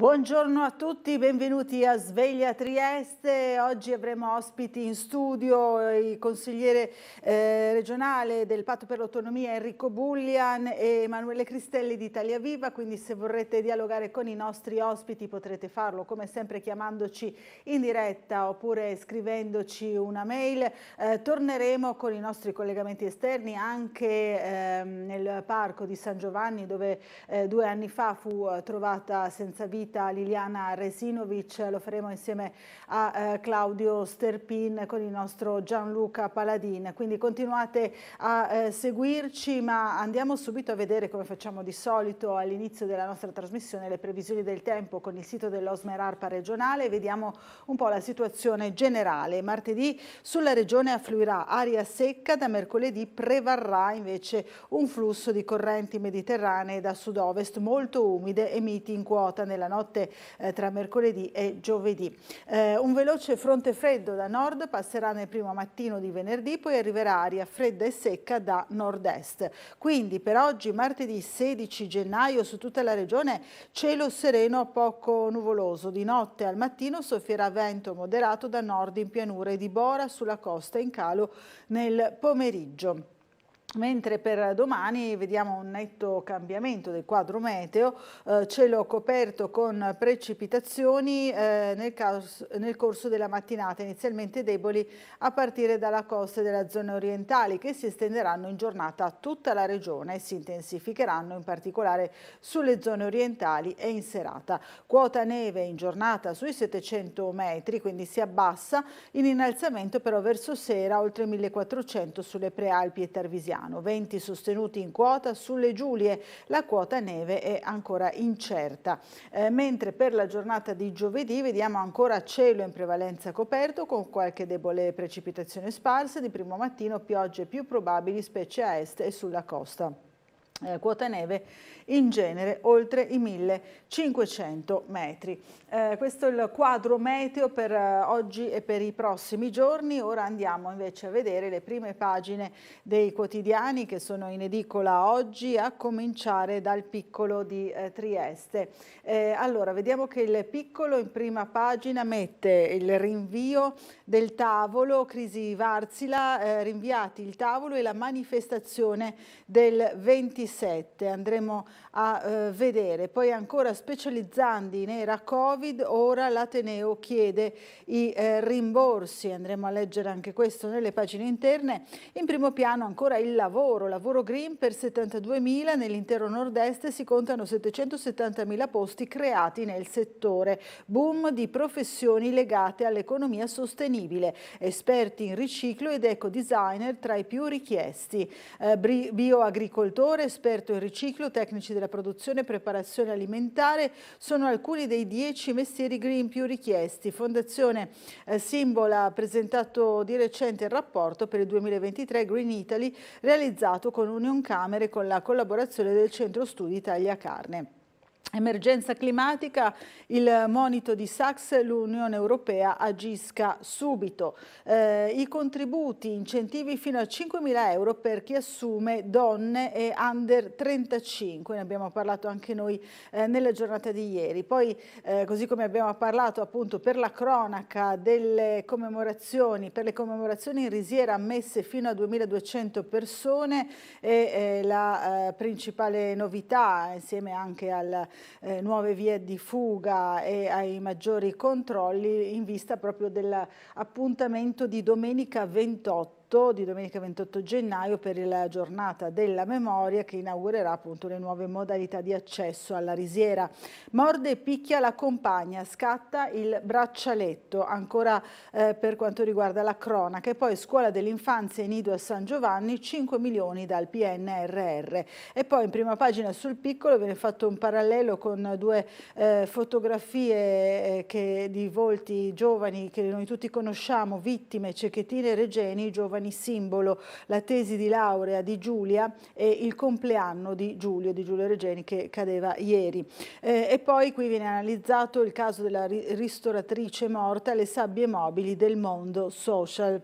Buongiorno a tutti, benvenuti a Sveglia Trieste. Oggi avremo ospiti in studio il consigliere regionale del Patto per l'Autonomia Enrico Bullian e Emanuele Cristelli di Italia Viva, quindi se vorrete dialogare con i nostri ospiti potrete farlo come sempre chiamandoci in diretta oppure scrivendoci una mail. Torneremo con i nostri collegamenti esterni anche nel parco di San Giovanni dove 2 anni fa fu trovata senza vita Liliana Resinovic. Lo faremo insieme a Claudio Sterpin con il nostro Gianluca Paladin, quindi continuate a seguirci, ma andiamo subito a vedere, come facciamo di solito all'inizio della nostra trasmissione, le previsioni del tempo con il sito dell'Osmerarpa regionale. Vediamo un po' la situazione generale. Martedì sulla regione affluirà aria secca, da mercoledì prevarrà invece un flusso di correnti mediterranee da sud-ovest molto umide e miti in quota nella notte tra mercoledì e giovedì. Un veloce fronte freddo da nord passerà nel primo mattino di venerdì, poi arriverà aria fredda e secca da nord-est. Quindi per oggi, martedì 16 gennaio, su tutta la regione cielo sereno a poco nuvoloso. Di notte al mattino soffierà vento moderato da nord in pianure di Bora, sulla costa in calo nel pomeriggio. Mentre per domani vediamo un netto cambiamento del quadro meteo, cielo coperto con precipitazioni nel corso della mattinata, inizialmente deboli a partire dalla costa e dalla zone orientali, che si estenderanno in giornata a tutta la regione e si intensificheranno in particolare sulle zone orientali e in serata. Quota neve in giornata sui 700 metri, quindi si abbassa, in innalzamento però verso sera oltre 1400 sulle prealpi e Tarvisiane. Venti sostenuti in quota sulle Giulie, la quota neve è ancora incerta. Mentre per la giornata di giovedì vediamo ancora cielo in prevalenza coperto con qualche debole precipitazione sparsa, di primo mattino piogge più probabili specie a est e sulla costa. Quota neve in genere oltre i 1500 metri. Questo è il quadro meteo per oggi e per i prossimi giorni. Ora andiamo invece a vedere le prime pagine dei quotidiani che sono in edicola oggi, a cominciare dal Piccolo di Trieste. Allora, vediamo che il Piccolo in prima pagina mette il rinvio del tavolo, crisi Varsila, rinviati il tavolo e la manifestazione del 27. Andremo a vedere. Poi ancora specializzandi in era Covid, ora l'Ateneo chiede i rimborsi. Andremo a leggere anche questo nelle pagine interne. In primo piano ancora il lavoro green per 72.000, nell'intero nord-est si contano 770.000 posti creati nel settore. Boom di professioni legate all'economia sostenibile, esperti in riciclo ed eco-designer tra i più richiesti. Bioagricoltore, esperto in riciclo, tecnici della produzione e preparazione alimentare sono alcuni dei 10 mestieri green più richiesti. Fondazione Symbol ha presentato di recente il rapporto per il 2023 Green Italy, realizzato con Unioncamere con la collaborazione del Centro Studi Italia Carne. Emergenza climatica, il monito di Sachs, l'Unione Europea agisca subito. I contributi, incentivi fino a 5.000 euro per chi assume donne e under 35, ne abbiamo parlato anche noi nella giornata di ieri. Poi così come abbiamo parlato appunto per la cronaca delle commemorazioni, per le commemorazioni in risiera ammesse fino a 2.200 persone e la principale novità, insieme anche al nuove vie di fuga e ai maggiori controlli, in vista proprio dell'appuntamento di domenica 28 gennaio per la giornata della memoria, che inaugurerà appunto le nuove modalità di accesso alla risiera. Morde e picchia la compagna, scatta il braccialetto, ancora per quanto riguarda la cronaca. E poi scuola dell'infanzia in nido a San Giovanni, 5 milioni dal PNRR. E poi in prima pagina sul Piccolo viene fatto un parallelo con due fotografie di volti giovani che noi tutti conosciamo, vittime, Cecchettin e Regeni, giovani simbolo, la tesi di laurea di Giulia e il compleanno di Giulio Regeni, che cadeva ieri. E poi qui viene analizzato il caso della ristoratrice morta, le sabbie mobili del mondo social.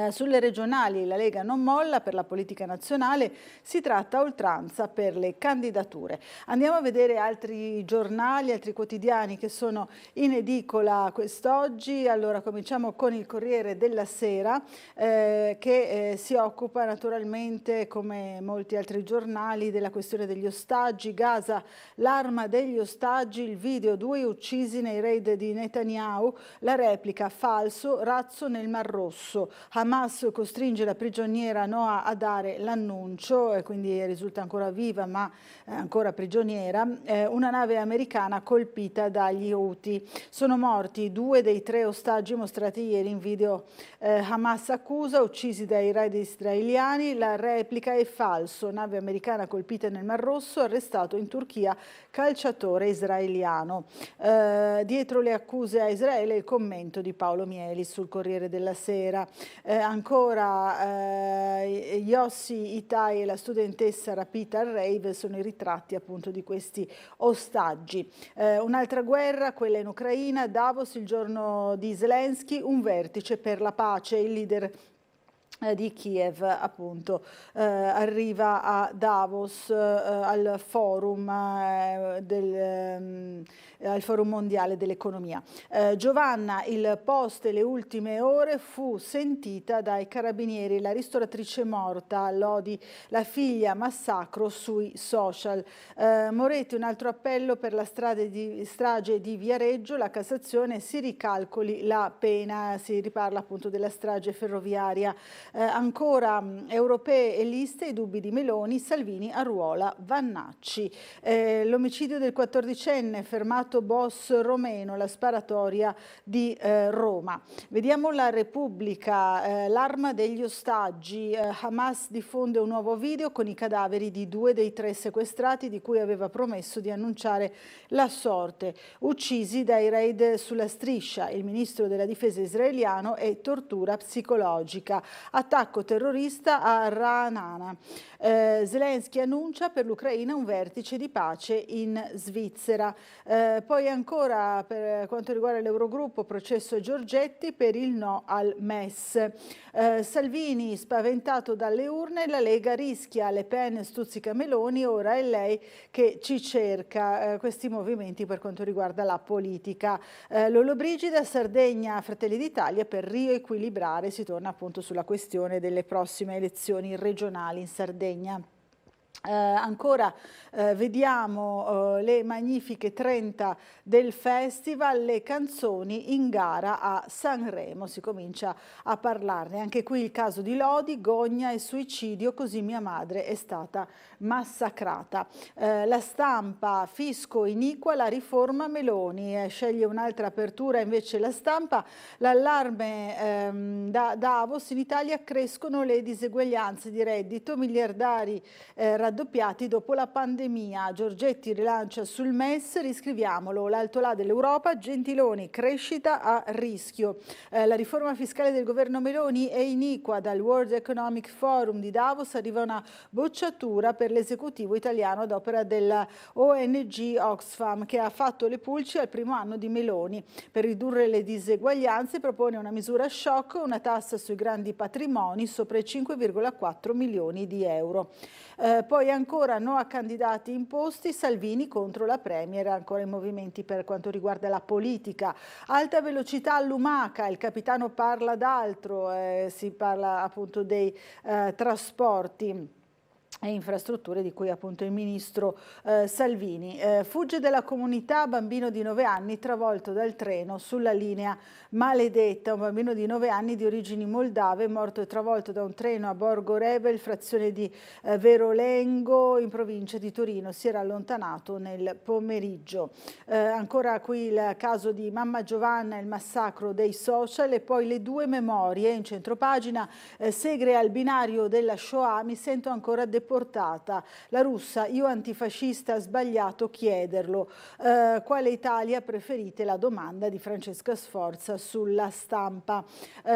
Sulle regionali la Lega non molla, per la politica nazionale si tratta a oltranza per le candidature. Andiamo a vedere altri giornali, altri quotidiani che sono in edicola quest'oggi. Allora cominciamo con il Corriere della Sera che si occupa naturalmente, come molti altri giornali, della questione degli ostaggi. Gaza, l'arma degli ostaggi, il video, 2 uccisi nei raid di Netanyahu, la replica falso, razzo nel Mar Rosso. Hamas costringe la prigioniera Noa a dare l'annuncio, e quindi risulta ancora viva ma ancora prigioniera. Una nave americana colpita dagli Houthi. Sono morti 2 dei 3 ostaggi mostrati ieri in video. Hamas accusa, uccisi dai raid israeliani, la replica è falso. Nave americana colpita nel Mar Rosso, arrestato in Turchia calciatore israeliano. Dietro le accuse a Israele il commento di Paolo Mieli sul Corriere della Sera. Ancora Yossi Itai e la studentessa rapita al rave sono i ritratti appunto di questi ostaggi. Un'altra guerra, quella in Ucraina, Davos, il giorno di Zelensky, un vertice per la pace, il leader di Kiev appunto arriva a Davos al forum al forum mondiale dell'economia. Giovanna, il post e le ultime ore, fu sentita dai carabinieri, la ristoratrice morta, Lodi, la figlia, massacro sui social. Moretti, un altro appello per la strage di Viareggio, la Cassazione si ricalcoli la pena, si riparla appunto della strage ferroviaria. Ancora europee e liste, i dubbi di Meloni, Salvini arruola Vannacci. L'omicidio del 14enne, fermato boss romeno, la sparatoria di Roma. Vediamo la Repubblica, l'arma degli ostaggi. Hamas diffonde un nuovo video con i cadaveri di 2 dei 3 sequestrati di cui aveva promesso di annunciare la sorte. Uccisi dai raid sulla striscia, il ministro della difesa israeliano, e tortura psicologica. Attacco terrorista a Ra'anana. Zelensky annuncia per l'Ucraina un vertice di pace in Svizzera. Poi ancora per quanto riguarda l'Eurogruppo, processo Giorgetti per il no al MES. Salvini spaventato dalle urne, la Lega rischia, Le Pen stuzzica Meloni, ora è lei che ci cerca. Questi movimenti per quanto riguarda la politica. Lollobrigida, Sardegna, Fratelli d'Italia per riequilibrare, si torna appunto sulla questione delle prossime elezioni regionali in Sardegna. Ancora vediamo le magnifiche 30 del festival, le canzoni in gara a Sanremo, si comincia a parlarne. Anche qui il caso di Lodi, gogna e suicidio, così mia madre è stata massacrata. La Stampa, fisco iniqua, la riforma Meloni, sceglie un'altra apertura invece La Stampa, l'allarme da Davos, in Italia crescono le diseguaglianze di reddito, miliardari raddoppiati dopo la pandemia. Giorgetti rilancia sul MES, riscriviamolo, l'alto là dell'Europa, Gentiloni, crescita a rischio. La riforma fiscale del governo Meloni è iniqua, dal World Economic Forum di Davos arriva una bocciatura per l'esecutivo italiano ad opera della ONG Oxfam, che ha fatto le pulci al primo anno di Meloni. Per ridurre le diseguaglianze propone una misura shock, una tassa sui grandi patrimoni sopra i 5,4 milioni di euro. Poi ancora no a candidati imposti, Salvini contro la Premier, ancora i movimenti per quanto riguarda la politica. Alta velocità a Lumaca, il capitano parla d'altro, si parla appunto dei trasporti e infrastrutture di cui appunto il ministro Salvini. Fugge dalla comunità, bambino di 9 anni travolto dal treno sulla linea maledetta. Un bambino di 9 anni di origini moldave morto e travolto da un treno a Borgo Rebel, frazione di Verolengo, in provincia di Torino. Si era allontanato nel pomeriggio. Ancora qui il caso di mamma Giovanna, il massacro dei social, e poi le 2 memorie in centropagina. Segre al binario della Shoah, mi sento ancora deportato deportata. La russa, io antifascista, sbagliato chiederlo. Quale Italia preferite? La domanda di Francesca Sforza sulla Stampa.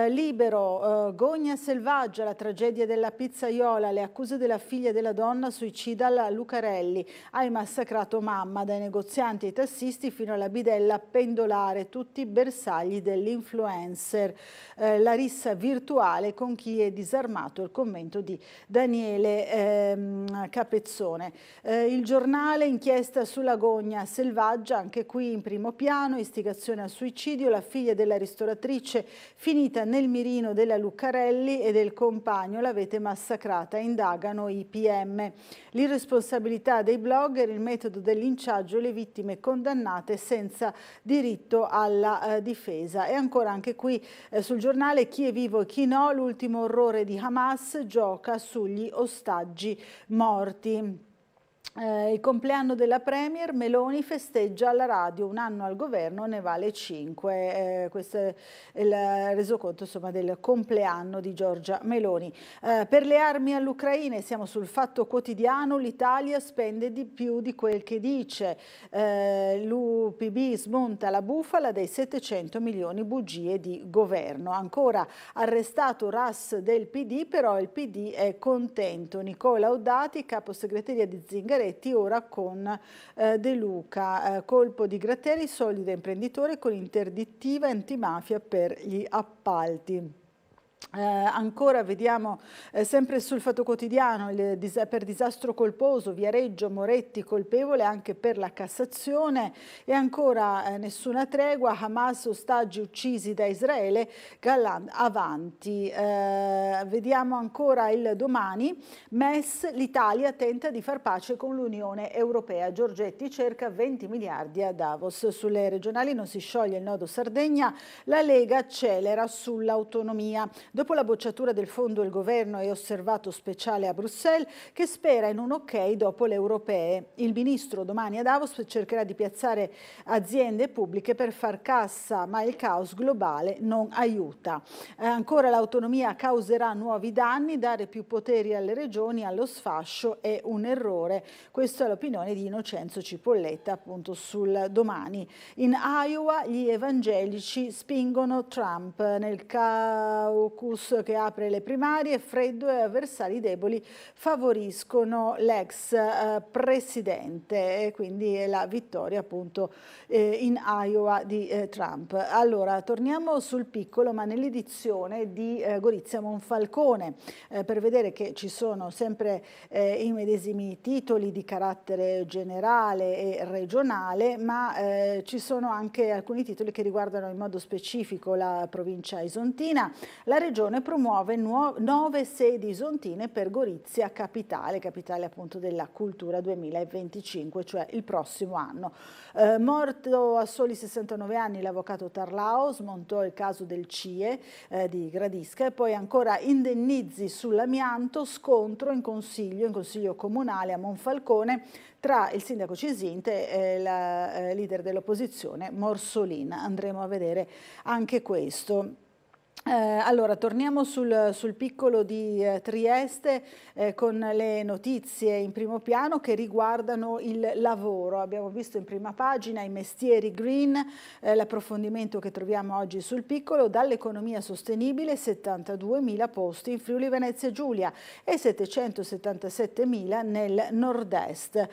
Libero, gogna selvaggia, la tragedia della pizzaiola, le accuse della figlia della donna suicida alla Lucarelli. Hai massacrato mamma, dai negozianti ai tassisti fino alla bidella pendolare, tutti bersagli dell'influencer. La rissa virtuale con chi è disarmato, il commento di Daniele Capezzone. Il Giornale, inchiesta sulla gogna selvaggia, anche qui in primo piano, istigazione al suicidio, la figlia della ristoratrice finita nel mirino della Lucarelli e del compagno, l'avete massacrata, indagano i PM. L'irresponsabilità dei blogger, il metodo del linciaggio, le vittime condannate senza diritto alla difesa. E ancora anche qui sul Giornale, chi è vivo e chi no, l'ultimo orrore di Hamas gioca sugli ostaggi morti. Il compleanno della Premier, Meloni festeggia alla radio, un anno al governo ne vale 5. Questo è il resoconto insomma, del compleanno di Giorgia Meloni. Per le armi all'Ucraina, siamo sul Fatto Quotidiano, l'Italia spende di più di quel che dice. L'UPB smonta la bufala dei 700 milioni bugie di governo. Ancora arrestato RAS del PD, però il PD è contento. Nicola Oddati, capo segreteria di Zingaretti, ora con De Luca, colpo di Gratteri, soldi da imprenditore con interdittiva antimafia per gli appalti. Ancora vediamo sempre sul Fatto Quotidiano per disastro colposo, Viareggio, Moretti colpevole anche per la Cassazione e ancora nessuna tregua, Hamas ostaggi uccisi da Israele, Galland avanti. Vediamo ancora il Domani, MES, l'Italia tenta di far pace con l'Unione Europea, Giorgetti cerca 20 miliardi a Davos. Sulle regionali non si scioglie il nodo Sardegna, la Lega accelera sull'autonomia. Dopo la bocciatura del fondo, il governo è osservato speciale a Bruxelles che spera in un ok dopo le europee. Il ministro domani a Davos cercherà di piazzare aziende pubbliche per far cassa, ma il caos globale non aiuta. Ancora l'autonomia causerà nuovi danni, dare più poteri alle regioni allo sfascio è un errore. Questa è l'opinione di Innocenzo Cipolletta appunto sul Domani. In Iowa gli evangelici spingono Trump nel caucus che apre le primarie, freddo e avversari deboli favoriscono l'ex presidente e quindi è la vittoria appunto in Iowa di Trump. Allora torniamo sul Piccolo, ma nell'edizione di Gorizia Monfalcone per vedere che ci sono sempre i medesimi titoli di carattere generale e regionale, ma ci sono anche alcuni titoli che riguardano in modo specifico la provincia isontina. La regione promuove 9 sedi isontine per Gorizia capitale appunto della cultura 2025, cioè il prossimo anno. Morto a soli 69 anni l'avvocato Tarlao, smontò il caso del CIE di Gradisca e poi ancora indennizi sull'amianto, scontro in consiglio comunale a Monfalcone tra il sindaco Cisinte e la leader dell'opposizione Morsolin. Andremo a vedere anche questo. Allora, torniamo sul Piccolo di Trieste con le notizie in primo piano che riguardano il lavoro. Abbiamo visto in prima pagina i mestieri green, l'approfondimento che troviamo oggi sul Piccolo, dall'economia sostenibile 72.000 posti in Friuli Venezia Giulia e 777.000 nel nord-est.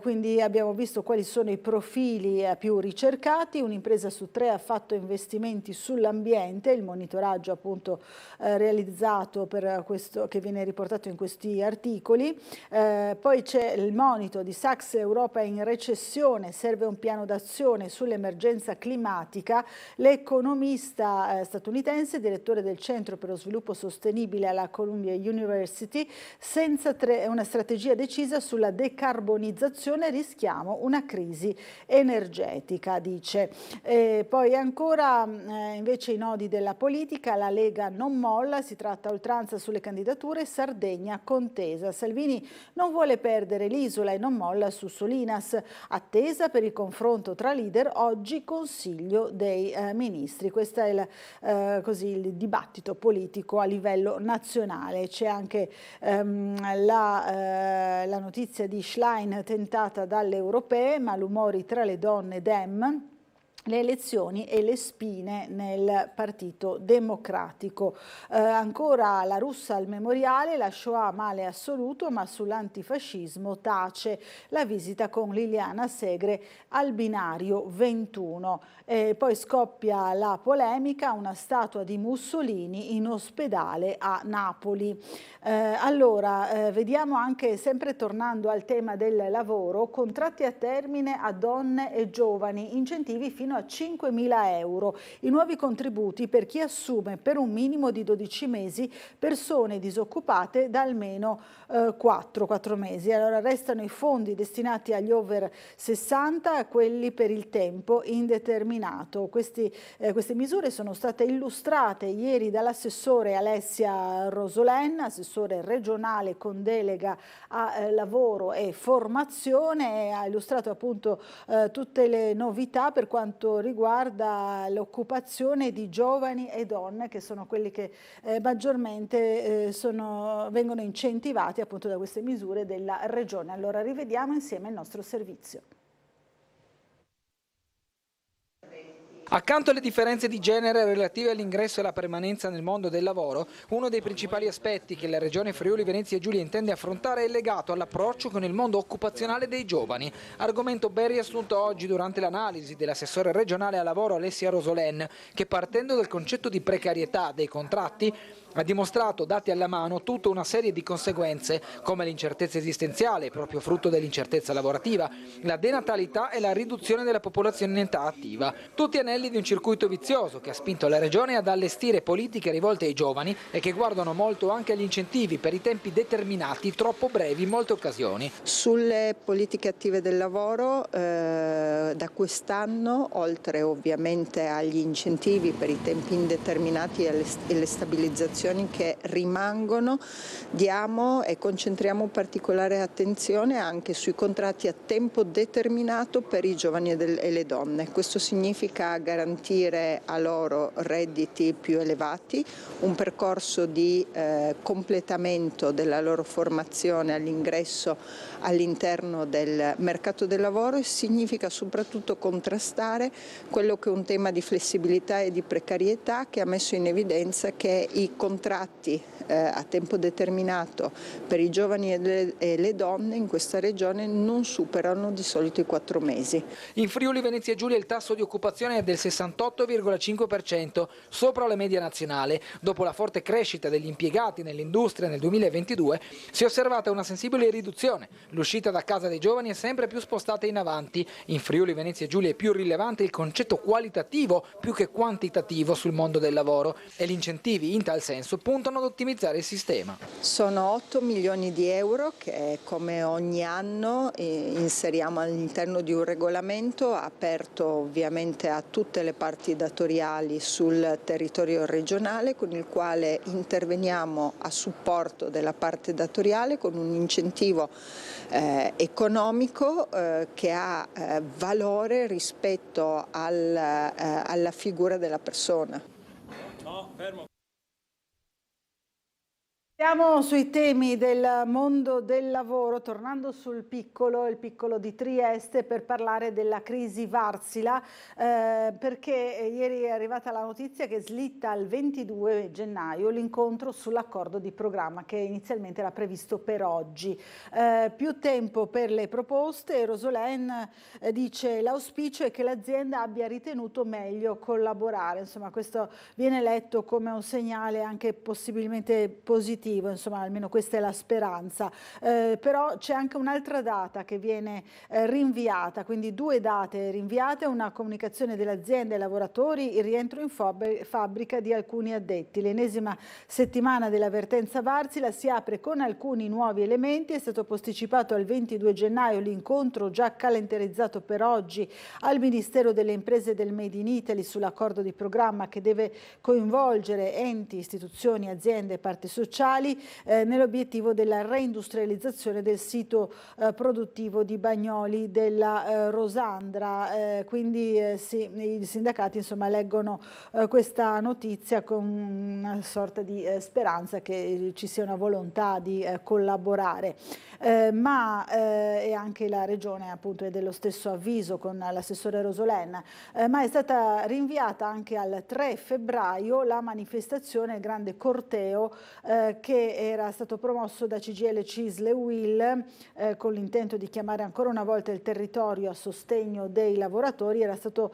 Quindi abbiamo visto quali sono i profili più ricercati, un'impresa su 3 ha fatto investimenti sull'ambiente, il monitoraggio appunto realizzato per questo che viene riportato in questi articoli. Poi c'è il monito di Sachs, Europa in recessione, serve un piano d'azione sull'emergenza climatica. L'economista statunitense, direttore del Centro per lo Sviluppo Sostenibile alla Columbia University, senza una strategia decisa sulla decarbonizzazione rischiamo una crisi energetica, dice. Poi ancora invece i nodi della politica. politica, la Lega non molla, si tratta a oltranza sulle candidature, Sardegna contesa. Salvini non vuole perdere l'isola e non molla su Solinas, attesa per il confronto tra leader, oggi Consiglio dei Ministri. Questo è il dibattito politico a livello nazionale. C'è anche la notizia di Schlein tentata dalle europee, malumori tra le donne Dem, le elezioni e le spine nel Partito Democratico. Ancora la russa al memoriale, la Shoah male assoluto, ma sull'antifascismo tace la visita con Liliana Segre al binario 21. Poi scoppia la polemica, una statua di Mussolini in ospedale a Napoli. Vediamo anche, sempre tornando al tema del lavoro, contratti a termine a donne e giovani, incentivi fino a 5.000 euro, i nuovi contributi per chi assume per un minimo di 12 mesi persone disoccupate da almeno 4 mesi. Allora restano i fondi destinati agli over 60, quelli per il tempo indeterminato. Queste misure sono state illustrate ieri dall'assessore Alessia Rosolen, assessore regionale con delega a lavoro e formazione, ha illustrato appunto tutte le novità per quanto riguarda l'occupazione di giovani e donne, che sono quelli che maggiormente vengono incentivati appunto da queste misure della Regione. Allora rivediamo insieme il nostro servizio. Accanto alle differenze di genere relative all'ingresso e alla permanenza nel mondo del lavoro, uno dei principali aspetti che la Regione Friuli Venezia Giulia intende affrontare è legato all'approccio con il mondo occupazionale dei giovani, argomento ben riassunto oggi durante l'analisi dell'assessore regionale al lavoro Alessia Rosolen, che partendo dal concetto di precarietà dei contratti ha dimostrato, dati alla mano, tutta una serie di conseguenze, come l'incertezza esistenziale, proprio frutto dell'incertezza lavorativa, la denatalità e la riduzione della popolazione in età attiva. Tutti anelli di un circuito vizioso che ha spinto la Regione ad allestire politiche rivolte ai giovani e che guardano molto anche agli incentivi per i tempi determinati, troppo brevi in molte occasioni. Sulle politiche attive del lavoro, da quest'anno, oltre ovviamente agli incentivi per i tempi indeterminati e le stabilizzazioni che rimangono, diamo e concentriamo particolare attenzione anche sui contratti a tempo determinato per i giovani e le donne. Questo significa garantire a loro redditi più elevati, un percorso di completamento della loro formazione all'ingresso all'interno del mercato del lavoro, e significa soprattutto contrastare quello che è un tema di flessibilità e di precarietà che ha messo in evidenza che i contratti a tempo determinato per i giovani e le donne in questa regione non superano di solito i 4 mesi. In Friuli Venezia Giulia il tasso di occupazione è del 68,5%, sopra la media nazionale. Dopo la forte crescita degli impiegati nell'industria nel 2022 si è osservata una sensibile riduzione. L'uscita da casa dei giovani è sempre più spostata in avanti. In Friuli Venezia Giulia è più rilevante il concetto qualitativo più che quantitativo sul mondo del lavoro, e gli incentivi in tal senso puntano ad ottimizzare il sistema. Sono 8 milioni di euro che come ogni anno inseriamo all'interno di un regolamento aperto ovviamente a tutte le parti datoriali sul territorio regionale, con il quale interveniamo a supporto della parte datoriale con un incentivo economico che ha valore rispetto alla figura della persona. No, fermo. Siamo sui temi del mondo del lavoro, tornando sul il piccolo di Trieste, per parlare della crisi Wärtsilä, perché ieri è arrivata la notizia che slitta al 22 gennaio l'incontro sull'accordo di programma che inizialmente era previsto per oggi. Più tempo per le proposte. Rosolen dice l'auspicio è che l'azienda abbia ritenuto meglio collaborare. Insomma, questo viene letto come un segnale anche possibilmente positivo positivo, insomma almeno questa è la speranza, però c'è anche un'altra data che viene rinviata, quindi 2 date rinviate, una comunicazione dell'azienda ai lavoratori, il rientro in fabbrica di alcuni addetti. L'ennesima settimana dell'avvertenza Wärtsilä si apre con alcuni nuovi elementi, è stato posticipato al 22 gennaio l'incontro già calendarizzato per oggi al Ministero delle Imprese e del Made in Italy sull'accordo di programma che deve coinvolgere enti, istituzioni, aziende e parti sociali nell'obiettivo della reindustrializzazione del sito produttivo di Bagnoli della Rosandra. Quindi sì, i sindacati insomma leggono questa notizia con una sorta di speranza che ci sia una volontà di collaborare. E anche la Regione appunto è dello stesso avviso con l'assessore Rosolen, ma è stata rinviata anche al 3 febbraio la manifestazione, il grande corteo che era stato promosso da CGIL, CISL e UIL con l'intento di chiamare ancora una volta il territorio a sostegno dei lavoratori. Era stato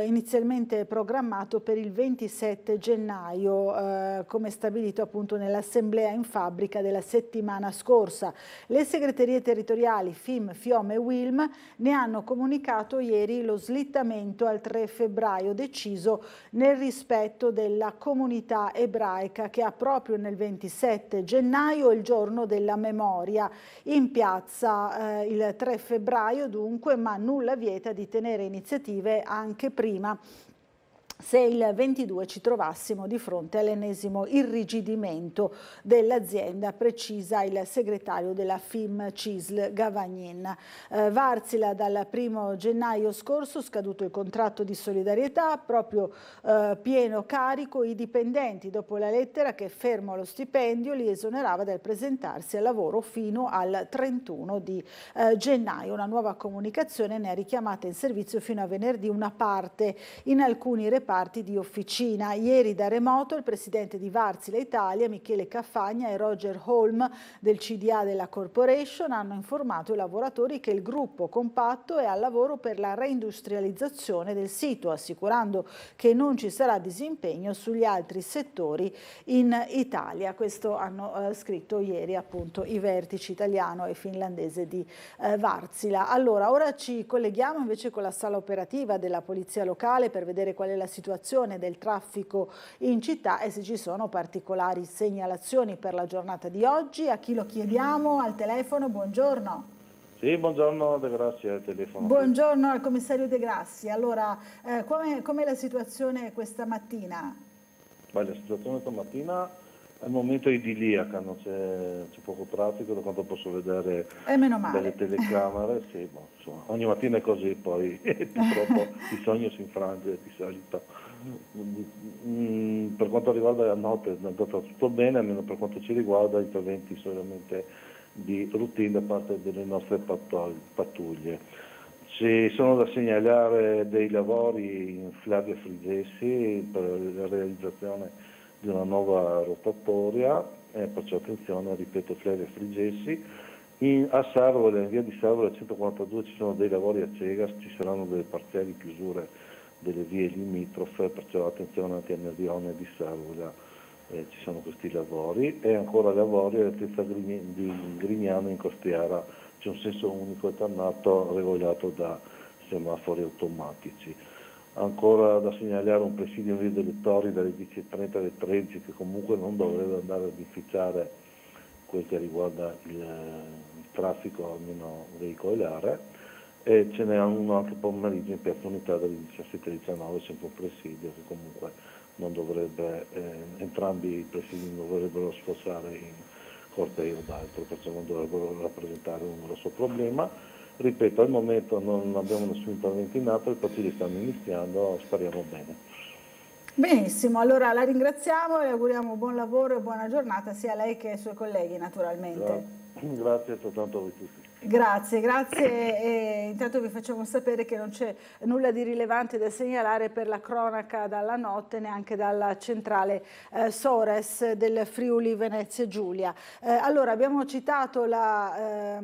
inizialmente programmato per il 27 gennaio come stabilito appunto nell'assemblea in fabbrica della settimana scorsa. Le segreterie territoriali FIM, FIOM e WILM ne hanno comunicato ieri lo slittamento al 3 febbraio, deciso nel rispetto della comunità ebraica che ha proprio nel 27 gennaio il giorno della memoria in piazza il 3 febbraio dunque, ma nulla vieta di tenere iniziative anche prima se il 22 ci trovassimo di fronte all'ennesimo irrigidimento dell'azienda, precisa il segretario della FIM CISL Gavagnin. Wärtsilä dal 1 gennaio scorso, scaduto il contratto di solidarietà, proprio pieno carico, i dipendenti dopo la lettera che fermo lo stipendio li esonerava dal presentarsi al lavoro fino al 31 di gennaio. Una nuova comunicazione ne ha richiamata in servizio fino a venerdì una parte in alcuni reparti di officina. Ieri da remoto il presidente di Wärtsilä Italia, Michele Caffagna, e Roger Holm del CDA della Corporation hanno informato i lavoratori che il gruppo compatto è al lavoro per la reindustrializzazione del sito, assicurando che non ci sarà disimpegno sugli altri settori in Italia. Questo hanno scritto ieri appunto i vertici italiano e finlandese di Wärtsilä. Allora, ora ci colleghiamo invece con la sala operativa della Polizia Locale per vedere qual è la situazione del traffico in città e se ci sono particolari segnalazioni per la giornata di oggi. A chi lo chiediamo? Al telefono, buongiorno. Sì, buongiorno De Grassi al telefono. Buongiorno al commissario De Grassi. Allora, com'è la situazione questa mattina? Beh, la situazione stamattina al momento è idilliaca, non c'è poco traffico da quanto posso vedere dalle telecamere. Sì, insomma, ogni mattina è così, poi purtroppo il sogno si infrange di solito. Per quanto riguarda la notte è andata tutto bene, almeno per quanto ci riguarda, interventi solamente di routine da parte delle nostre pattuglie. Ci sono da segnalare dei lavori in Flavia Frigessi per la realizzazione di una nuova rotatoria, perciò attenzione, ripeto, Flavia Frigessi. A Servola, in via di Servola 142 ci sono dei lavori a Cegas, ci saranno delle parziali chiusure delle vie limitrofe, perciò attenzione anche a Nervione di Servola, ci sono questi lavori. E ancora lavori all'altezza di Grignano in Costiera, c'è un senso unico alternato regolato da semafori automatici. Ancora da segnalare un presidio in via delle Torri dalle 10:30 alle 13 che comunque non dovrebbe andare ad inficiare quel che riguarda il traffico almeno veicolare, e ce n'è uno anche pomeriggio in piazza Unità dalle 17 alle 19, sempre un presidio che comunque non dovrebbe, entrambi i presidi non dovrebbero sfossare in corteo d'altro, perciò non dovrebbero rappresentare un grosso problema. Ripeto, al momento non abbiamo nessun intervento in atto, i pattugli stanno iniziando, speriamo bene. Benissimo, allora la ringraziamo e le auguriamo buon lavoro e buona giornata sia a lei che ai suoi colleghi naturalmente. Grazie, soltanto a voi tutti. Grazie, grazie. Intanto vi facciamo sapere che non c'è nulla di rilevante da segnalare per la cronaca dalla notte, neanche dalla centrale Sores del Friuli Venezia Giulia. Allora, abbiamo citato la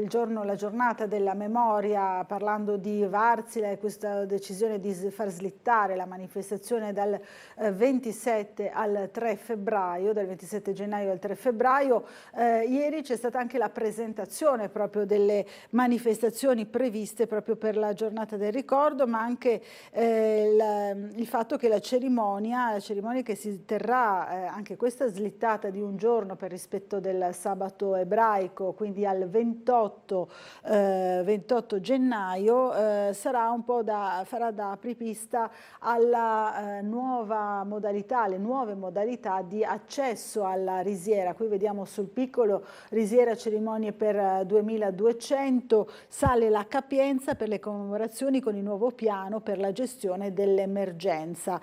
giornata della memoria parlando di Varsila e questa decisione di far slittare la manifestazione dal 27 al 3 febbraio, dal 27 gennaio al 3 febbraio. Ieri c'è stata anche la presentazione proprio delle manifestazioni previste proprio per la giornata del ricordo, ma anche il fatto che la cerimonia che si terrà, anche questa slittata di un giorno per rispetto del sabato ebraico, quindi al 28 gennaio, farà da apripista alla nuova modalità, alle nuove modalità di accesso alla risiera. Qui vediamo sul piccolo risiera cerimonie per 2200, sale la capienza per le commemorazioni con il nuovo piano per la gestione dell'emergenza.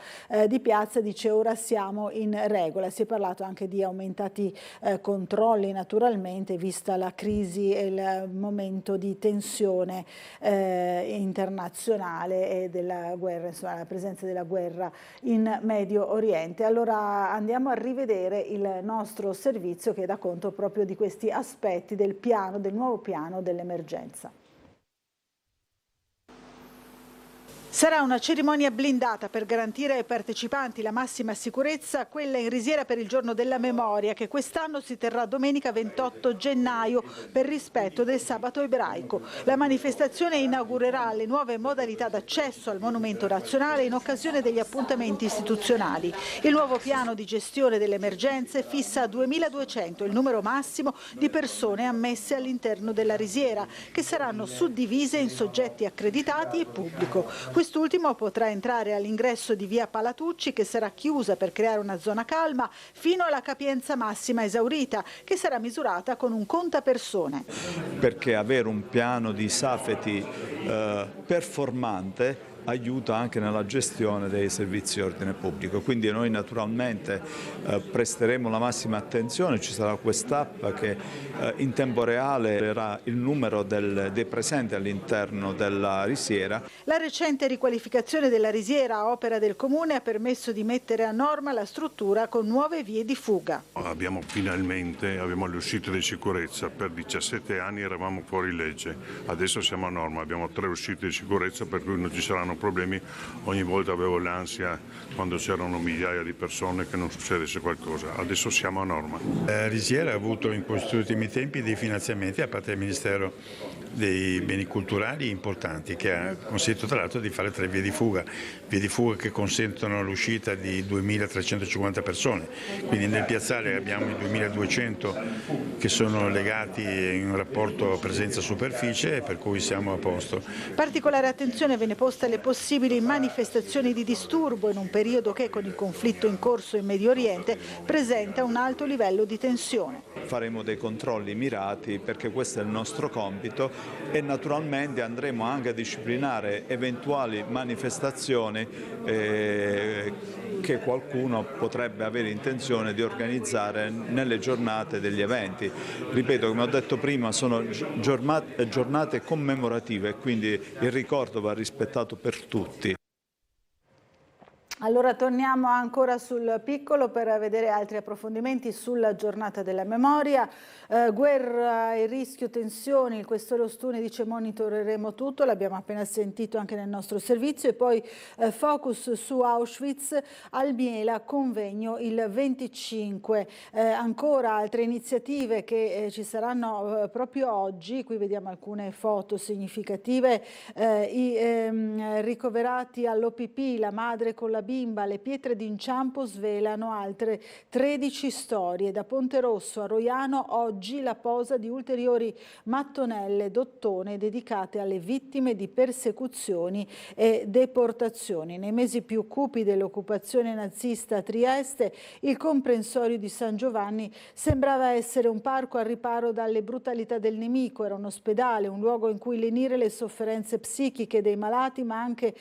Di Piazza dice ora siamo in regola. Si è parlato anche di aumentati controlli naturalmente vista la crisi e il momento di tensione internazionale e della guerra, insomma la presenza della guerra in Medio Oriente. Allora andiamo a rivedere il nostro servizio che dà conto proprio di questi aspetti del nuovo piano dell'emergenza. Sarà una cerimonia blindata per garantire ai partecipanti la massima sicurezza, quella in risiera per il giorno della memoria, che quest'anno si terrà domenica 28 gennaio per rispetto del sabato ebraico. La manifestazione inaugurerà le nuove modalità d'accesso al Monumento Nazionale in occasione degli appuntamenti istituzionali. Il nuovo piano di gestione delle emergenze fissa a 2200 il numero massimo di persone ammesse all'interno della risiera, che saranno suddivise in soggetti accreditati e pubblico. Quest'ultimo potrà entrare all'ingresso di via Palatucci, che sarà chiusa per creare una zona calma, fino alla capienza massima esaurita, che sarà misurata con un contapersone. Perché avere un piano di safety performante aiuta anche nella gestione dei servizi di ordine pubblico, quindi noi naturalmente presteremo la massima attenzione. Ci sarà quest'app che in tempo reale darà il numero dei presenti all'interno della risiera. La recente riqualificazione della risiera a opera del Comune ha permesso di mettere a norma la struttura con nuove vie di fuga. Abbiamo le uscite di sicurezza, per 17 anni eravamo fuori legge, adesso siamo a norma, abbiamo 3 uscite di sicurezza per cui non ci saranno problemi. Ogni volta avevo l'ansia quando c'erano migliaia di persone che non succedesse qualcosa, adesso siamo a norma. La risiera ha avuto in questi ultimi tempi dei finanziamenti da parte del Ministero dei Beni Culturali importanti, che ha consentito tra l'altro di fare 3 vie di fuga che consentono l'uscita di 2350 persone, quindi nel piazzale abbiamo i 2200 che sono legati in un rapporto presenza-superficie, per cui siamo a posto. Particolare attenzione viene posta alle possibili manifestazioni di disturbo in un periodo che, con il conflitto in corso in Medio Oriente, presenta un alto livello di tensione. Faremo dei controlli mirati perché questo è il nostro compito e naturalmente andremo anche a disciplinare eventuali manifestazioni che qualcuno potrebbe avere intenzione di organizzare nelle giornate degli eventi. Ripeto, come ho detto prima, sono giornate commemorative e quindi il ricordo va rispettato per tutti. Allora torniamo ancora sul piccolo per vedere altri approfondimenti sulla giornata della memoria. Guerra e rischio tensioni, il questore Ostuni dice monitoreremo tutto, l'abbiamo appena sentito anche nel nostro servizio, e poi focus su Auschwitz, al Biela convegno il 25. Ancora altre iniziative che ci saranno proprio oggi, qui vediamo alcune foto significative, i ricoverati all'OPP, la madre con la bimba, le pietre d'inciampo svelano altre 13 storie. Da Ponte Rosso a Roiano oggi la posa di ulteriori mattonelle d'ottone dedicate alle vittime di persecuzioni e deportazioni. Nei mesi più cupi dell'occupazione nazista a Trieste, il comprensorio di San Giovanni sembrava essere un parco al riparo dalle brutalità del nemico. Era un ospedale, un luogo in cui lenire le sofferenze psichiche dei malati, ma anche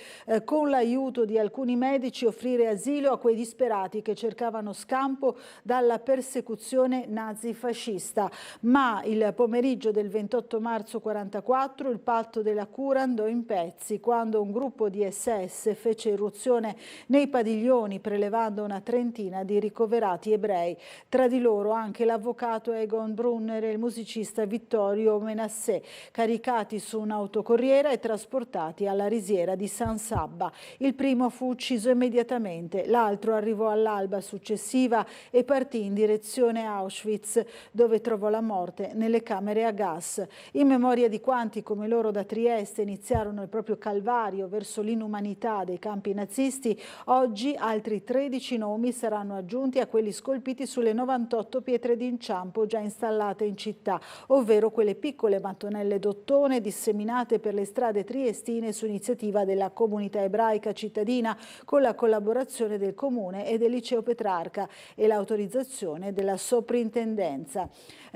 con l'aiuto di alcuni medici 2010 offrire asilo a quei disperati che cercavano scampo dalla persecuzione nazifascista. Ma il pomeriggio del 28 marzo 1944 il patto della cura andò in pezzi quando un gruppo di SS fece irruzione nei padiglioni prelevando una trentina di ricoverati ebrei. Tra di loro anche l'avvocato Egon Brunner e il musicista Vittorio Menassè, caricati su un'autocorriera e trasportati alla risiera di San Sabba. Il primo fu ucciso immediatamente, l'altro arrivò all'alba successiva e partì in direzione Auschwitz, dove trovò la morte nelle camere a gas. In memoria di quanti come loro da Trieste iniziarono il proprio calvario verso l'inumanità dei campi nazisti, oggi altri 13 nomi saranno aggiunti a quelli scolpiti sulle 98 pietre d'inciampo già installate in città, ovvero quelle piccole mattonelle d'ottone disseminate per le strade triestine su iniziativa della comunità ebraica cittadina con la collaborazione del Comune e del Liceo Petrarca e l'autorizzazione della soprintendenza.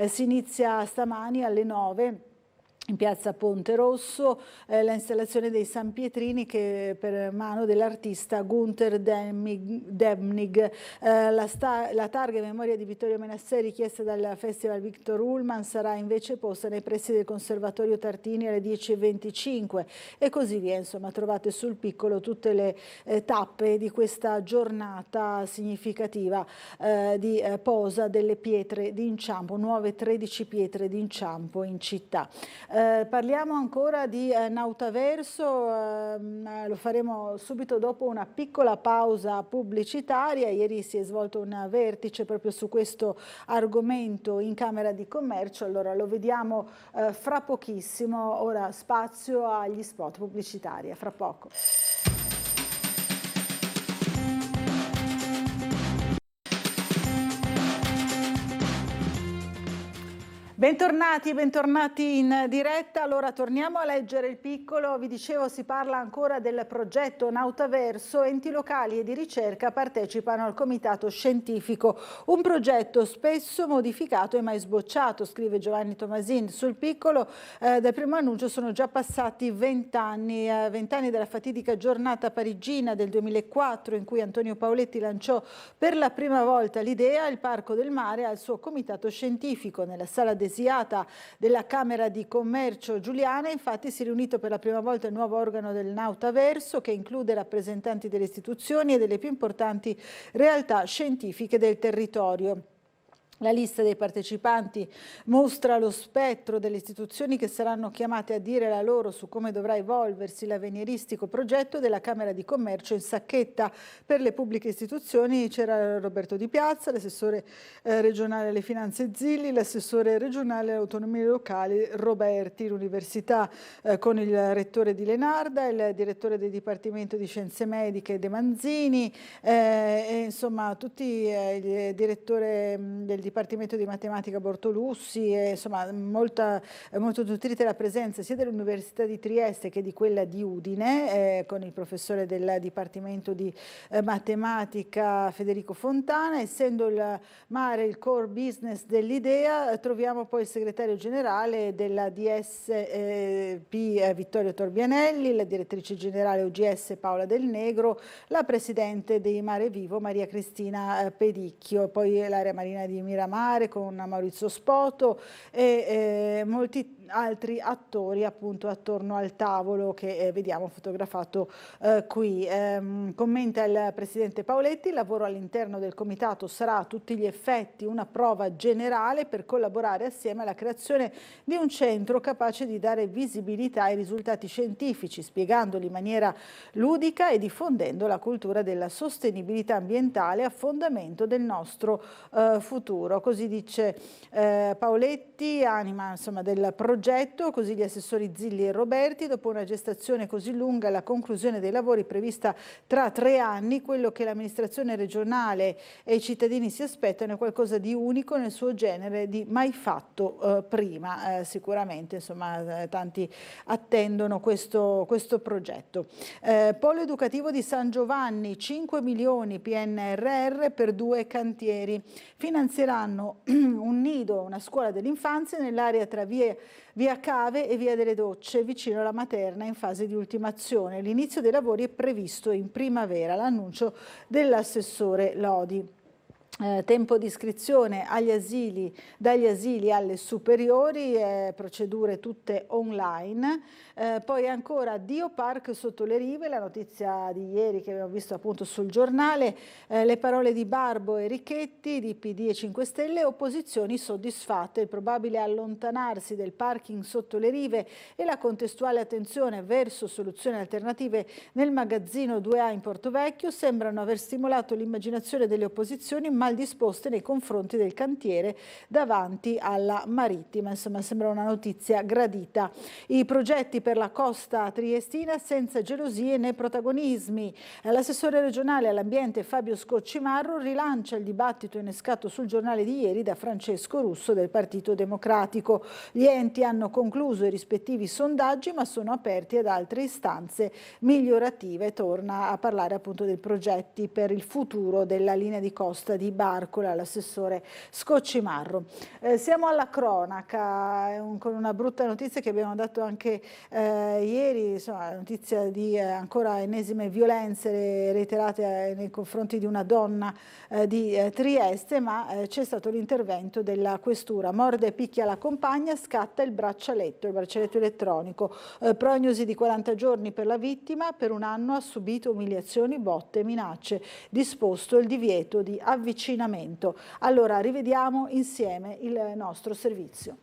Si inizia stamani alle 9 in piazza Ponte Rosso l'installazione dei San Pietrini che per mano dell'artista Gunther Demnig. La targa in memoria di Vittorio Menassè richiesta dal Festival Victor Ullmann sarà invece posta nei pressi del Conservatorio Tartini alle 10:25 e così via. Insomma, trovate sul piccolo tutte le tappe di questa giornata significativa di posa delle pietre d'inciampo, nuove 13 pietre d'inciampo in città. Parliamo ancora di Nautaverso, lo faremo subito dopo una piccola pausa pubblicitaria. Ieri si è svolto un vertice proprio su questo argomento in Camera di Commercio, allora lo vediamo fra pochissimo. Ora spazio agli spot pubblicitari, fra poco. Bentornati in diretta. Allora torniamo a leggere il piccolo. Vi dicevo, si parla ancora del progetto Nautaverso. Enti locali e di ricerca partecipano al comitato scientifico. Un progetto spesso modificato e mai sbocciato, scrive Giovanni Tomasin. Sul piccolo dal primo annuncio sono già passati 20 anni. 20 anni dalla fatidica giornata parigina del 2004 in cui Antonio Paoletti lanciò per la prima volta l'idea. Il Parco del Mare al suo comitato scientifico. Nella sala della Camera di Commercio Giuliana, infatti, si è riunito per la prima volta il nuovo organo del Nautaverso che include rappresentanti delle istituzioni e delle più importanti realtà scientifiche del territorio. La lista dei partecipanti mostra lo spettro delle istituzioni che saranno chiamate a dire la loro su come dovrà evolversi l'avveniristico progetto della Camera di Commercio in Sacchetta. Per le pubbliche istituzioni c'era Roberto Di Piazza, l'assessore regionale alle finanze Zilli, l'assessore regionale alle autonomie locali Roberti, l'università con il rettore di Lenarda, il direttore del Dipartimento di Scienze Mediche De Manzini, e insomma tutti il direttore del Dipartimento di Matematica Bortolussi, e insomma molto nutrita la presenza sia dell'Università di Trieste che di quella di Udine, con il professore del Dipartimento di Matematica Federico Fontana. Essendo il mare il core business dell'idea, troviamo poi il segretario generale della DSP Vittorio Torbianelli, la direttrice generale UGS Paola Del Negro, la presidente di Mare Vivo Maria Cristina Pedicchio, poi l'area marina di Miramare con Maurizio Spoto e molti altri attori appunto attorno al tavolo che vediamo fotografato qui. Commenta il presidente Paoletti: il lavoro all'interno del comitato sarà a tutti gli effetti una prova generale per collaborare assieme alla creazione di un centro capace di dare visibilità ai risultati scientifici, spiegandoli in maniera ludica e diffondendo la cultura della sostenibilità ambientale a fondamento del nostro futuro. Così dice Paoletti, anima insomma del progetto. Così gli assessori Zilli e Roberti. Dopo una gestazione così lunga, la conclusione dei lavori prevista tra 3 anni, quello che l'amministrazione regionale e i cittadini si aspettano è qualcosa di unico nel suo genere, di mai fatto prima. Sicuramente insomma tanti attendono questo progetto. Polo educativo di San Giovanni, 5 milioni PNRR per 2 cantieri. Finanzierà costruiranno un nido, una scuola dell'infanzia nell'area tra via Cave e via delle Docce, vicino alla Materna, in fase di ultimazione. L'inizio dei lavori è previsto in primavera, l'annuncio dell'assessore Lodi. Tempo di iscrizione dagli asili alle superiori, procedure tutte online. Poi ancora Dio Park sotto le rive, la notizia di ieri che abbiamo visto appunto sul giornale, le parole di Barbo e Richetti di PD e 5 Stelle, opposizioni soddisfatte, il probabile allontanarsi del parking sotto le rive e la contestuale attenzione verso soluzioni alternative nel magazzino 2A in Portovecchio sembrano aver stimolato l'immaginazione delle opposizioni mal disposte nei confronti del cantiere davanti alla Marittima. Insomma, sembra una notizia gradita. I progetti per la costa triestina senza gelosie né protagonismi. L'assessore regionale all'ambiente Fabio Scoccimarro rilancia il dibattito innescato sul giornale di ieri da Francesco Russo del Partito Democratico. Gli enti hanno concluso i rispettivi sondaggi ma sono aperti ad altre istanze migliorative. Torna a parlare appunto dei progetti per il futuro della linea di costa di Barcola, l'assessore Scoccimarro. Siamo alla cronaca con una brutta notizia che abbiamo dato anche ieri, insomma, la notizia di ancora ennesime violenze reiterate nei confronti di una donna di Trieste, ma c'è stato l'intervento della questura. Morde e picchia la compagna, scatta il braccialetto elettronico. Prognosi di 40 giorni per la vittima, per un anno ha subito umiliazioni, botte e minacce. Disposto il divieto di avvicinamento. Allora rivediamo insieme il nostro servizio.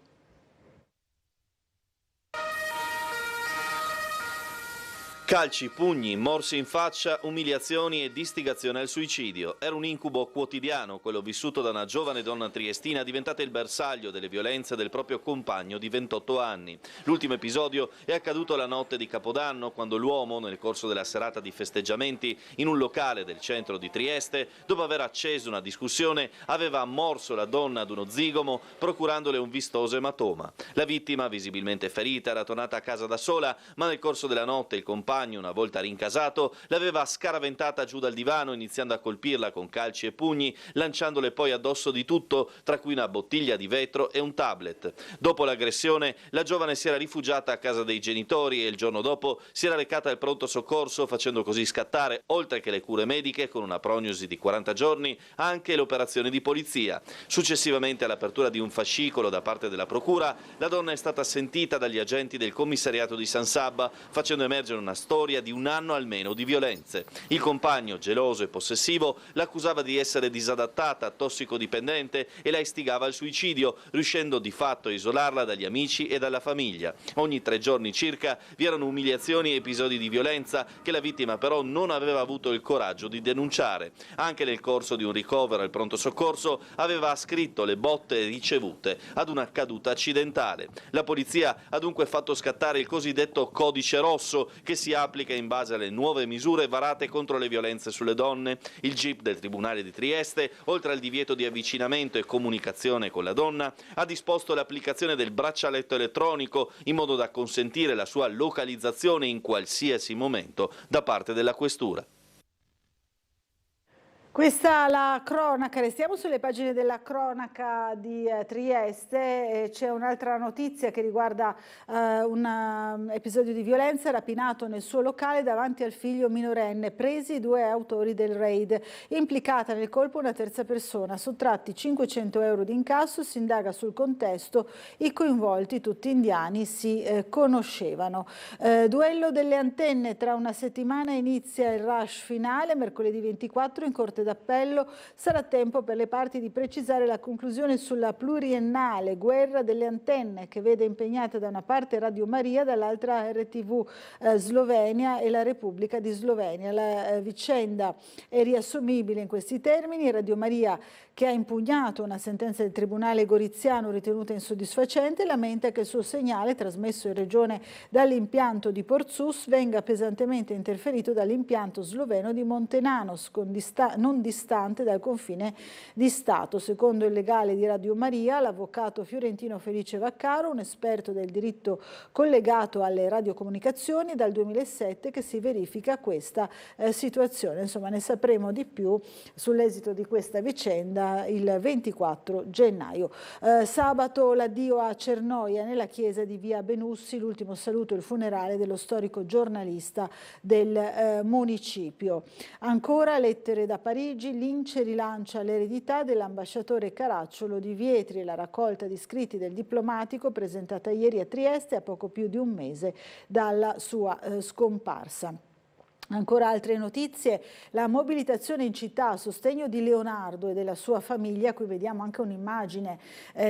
Calci, pugni, morsi in faccia, umiliazioni e istigazione al suicidio. Era un incubo quotidiano, quello vissuto da una giovane donna triestina diventata il bersaglio delle violenze del proprio compagno di 28 anni. L'ultimo episodio è accaduto la notte di Capodanno, quando l'uomo, nel corso della serata di festeggiamenti in un locale del centro di Trieste, dopo aver acceso una discussione, aveva morso la donna ad uno zigomo, procurandole un vistoso ematoma. La vittima, visibilmente ferita, era tornata a casa da sola, ma nel corso della notte il compagno, una volta rincasato, l'aveva scaraventata giù dal divano, iniziando a colpirla con calci e pugni, lanciandole poi addosso di tutto, tra cui una bottiglia di vetro e un tablet. Dopo l'aggressione, la giovane si era rifugiata a casa dei genitori e il giorno dopo si era recata al pronto soccorso, facendo così scattare, oltre che le cure mediche, con una prognosi di 40 giorni, anche le operazioni di polizia. Successivamente all'apertura di un fascicolo da parte della procura, la donna è stata sentita dagli agenti del commissariato di San Sabba, facendo emergere una storia di un anno almeno di violenze. Il compagno, geloso e possessivo, l'accusava di essere disadattata, tossicodipendente e la istigava al suicidio, riuscendo di fatto a isolarla dagli amici e dalla famiglia. Ogni 3 giorni circa vi erano umiliazioni e episodi di violenza che la vittima però non aveva avuto il coraggio di denunciare. Anche nel corso di un ricovero al pronto soccorso aveva ascritto le botte ricevute ad una caduta accidentale. La polizia ha dunque fatto scattare il cosiddetto codice rosso, che si applica in base alle nuove misure varate contro le violenze sulle donne. Il GIP del Tribunale di Trieste, oltre al divieto di avvicinamento e comunicazione con la donna, ha disposto l'applicazione del braccialetto elettronico in modo da consentire la sua localizzazione in qualsiasi momento da parte della questura. Questa è la cronaca, restiamo sulle pagine della cronaca di Trieste. C'è un'altra notizia che riguarda un episodio di violenza, rapinato nel suo locale davanti al figlio minorenne, presi 2 autori del raid, implicata nel colpo una terza persona, sottratti 500 euro di incasso, si indaga sul contesto, i coinvolti tutti indiani si conoscevano. Duello delle antenne, tra una settimana inizia il rush finale, mercoledì 24 in Corte d'Appello sarà tempo per le parti di precisare la conclusione sulla pluriennale guerra delle antenne, che vede impegnate da una parte Radio Maria, dall'altra RTV Slovenia e la Repubblica di Slovenia. La vicenda è riassumibile in questi termini: Radio Maria, che ha impugnato una sentenza del Tribunale Goriziano ritenuta insoddisfacente, lamenta che il suo segnale, trasmesso in regione dall'impianto di Porzus, venga pesantemente interferito dall'impianto sloveno di Montenanos, non non distante dal confine di Stato. Secondo il legale di Radio Maria, l'avvocato fiorentino Felice Vaccaro, un esperto del diritto collegato alle radiocomunicazioni, dal 2007 che si verifica questa situazione. Insomma, ne sapremo di più sull'esito di questa vicenda il 24 gennaio. Sabato l'addio a Cernoia nella chiesa di via Benussi, l'ultimo saluto e il funerale dello storico giornalista del municipio. Ancora lettere da Parigi, l'Ince rilancia l'eredità dell'ambasciatore Caracciolo di Vietri e la raccolta di scritti del diplomatico presentata ieri a Trieste a poco più di un mese dalla sua scomparsa. Ancora altre notizie, la mobilitazione in città a sostegno di Leonardo e della sua famiglia. Qui vediamo anche un'immagine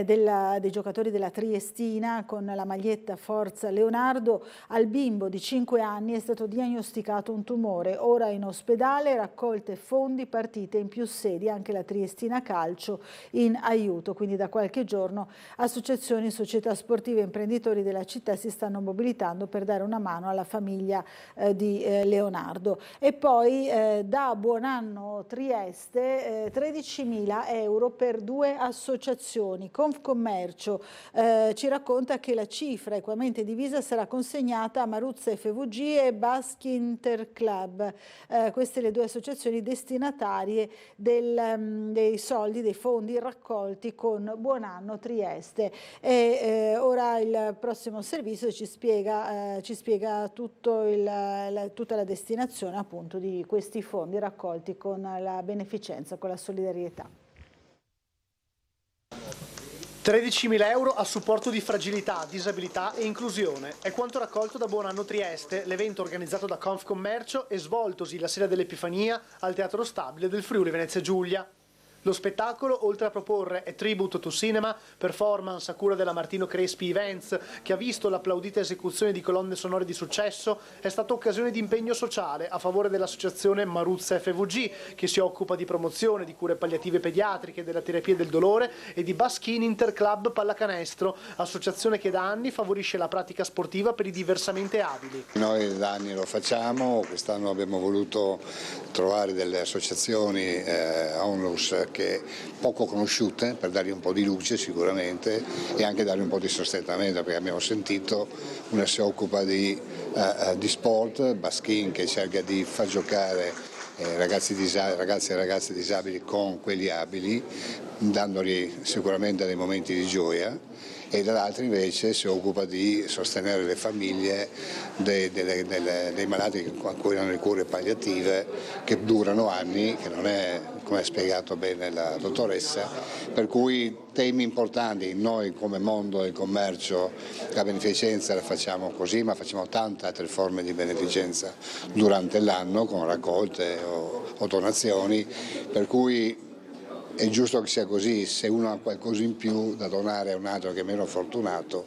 dei giocatori della Triestina con la maglietta Forza Leonardo. Al bimbo di 5 anni è stato diagnosticato un tumore, ora in ospedale, raccolte fondi, partite in più sedi, anche la Triestina Calcio in aiuto. Quindi da qualche giorno associazioni, società sportive e imprenditori della città si stanno mobilitando per dare una mano alla famiglia di Leonardo. E poi da Buonanno Trieste 13.000 euro per 2 associazioni. Confcommercio ci racconta che la cifra equamente divisa sarà consegnata a Maruzza FVG e Basque Inter Club, queste le 2 associazioni destinatarie dei soldi, dei fondi raccolti con Buonanno Trieste. E ora il prossimo servizio ci spiega tutta la destinazione appunto di questi fondi raccolti con la beneficenza, con la solidarietà. 13.000 euro a supporto di fragilità, disabilità e inclusione. È quanto raccolto da Buonanno Trieste, l'evento organizzato da Confcommercio e svoltosi la sera dell'Epifania al Teatro Stabile del Friuli Venezia Giulia. Lo spettacolo, oltre a proporre A Tribute to Cinema, performance a cura della Martino Crespi Events, che ha visto l'applaudita esecuzione di colonne sonore di successo, è stata occasione di impegno sociale a favore dell'associazione Maruzza FVG, che si occupa di promozione di cure palliative pediatriche, della terapia del dolore, e di Baskin Interclub Pallacanestro, associazione che da anni favorisce la pratica sportiva per i diversamente abili. Noi da anni lo facciamo, quest'anno abbiamo voluto trovare delle associazioni onlus che poco conosciute, per dargli un po' di luce sicuramente e anche dargli un po' di sostentamento, perché abbiamo sentito una si occupa di sport, Baskin, che cerca di far giocare ragazzi e ragazze disabili con quelli abili, dandogli sicuramente dei momenti di gioia, e dall'altro invece si occupa di sostenere le famiglie dei malati a cui hanno le cure palliative che durano anni, che non è, come ha spiegato bene la dottoressa, per cui temi importanti. Noi come mondo del commercio la beneficenza la facciamo così, ma facciamo tante altre forme di beneficenza durante l'anno con raccolte o donazioni, per cui è giusto che sia così. Se uno ha qualcosa in più da donare a un altro che è meno fortunato,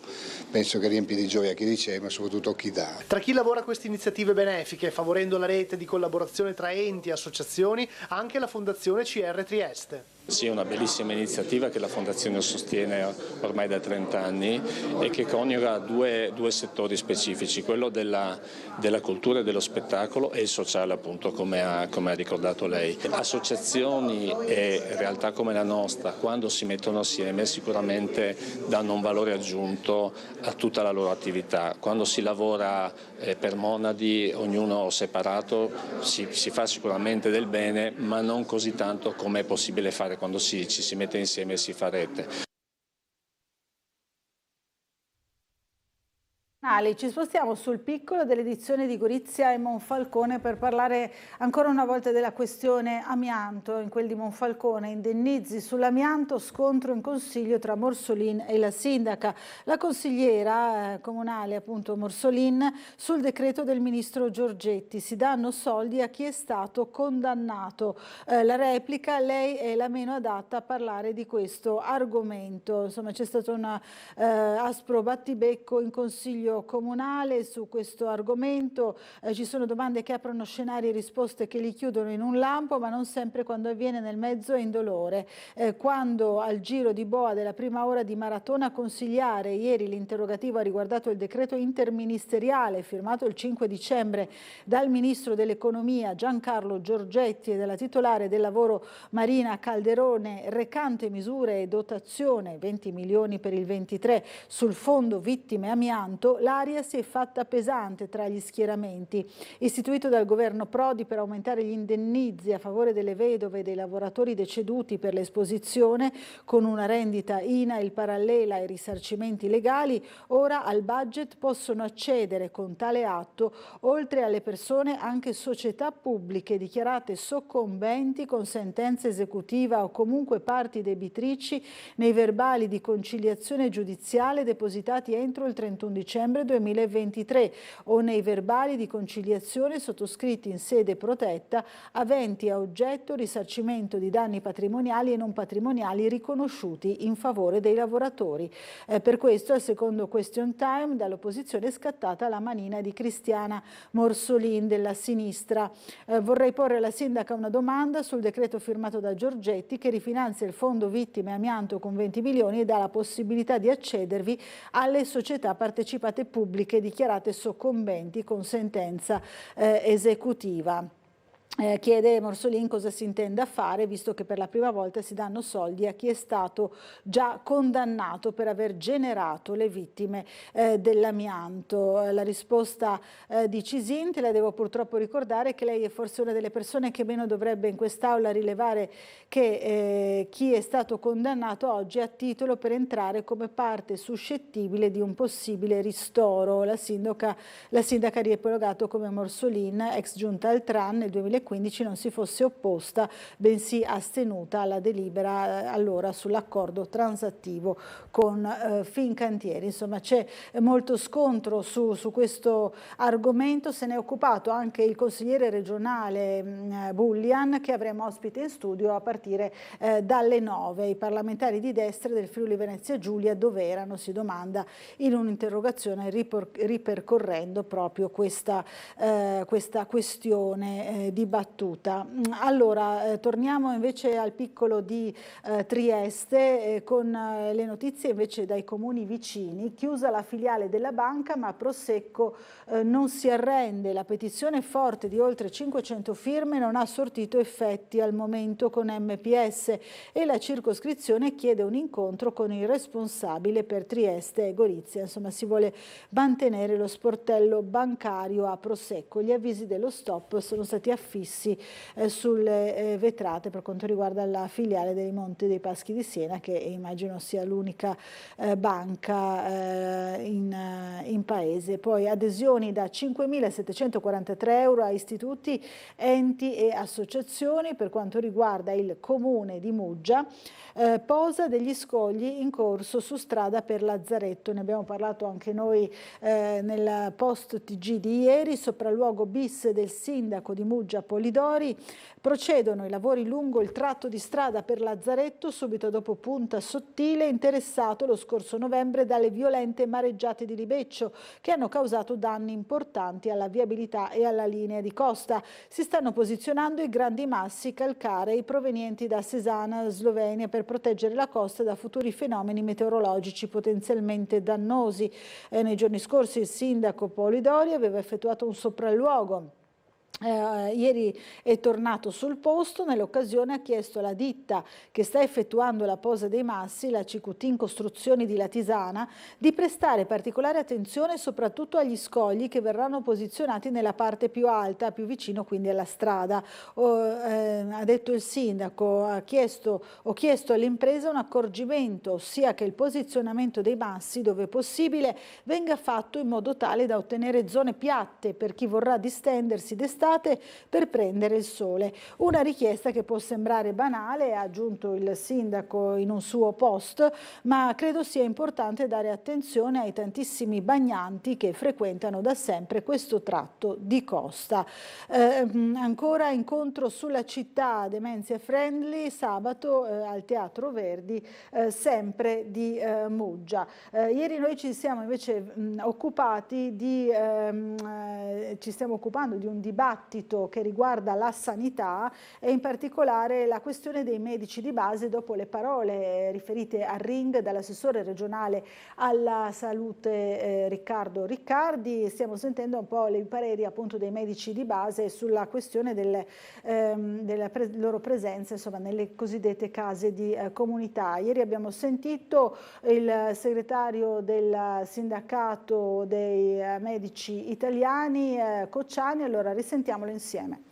penso che riempie di gioia chi riceve, ma soprattutto chi dà. Tra chi lavora a queste iniziative benefiche, favorendo la rete di collaborazione tra enti e associazioni, anche la Fondazione CR Trieste. Sì, è una bellissima iniziativa che la Fondazione sostiene ormai da 30 anni e che coniuga due settori specifici, quello della cultura e dello spettacolo e il sociale, appunto, come ha ricordato lei. Associazioni e realtà come la nostra, quando si mettono assieme, sicuramente danno un valore aggiunto a tutta la loro attività. Quando si lavora per monadi, ognuno separato, si fa sicuramente del bene, ma non così tanto come è possibile fare quando ci si mette insieme e si fa rete. Ci spostiamo sul piccolo dell'edizione di Gorizia e Monfalcone per parlare ancora una volta della questione amianto. In quel di Monfalcone, indennizi sull'amianto, scontro in consiglio tra Morsolin e la sindaca. La consigliera comunale, appunto Morsolin, sul decreto del ministro Giorgetti. Si danno soldi a chi è stato condannato. La replica: lei è la meno adatta a parlare di questo argomento. Insomma, c'è stato un aspro battibecco in consiglio Consiglio Comunale su questo argomento. Ci sono domande che aprono scenari e risposte che li chiudono in un lampo, ma non sempre quando avviene nel mezzo è indolore. Quando al giro di boa della prima ora di maratona consigliare, ieri l'interrogativo ha riguardato il decreto interministeriale firmato il 5 dicembre dal Ministro dell'Economia Giancarlo Giorgetti e dalla titolare del lavoro Marina Calderone, recante misure e dotazione 20 milioni per il 23 sul fondo vittime amianto, l'aria si è fatta pesante tra gli schieramenti. Istituito dal governo Prodi per aumentare gli indennizi a favore delle vedove e dei lavoratori deceduti per l'esposizione, con una rendita INAIL parallela ai risarcimenti legali, ora al budget possono accedere con tale atto, oltre alle persone, anche società pubbliche dichiarate soccombenti con sentenza esecutiva o comunque parti debitrici nei verbali di conciliazione giudiziale depositati entro il 31 dicembre 2023 o nei verbali di conciliazione sottoscritti in sede protetta aventi a oggetto risarcimento di danni patrimoniali e non patrimoniali riconosciuti in favore dei lavoratori. Per questo, al secondo question time, dall'opposizione è scattata la manina di Cristiana Morsolin della sinistra. Vorrei porre alla sindaca una domanda sul decreto firmato da Giorgetti che rifinanzia il fondo vittime amianto con 20 milioni e dà la possibilità di accedervi alle società partecipate pubbliche dichiarate soccombenti con sentenza esecutiva. Chiede Morsolin cosa si intenda fare, visto che per la prima volta si danno soldi a chi è stato già condannato per aver generato le vittime dell'amianto. La risposta di Cisin, te la devo purtroppo ricordare, che lei è forse una delle persone che meno dovrebbe in quest'Aula rilevare che chi è stato condannato oggi ha titolo per entrare come parte suscettibile di un possibile ristoro. La sindaca ha riepilogato come Morsolin, ex giunta al TRAN, nel 2015 non si fosse opposta, bensì astenuta alla delibera allora sull'accordo transattivo con Fincantieri. Insomma, c'è molto scontro su questo argomento, se ne è occupato anche il consigliere regionale Bullian, che avremo ospite in studio a partire dalle 9. I parlamentari di destra del Friuli Venezia Giulia dove erano, si domanda in un'interrogazione ripercorrendo proprio questa questione dibattuta. Allora, torniamo invece al piccolo di Trieste con le notizie invece dai comuni vicini. Chiusa la filiale della banca, ma Prosecco non si arrende. La petizione forte di oltre 500 firme non ha sortito effetti al momento con MPS e la circoscrizione chiede un incontro con il responsabile per Trieste e Gorizia. Insomma, si vuole mantenere lo sportello bancario a Prosecco. Gli avvisi dello stop sono stati affissi sulle vetrate per quanto riguarda la filiale dei Monti dei Paschi di Siena, che immagino sia l'unica banca in paese. Poi adesioni da 5.743 euro a istituti, enti e associazioni. Per quanto riguarda il comune di Muggia, posa degli scogli in corso su strada per Lazzaretto. Ne abbiamo parlato anche noi nel post TG di ieri. Sopralluogo bis del sindaco di Muggia Polidori. Procedono i lavori lungo il tratto di strada per Lazzaretto subito dopo Punta Sottile, interessato lo scorso novembre dalle violente mareggiate di Libeccio che hanno causato danni importanti alla viabilità e alla linea di costa. Si stanno posizionando i grandi massi calcarei provenienti da Sesana, Slovenia, per proteggere la costa da futuri fenomeni meteorologici potenzialmente dannosi. Nei giorni scorsi il sindaco Polidori aveva effettuato un sopralluogo. Ieri è tornato sul posto, nell'occasione ha chiesto alla ditta che sta effettuando la posa dei massi, la CQT Costruzioni di Latisana, di prestare particolare attenzione soprattutto agli scogli che verranno posizionati nella parte più alta, più vicino quindi alla strada. Ha detto il sindaco, ho chiesto all'impresa un accorgimento, ossia che il posizionamento dei massi, dove possibile, venga fatto in modo tale da ottenere zone piatte per chi vorrà distendersi d'estate d'estate per prendere il sole. Una richiesta che può sembrare banale, ha aggiunto il sindaco in un suo post, ma credo sia importante dare attenzione ai tantissimi bagnanti che frequentano da sempre questo tratto di costa. Ancora incontro sulla città Dementia Friendly sabato al Teatro Verdi, sempre di Muggia. Ieri noi ci siamo invece ci stiamo occupando di un dibattito che riguarda la sanità e in particolare la questione dei medici di base dopo le parole riferite al Ring dall'assessore regionale alla salute Riccardo Riccardi. Stiamo sentendo un po' i pareri appunto dei medici di base sulla questione della loro presenza insomma, nelle cosiddette case di comunità. Ieri abbiamo sentito il segretario del sindacato dei medici italiani Cocciani, allora risentiamolo insieme.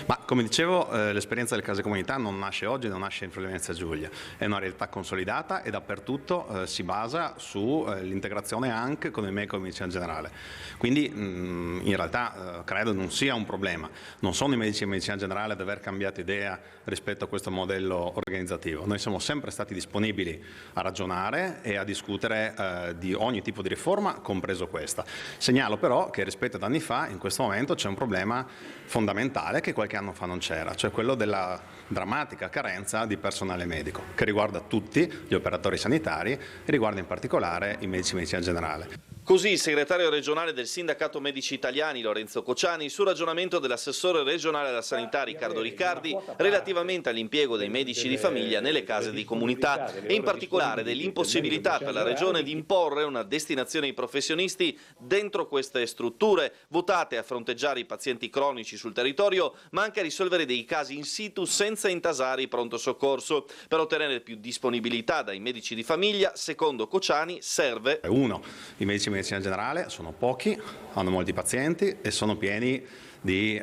Ma come dicevo, l'esperienza delle case comunità non nasce oggi, non nasce in Friuli Venezia Giulia, è una realtà consolidata e dappertutto si basa sull'integrazione anche con il medico di medicina generale. Quindi in realtà credo non sia un problema, non sono i medici di medicina generale ad aver cambiato idea rispetto a questo modello organizzativo. Noi siamo sempre stati disponibili a ragionare e a discutere di ogni tipo di riforma, compreso questa. Segnalo però che rispetto ad anni fa in questo momento c'è un problema fondamentale che qualche anno fa non c'era, cioè quello della drammatica carenza di personale medico, che riguarda tutti gli operatori sanitari e riguarda in particolare i medici di medicina generale. Così il segretario regionale del Sindacato Medici Italiani Lorenzo Cocciani sul ragionamento dell'assessore regionale alla sanità Riccardo Riccardi relativamente all'impiego dei medici di famiglia nelle case di comunità e in particolare dell'impossibilità per la regione di imporre una destinazione ai professionisti dentro queste strutture votate a fronteggiare i pazienti cronici sul territorio ma anche a risolvere dei casi in situ senza intasare i pronto soccorso. Per ottenere più disponibilità dai medici di famiglia, secondo Cocciani, serve i medici di medicina generale sono pochi, hanno molti pazienti e sono pieni di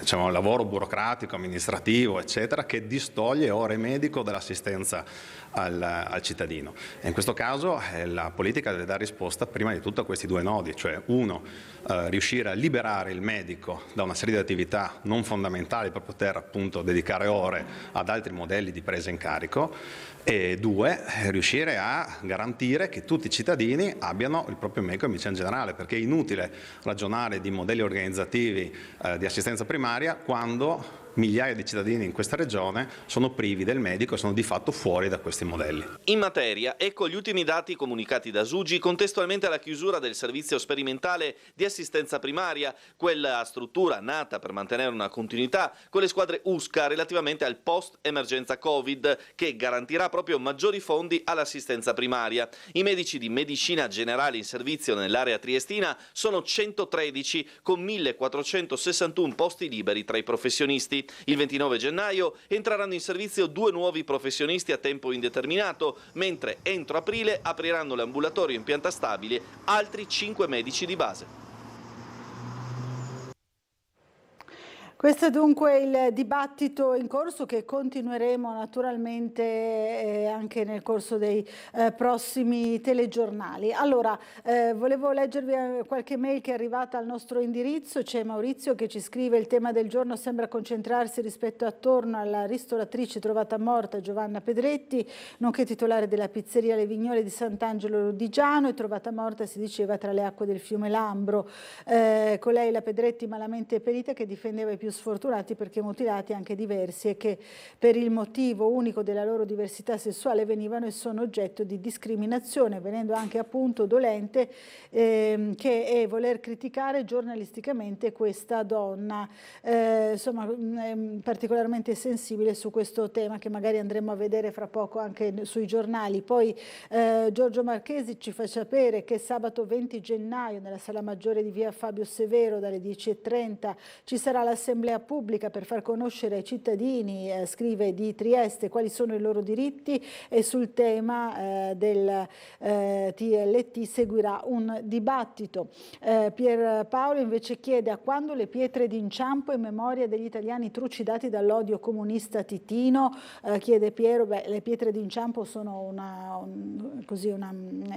diciamo, lavoro burocratico, amministrativo, eccetera, che distoglie ore medico dall'assistenza al cittadino. E in questo caso la politica deve dare risposta prima di tutto a questi due nodi, cioè uno, riuscire a liberare il medico da una serie di attività non fondamentali per poter appunto dedicare ore ad altri modelli di presa in carico, e due, riuscire a garantire che tutti i cittadini abbiano il proprio medico di medicina generale, perché è inutile ragionare di modelli organizzativi di assistenza primaria quando migliaia di cittadini in questa regione sono privi del medico e sono di fatto fuori da questi modelli. In materia, ecco gli ultimi dati comunicati da Sugi contestualmente alla chiusura del servizio sperimentale di assistenza primaria, quella struttura nata per mantenere una continuità con le squadre USCA relativamente al post-emergenza Covid, che garantirà proprio maggiori fondi all'assistenza primaria. I medici di medicina generale in servizio nell'area triestina sono 113 con 1461 posti liberi tra i professionisti. Il 29 gennaio entreranno in servizio 2 nuovi professionisti a tempo indeterminato, mentre entro aprile apriranno l'ambulatorio in pianta stabile altri 5 medici di base. Questo è dunque il dibattito in corso che continueremo naturalmente anche nel corso dei prossimi telegiornali. Allora, volevo leggervi qualche mail che è arrivata al nostro indirizzo. C'è Maurizio che ci scrive: il tema del giorno sembra concentrarsi rispetto attorno alla ristoratrice trovata morta Giovanna Pedretti, nonché titolare della pizzeria Le Vignole di Sant'Angelo Lodigiano, e trovata morta, si diceva, tra le acque del fiume Lambro. Con lei la Pedretti malamente perita che difendeva i più sfortunati perché mutilati anche diversi e che per il motivo unico della loro diversità sessuale venivano e sono oggetto di discriminazione, venendo anche appunto dolente che è voler criticare giornalisticamente questa donna, insomma particolarmente sensibile su questo tema che magari andremo a vedere fra poco anche sui giornali. Poi Giorgio Marchesi ci fa sapere che sabato 20 gennaio nella Sala Maggiore di via Fabio Severo dalle 10:30 ci sarà l'assemblea un'assemblea pubblica per far conoscere ai cittadini, scrive di Trieste, quali sono i loro diritti, e sul tema del TLT seguirà un dibattito. Pier Paolo invece chiede: a quando le pietre d'inciampo in memoria degli italiani trucidati dall'odio comunista titino? Chiede Piero. Le pietre d'inciampo sono una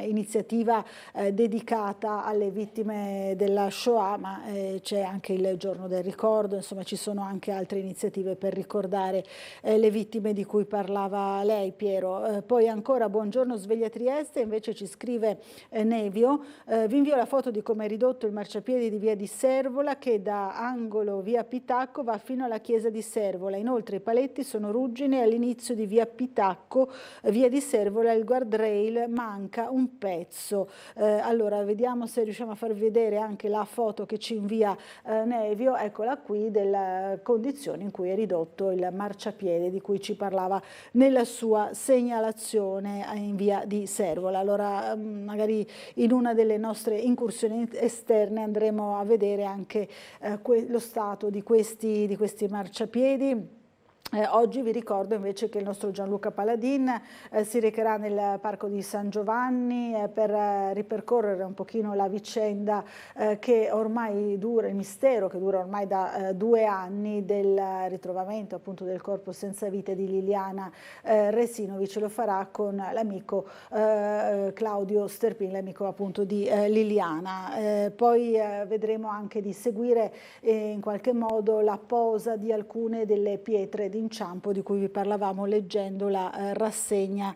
iniziativa dedicata alle vittime della Shoah, ma c'è anche il giorno del ricordo, insomma ci sono anche altre iniziative per ricordare le vittime di cui parlava lei, Piero. Poi ancora: buongiorno Sveglia Trieste, invece ci scrive Nevio, vi invio la foto di come è ridotto il marciapiede di via di Servola, che da angolo via Pitacco va fino alla chiesa di Servola. Inoltre i paletti sono ruggine e all'inizio di via Pitacco, via di Servola, il guardrail manca un pezzo. Allora vediamo se riusciamo a far vedere anche la foto che ci invia Nevio, eccola qui, delle condizioni in cui è ridotto il marciapiede di cui ci parlava nella sua segnalazione in via di Servola. Allora magari in una delle nostre incursioni esterne andremo a vedere anche lo stato di questi marciapiedi. Oggi vi ricordo invece che il nostro Gianluca Paladin si recherà nel Parco di San Giovanni per ripercorrere un pochino la vicenda che ormai dura, il mistero che dura ormai da 2 anni del ritrovamento appunto del corpo senza vita di Liliana Resinovic. Lo farà con l'amico Claudio Sterpin, l'amico appunto di Liliana. Poi vedremo anche di seguire in qualche modo la posa di alcune delle pietre di inciampo di cui vi parlavamo leggendo la rassegna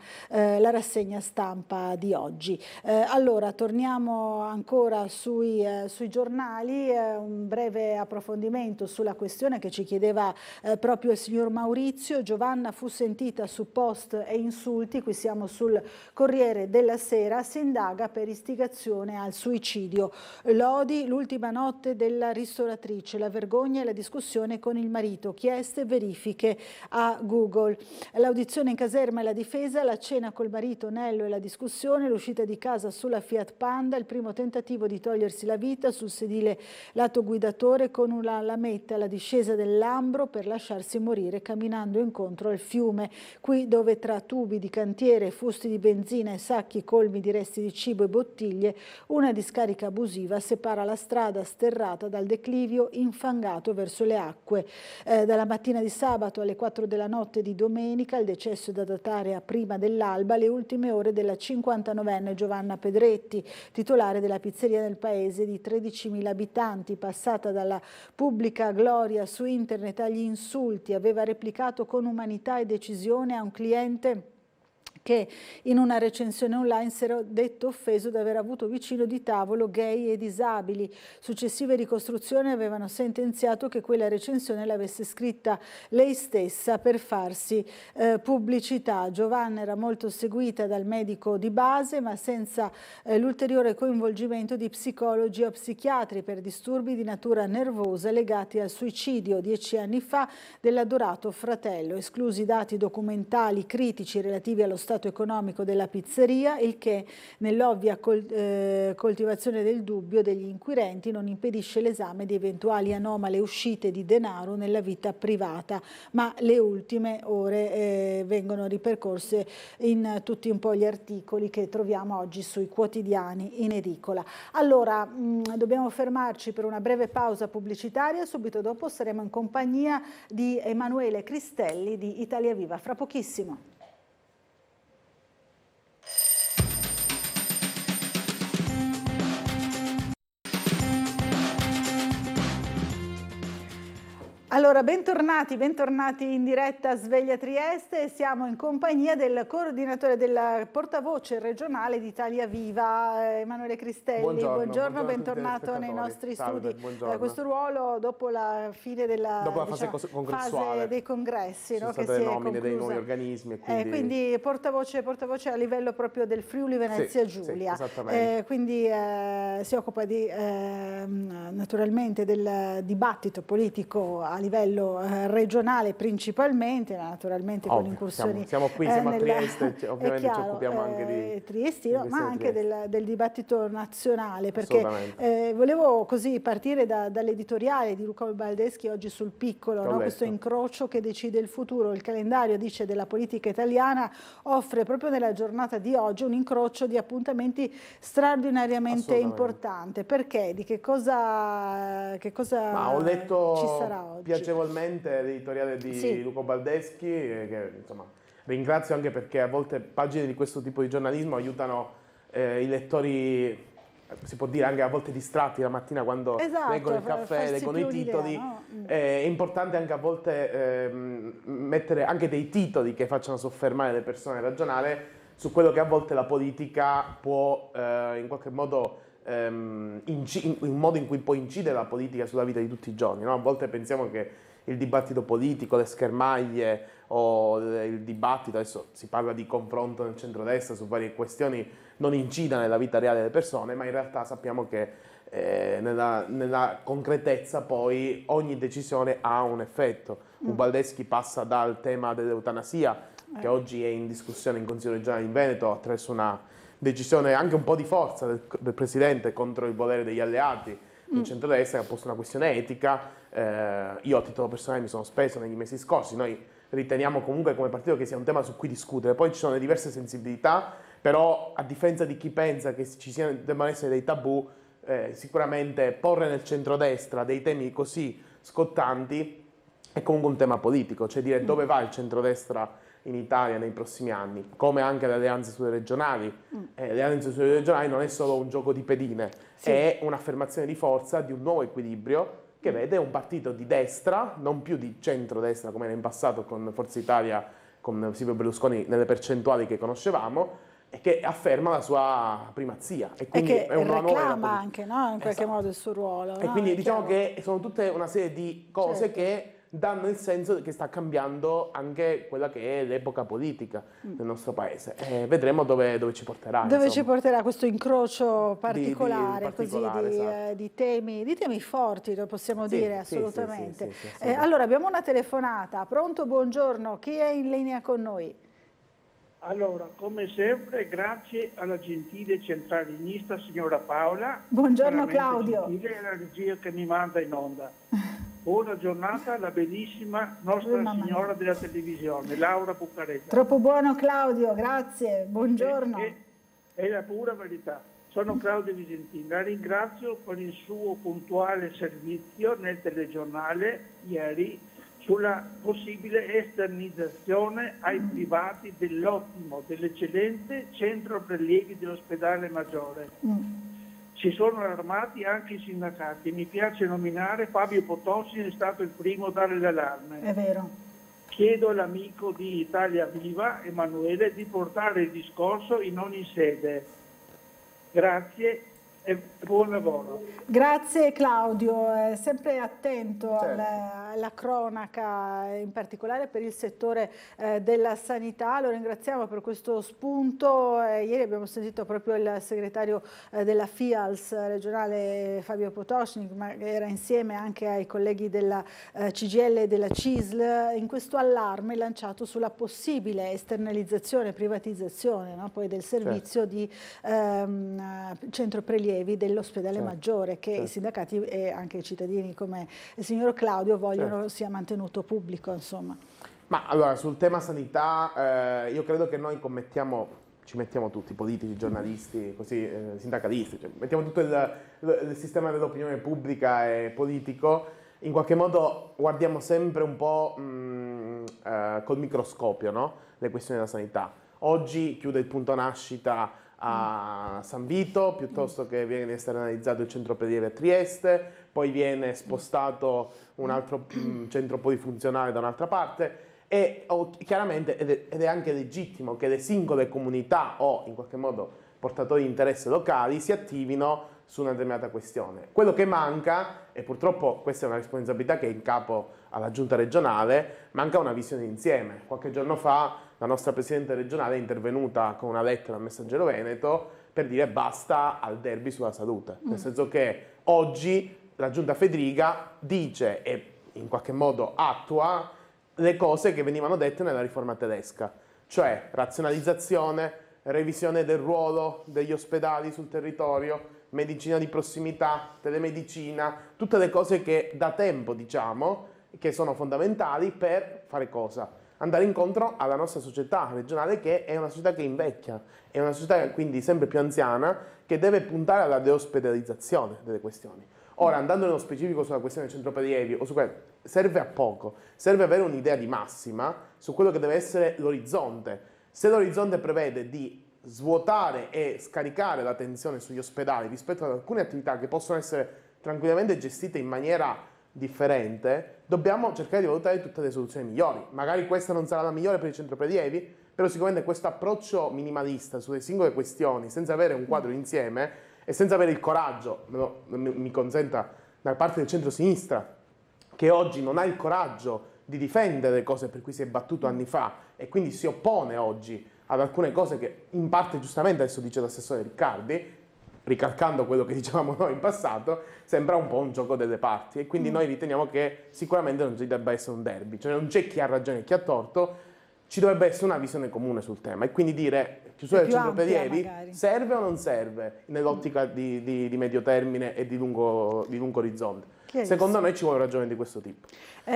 stampa di oggi. Allora torniamo ancora sui giornali, un breve approfondimento sulla questione che ci chiedeva proprio il signor Maurizio. Giovanna fu sentita su post e insulti, qui siamo sul Corriere della Sera, si indaga per istigazione al suicidio. Lodi, l'ultima notte della ristoratrice, la vergogna e la discussione con il marito, chieste verifiche a Google. L'audizione in caserma e la difesa, la cena col marito Nello e la discussione, l'uscita di casa sulla Fiat Panda, il primo tentativo di togliersi la vita sul sedile lato guidatore con una lametta, la discesa del Lambro per lasciarsi morire camminando incontro al fiume, qui dove tra tubi di cantiere, fusti di benzina e sacchi colmi di resti di cibo e bottiglie, una discarica abusiva separa la strada sterrata dal declivio infangato verso le acque. Dalla mattina di sabato alle 4 della notte di domenica, il decesso è da datare a prima dell'alba, le ultime ore della 59enne Giovanna Pedretti, titolare della pizzeria del paese di 13.000 abitanti, passata dalla pubblica gloria su internet agli insulti, aveva replicato con umanità e decisione a un cliente che in una recensione online si era detto offeso di aver avuto vicino di tavolo gay e disabili. Successive ricostruzioni avevano sentenziato che quella recensione l'avesse scritta lei stessa per farsi pubblicità. Giovanna era molto seguita dal medico di base, ma senza l'ulteriore coinvolgimento di psicologi o psichiatri per disturbi di natura nervosa legati al suicidio 10 anni fa dell'adorato fratello, esclusi dati documentali critici relativi allo stato economico della pizzeria, il che nell'ovvia coltivazione del dubbio degli inquirenti non impedisce l'esame di eventuali anomale uscite di denaro nella vita privata, ma le ultime ore vengono ripercorse in tutti un po' gli articoli che troviamo oggi sui quotidiani in edicola. Allora dobbiamo fermarci per una breve pausa pubblicitaria, subito dopo saremo in compagnia di Emanuele Cristelli di Italia Viva, fra pochissimo. Allora, bentornati in diretta a Sveglia Trieste. Siamo in compagnia del coordinatore, del portavoce regionale di Italia Viva, Emanuele Cristelli. Buongiorno, bentornato nei nostri studi. Questo ruolo dopo la fine della fase dei congressi, no, che si è nomine dei nuovi organismi. Quindi portavoce a livello proprio del Friuli Venezia Giulia. Sì, quindi si occupa naturalmente del dibattito politico a livello regionale principalmente, naturalmente con incursioni. Siamo qui, siamo a Trieste, ovviamente ci occupiamo anche di triestino, ma anche del dibattito nazionale, perché volevo così partire dall'editoriale di Luca Baldeschi oggi sul Piccolo, no? Questo incrocio che decide il futuro. Il calendario, dice, della politica italiana offre proprio nella giornata di oggi un incrocio di appuntamenti straordinariamente importante. Perché? Di che cosa ho letto ci sarà oggi? Piacevolmente l'editoriale di Luca Baldeschi, che insomma ringrazio anche perché a volte pagine di questo tipo di giornalismo aiutano i lettori, si può dire anche a volte distratti la mattina quando leggono il caffè, leggono i titoli. No? È importante anche a volte mettere anche dei titoli che facciano soffermare le persone a ragionare su quello che a volte la politica può in qualche modo, il modo in cui può incidere la politica sulla vita di tutti i giorni. No? A volte pensiamo che il dibattito politico, le schermaglie o il dibattito, adesso si parla di confronto nel centrodestra su varie questioni, non incida nella vita reale delle persone, ma in realtà sappiamo che nella concretezza poi ogni decisione ha un effetto. Baldeschi passa dal tema dell'eutanasia, che oggi è in discussione in Consiglio regionale in Veneto attraverso una decisione anche un po' di forza del Presidente contro il volere degli alleati del centrodestra, che ha posto una questione etica. Io a titolo personale mi sono speso negli mesi scorsi. Noi riteniamo comunque come partito che sia un tema su cui discutere, poi ci sono le diverse sensibilità, però a differenza di chi pensa che debbano essere dei tabù, sicuramente porre nel centrodestra dei temi così scottanti è comunque un tema politico, cioè dire dove va il centrodestra in Italia nei prossimi anni, come anche le alleanze sulle regionali. Le alleanze sulle regionali non è solo un gioco di pedine, è un'affermazione di forza di un nuovo equilibrio che vede un partito di destra, non più di centrodestra come era in passato con Forza Italia, con Silvio Berlusconi nelle percentuali che conoscevamo, e che afferma la sua primazia. E quindi che è una reclama anche, no? In qualche modo il suo ruolo. E quindi diciamo che sono tutte una serie di cose che danno il senso che sta cambiando anche quella che è l'epoca politica del nostro paese. Vedremo dove ci porterà. Dove ci porterà questo incrocio particolare, di temi forti, lo possiamo dire, assolutamente. Allora, abbiamo una telefonata. Pronto, buongiorno. Chi è in linea con noi? Allora, come sempre, grazie alla gentile centralinista signora Paola. Buongiorno Claudio. Gentile, la regia che mi manda in onda. Buona giornata alla bellissima nostra signora della televisione, Laura Buccarella. Troppo buono Claudio, grazie, buongiorno. È la pura verità. Sono Claudio Visentini, la ringrazio per il suo puntuale servizio nel telegiornale ieri sulla possibile esternizzazione ai privati dell'ottimo, dell'eccellente centro prelievi dell'ospedale Maggiore. Si sono allarmati anche i sindacati. Mi piace nominare Fabio Potosi, è stato il primo a dare l'allarme. È vero. Chiedo all'amico di Italia Viva, Emanuele, di portare il discorso in ogni sede. Grazie e buon lavoro. Grazie Claudio, è sempre attento alla cronaca, in particolare per il settore della sanità. Lo ringraziamo per questo spunto. Ieri abbiamo sentito proprio il segretario della FIALS regionale Fabio Potocnik, ma era insieme anche ai colleghi della CGIL e della CISL in questo allarme lanciato sulla possibile esternalizzazione e privatizzazione, no, poi del servizio di centro prelievi dell'ospedale Maggiore, che i sindacati e anche i cittadini come il signor Claudio vogliono sia mantenuto pubblico, insomma. Ma allora, sul tema sanità io credo che noi ci mettiamo tutti, politici, giornalisti, così, sindacalisti, cioè, mettiamo tutto il sistema dell'opinione pubblica e politico, in qualche modo guardiamo sempre un po' col microscopio, no? Le questioni della sanità. Oggi chiude il punto nascita a San Vito, piuttosto che viene esternalizzato il centro prelievi a Trieste, poi viene spostato un altro centro polifunzionale da un'altra parte e chiaramente, ed è anche legittimo che le singole comunità o in qualche modo portatori di interesse locali si attivino su una determinata questione. Quello che manca, e purtroppo questa è una responsabilità che è in capo alla giunta regionale, manca una visione d'insieme. Qualche giorno fa la nostra Presidente regionale è intervenuta con una lettera al Messaggero Veneto per dire basta al derby sulla salute, nel senso che oggi la Giunta Federica dice, e in qualche modo attua le cose che venivano dette nella riforma tedesca, cioè razionalizzazione, revisione del ruolo degli ospedali sul territorio, medicina di prossimità, telemedicina, tutte le cose che da tempo diciamo che sono fondamentali per fare cosa? Andare incontro alla nostra società regionale, che è una società che invecchia, è una società quindi sempre più anziana, che deve puntare alla deospedalizzazione delle questioni. Ora, andando nello specifico sulla questione del centro prelievi o su serve a poco, serve avere un'idea di massima su quello che deve essere l'orizzonte. Se l'orizzonte prevede di svuotare e scaricare la tensione sugli ospedali rispetto ad alcune attività che possono essere tranquillamente gestite in maniera differente, dobbiamo cercare di valutare tutte le soluzioni migliori. Magari questa non sarà la migliore per il centro prelievi, però sicuramente questo approccio minimalista sulle singole questioni, senza avere un quadro insieme e senza avere il coraggio, mi consenta, da parte del centro-sinistra, che oggi non ha il coraggio di difendere le cose per cui si è battuto anni fa e quindi si oppone oggi ad alcune cose che in parte giustamente adesso dice l'assessore Riccardi, ricalcando quello che dicevamo noi in passato, sembra un po' un gioco delle parti e quindi noi riteniamo che sicuramente non ci debba essere un derby, cioè non c'è chi ha ragione e chi ha torto, ci dovrebbe essere una visione comune sul tema e quindi dire chiusura del centro prelievi serve o non serve nell'ottica di medio termine e di lungo orizzonte. Secondo me ci vuole un ragionamento di questo tipo.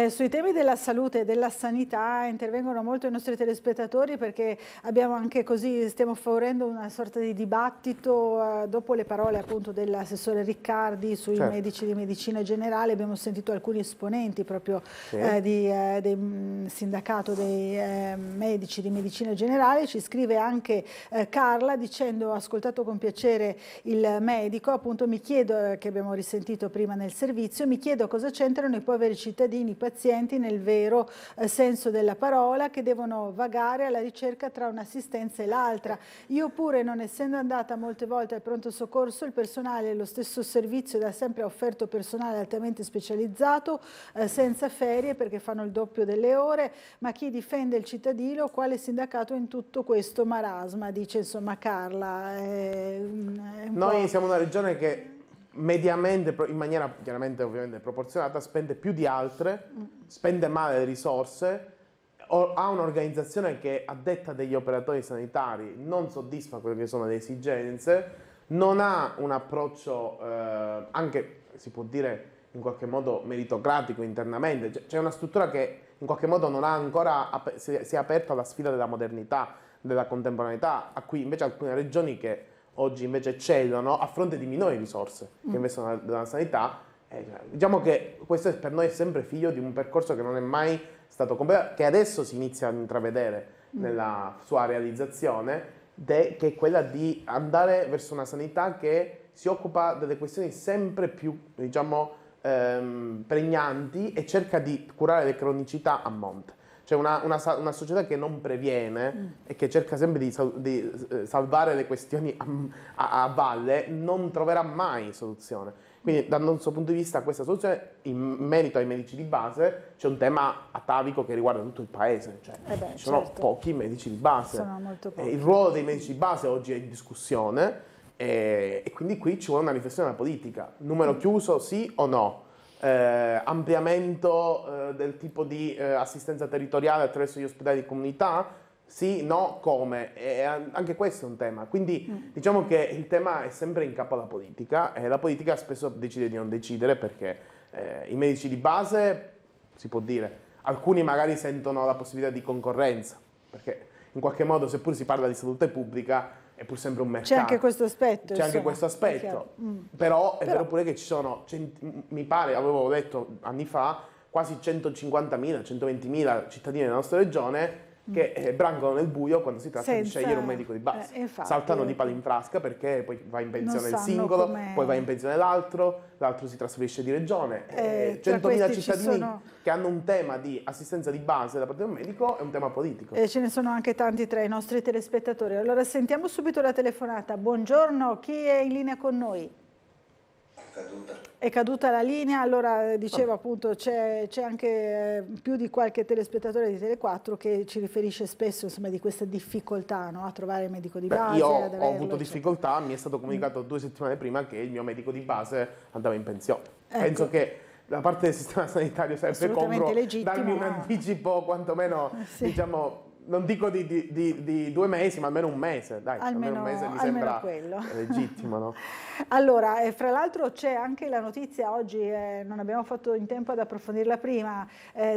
Sui temi della salute e della sanità intervengono molto i nostri telespettatori, perché abbiamo anche così, stiamo favorendo una sorta di dibattito dopo le parole appunto dell'assessore Riccardi sui medici di medicina generale. Abbiamo sentito alcuni esponenti proprio del sindacato dei medici di medicina generale. Ci scrive anche Carla dicendo: ho ascoltato con piacere il medico, appunto mi chiedo, che abbiamo risentito prima nel servizio, mi chiedo cosa c'entrano i poveri cittadini, i pazienti nel vero senso della parola, che devono vagare alla ricerca tra un'assistenza e l'altra. Io pure, non essendo andata molte volte al pronto soccorso, il personale, lo stesso servizio da sempre ha offerto personale altamente specializzato, senza ferie perché fanno il doppio delle ore, ma chi difende il cittadino, quale sindacato in tutto questo marasma, dice insomma Carla. Noi siamo una regione che mediamente, in maniera chiaramente ovviamente proporzionata, spende più di altre, spende male le risorse, ha un'organizzazione che a detta degli operatori sanitari non soddisfa quelle che sono le esigenze, non ha un approccio anche, si può dire, in qualche modo meritocratico internamente. C'è una struttura che in qualche modo non ha ancora, si è aperta alla sfida della modernità, della contemporaneità, a cui invece alcune regioni che oggi invece eccellono a fronte di minori risorse che investono nella sanità. Diciamo che questo per noi è sempre figlio di un percorso che non è mai stato completato, che adesso si inizia a intravedere nella sua realizzazione, che è quella di andare verso una sanità che si occupa delle questioni sempre più, diciamo, pregnanti e cerca di curare le cronicità a monte. Cioè una società che non previene e che cerca sempre di salvare le questioni a valle non troverà mai soluzione. Quindi dal nostro punto di vista questa soluzione, in merito ai medici di base, c'è un tema atavico che riguarda tutto il paese. Cioè, ci sono pochi medici di base. Sono molto pochi. Il ruolo dei medici di base oggi è in discussione e quindi qui ci vuole una riflessione della politica. Numero chiuso sì o no? Ampliamento del tipo di assistenza territoriale attraverso gli ospedali di comunità? Sì, no, come? Anche questo è un tema. Quindi diciamo che il tema è sempre in capo alla politica e la politica spesso decide di non decidere perché i medici di base, si può dire, alcuni magari sentono la possibilità di concorrenza, perché in qualche modo, seppur si parla di salute pubblica, è pur sempre un mercato. C'è anche questo aspetto. C'è anche questo aspetto. Però è vero pure che ci sono, mi pare, avevo letto anni fa, quasi 150.000, 120.000 cittadini della nostra regione che brancolano nel buio quando si tratta di scegliere un medico di base. Infatti, saltano di palo in frasca perché poi va in pensione il singolo, poi va in pensione l'altro si trasferisce di regione. 100.000 cittadini che hanno un tema di assistenza di base da parte di un medico è un tema politico. Ce ne sono anche tanti tra i nostri telespettatori. Allora sentiamo subito la telefonata. Buongiorno, chi è in linea con noi? È caduta la linea. Allora dicevo appunto c'è anche più di qualche telespettatore di Tele4 che ci riferisce spesso insomma di questa difficoltà, no? A trovare il medico di base. Io ho avuto difficoltà, mi è stato comunicato 2 settimane prima che il mio medico di base andava in pensione. Penso che da parte del sistema sanitario sarebbe congruo darmi un anticipo quantomeno, diciamo, non dico di 2 mesi, ma almeno un mese, dai, almeno un mese mi sembra legittimo, no? Allora, fra l'altro c'è anche la notizia oggi, non abbiamo fatto in tempo ad approfondirla prima,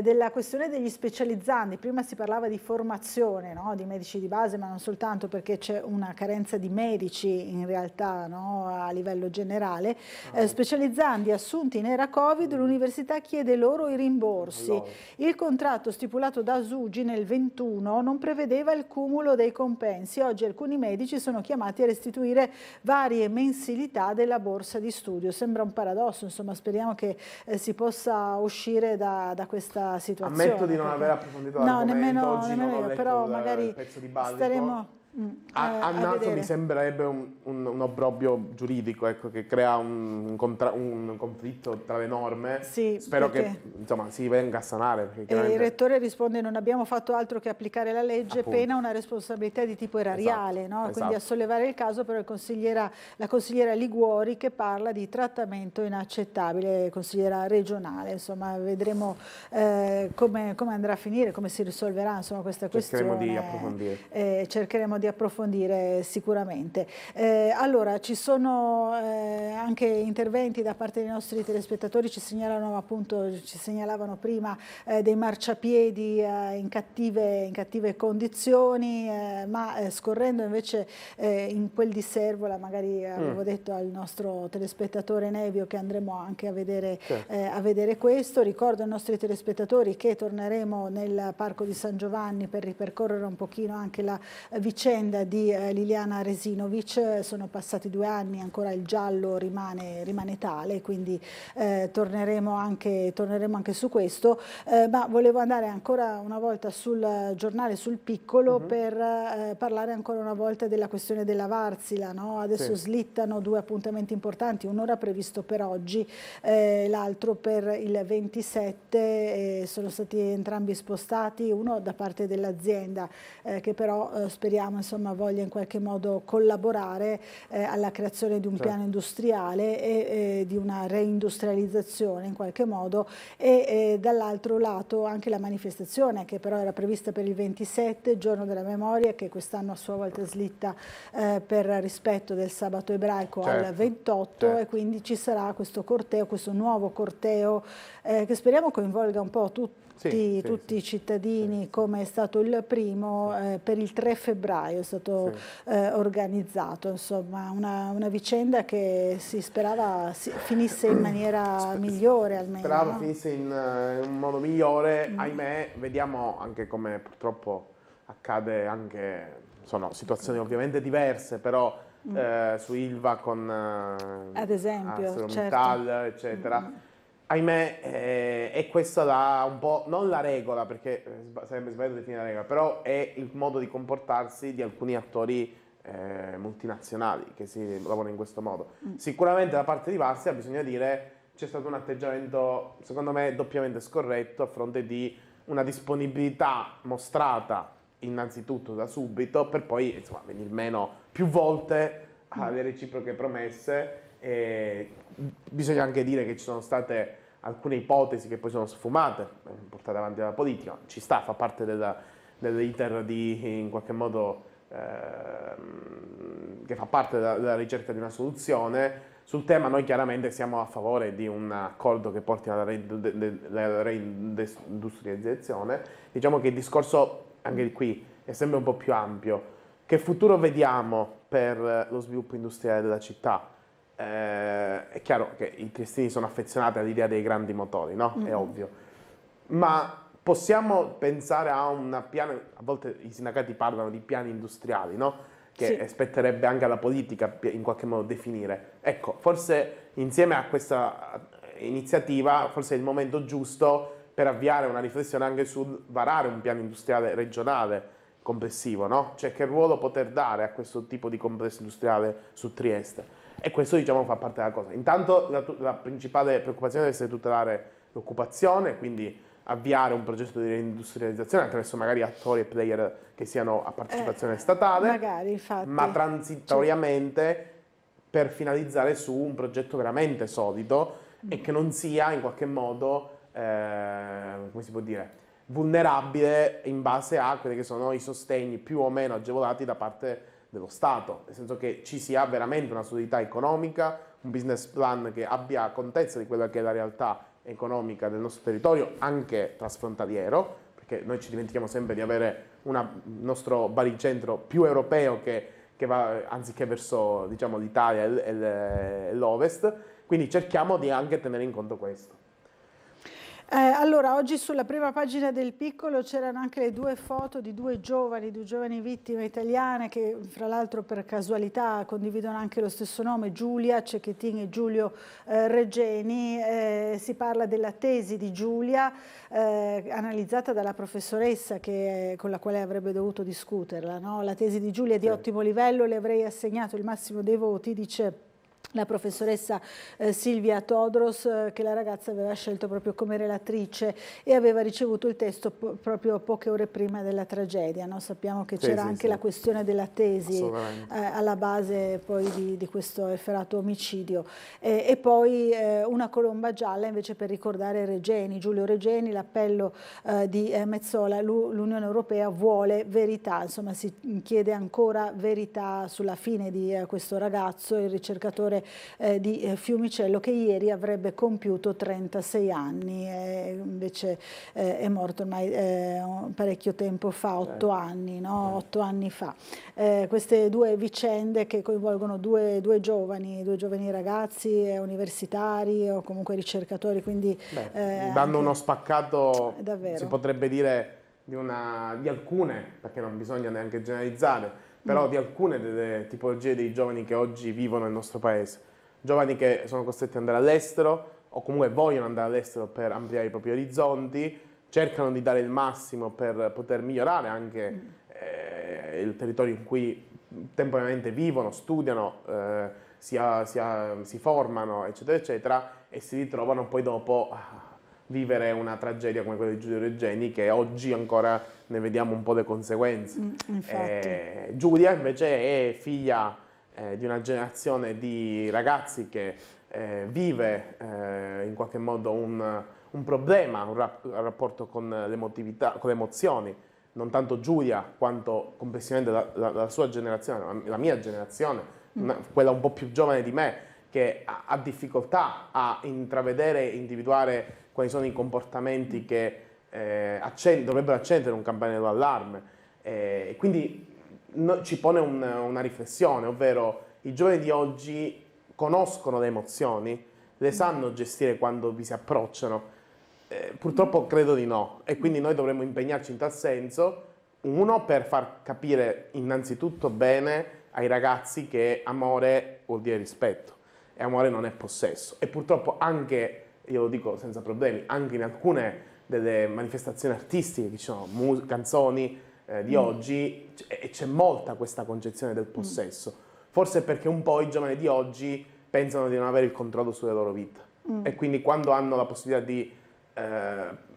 della questione degli specializzandi. Prima si parlava di formazione, no? Di medici di base, ma non soltanto, perché c'è una carenza di medici in realtà, no? A livello generale. Specializzandi assunti in era Covid, l'università chiede loro i rimborsi. Il contratto stipulato da Sugi nel 21 non prevedeva il cumulo dei compensi. Oggi alcuni medici sono chiamati a restituire varie mensilità della borsa di studio. Sembra un paradosso, insomma, speriamo che si possa uscire da questa situazione. Ammetto di non aver approfondito l'argomento, oggi non ho letto però magari il pezzo di Balico. Staremo a naso mi sembrerebbe un obbrobrio giuridico, ecco, che crea un conflitto tra le norme. Sì, spero che insomma si venga a sanare. Il rettore risponde: non abbiamo fatto altro che applicare la legge, appunto, pena una responsabilità di tipo erariale, esatto, no? Quindi a sollevare il caso però la consigliera Liguori, che parla di trattamento inaccettabile, consigliera regionale. Insomma, vedremo come andrà a finire, come si risolverà, insomma, questa questione. Cercheremo di approfondire sicuramente. Allora, ci sono anche interventi da parte dei nostri telespettatori, ci segnalavano prima dei marciapiedi in cattive condizioni, ma scorrendo invece in quel di Servola, magari avevo detto al nostro telespettatore Nevio che andremo anche a vedere questo. Ricordo ai nostri telespettatori che torneremo nel Parco di San Giovanni per ripercorrere un pochino anche la vicenda di Liliana Resinovic. Sono passati 2 anni, ancora il giallo rimane tale, quindi torneremo anche su questo, ma volevo andare ancora una volta sul giornale, sul piccolo, per parlare ancora una volta della questione della Varsila, no? Adesso slittano 2 appuntamenti importanti, uno era previsto per oggi, l'altro per il 27, sono stati entrambi spostati, uno da parte dell'azienda che però speriamo insomma voglia in qualche modo collaborare alla creazione di un piano industriale e di una reindustrializzazione in qualche modo, e dall'altro lato anche la manifestazione che però era prevista per il 27, giorno della memoria, che quest'anno a sua volta slitta per rispetto del sabato ebraico al 28, e quindi ci sarà questo corteo, questo nuovo corteo che speriamo coinvolga un po' tutti i cittadini, come è stato il primo, per il 3 febbraio è stato organizzato, insomma una vicenda che si sperava finisse in maniera migliore almeno. Speravo finisse in un modo migliore, ahimè vediamo anche come purtroppo accade, anche sono situazioni ovviamente diverse, però su Ilva con ad esempio ArcelorMittal, eccetera. Ahimè, è questa un po', non la regola, perché sarebbe sbagliato definire la regola, però è il modo di comportarsi di alcuni attori multinazionali che si lavorano in questo modo. Sicuramente da parte di Varsila bisogna dire c'è stato un atteggiamento, secondo me, doppiamente scorretto a fronte di una disponibilità mostrata innanzitutto da subito, per poi insomma venir meno più volte alle reciproche promesse. Bisogna anche dire che ci sono state alcune ipotesi che poi sono sfumate, portate avanti dalla politica, ci sta, fa parte dell'iter di, in qualche modo, che fa parte della ricerca di una soluzione. Sul tema noi chiaramente siamo a favore di un accordo che porti alla reindustrializzazione. Diciamo che il discorso anche di qui è sempre un po' più ampio. Che futuro vediamo per lo sviluppo industriale della città? È chiaro che i triestini sono affezionati all'idea dei grandi motori, no? È ovvio. Ma possiamo pensare a una piano, a volte i sindacati parlano di piani industriali, no? Che spetterebbe anche alla politica in qualche modo definire. Ecco, forse insieme a questa iniziativa, forse è il momento giusto per avviare una riflessione anche sul varare un piano industriale regionale complessivo, no? Cioè che ruolo poter dare a questo tipo di complesso industriale su Trieste. E questo, diciamo, fa parte della cosa. Intanto la principale preoccupazione deve essere tutelare l'occupazione, quindi avviare un progetto di reindustrializzazione attraverso magari attori e player che siano a partecipazione statale, magari, infatti, ma transitoriamente per finalizzare su un progetto veramente solido e che non sia in qualche modo, come si può dire, vulnerabile in base a quelli che sono i sostegni più o meno agevolati da parte dello Stato, nel senso che ci sia veramente una solidità economica, un business plan che abbia contezza di quella che è la realtà economica del nostro territorio, anche trasfrontaliero, perché noi ci dimentichiamo sempre di avere il nostro baricentro più europeo che va anziché verso, diciamo, l'Italia e l'Ovest, quindi cerchiamo di anche tenere in conto questo. Allora, oggi sulla prima pagina del Piccolo c'erano anche le due foto di due giovani vittime italiane che fra l'altro per casualità condividono anche lo stesso nome, Giulia Cecchettin e Giulio Regeni. Si parla della tesi di Giulia analizzata dalla professoressa con la quale avrebbe dovuto discuterla, no? La tesi di Giulia è di ottimo livello, le avrei assegnato il massimo dei voti, dice la professoressa Silvia Todros, che la ragazza aveva scelto proprio come relatrice e aveva ricevuto il testo proprio poche ore prima della tragedia, no? Sappiamo che c'era anche la questione della tesi alla base poi di questo efferato omicidio. E poi una colomba gialla invece per ricordare Regeni, Giulio Regeni, l'appello di Mezzola, l'Unione Europea vuole verità, insomma si chiede ancora verità sulla fine di questo ragazzo, il ricercatore di Fiumicello, che ieri avrebbe compiuto 36 anni, invece è morto ormai parecchio tempo fa, 8 anni, no? 8 anni fa. Queste due vicende che coinvolgono due giovani ragazzi universitari o comunque ricercatori, quindi danno uno spaccato, davvero, si potrebbe dire, di alcune, perché non bisogna neanche generalizzare, però di alcune delle tipologie dei giovani che oggi vivono nel nostro paese. Giovani che sono costretti ad andare all'estero o comunque vogliono andare all'estero per ampliare i propri orizzonti, cercano di dare il massimo per poter migliorare anche il territorio in cui temporaneamente vivono, studiano, si formano, eccetera, eccetera, e si ritrovano poi dopo a vivere una tragedia come quella di Giulio Regeni, che oggi ancora ne vediamo un po' le conseguenze. Giulia invece è figlia di una generazione di ragazzi che vive in qualche modo un problema, un rapporto con l'emotività, con le emozioni. Non tanto Giulia quanto complessivamente la sua generazione, la mia generazione, quella un po' più giovane di me, che ha difficoltà a intravedere e individuare quali sono i comportamenti che dovrebbero accendere un campanello d'allarme. Quindi ci pone una riflessione, ovvero i giovani di oggi conoscono le emozioni, le sanno gestire quando vi si approcciano? Purtroppo credo di no, e quindi noi dovremmo impegnarci in tal senso, uno, per far capire innanzitutto bene ai ragazzi che amore vuol dire rispetto e amore non è possesso, e purtroppo anche, io lo dico senza problemi, anche in alcune delle manifestazioni artistiche che ci sono, canzoni di oggi, c'è molta questa concezione del possesso, forse perché un po' i giovani di oggi pensano di non avere il controllo sulle loro vite e quindi quando hanno la possibilità di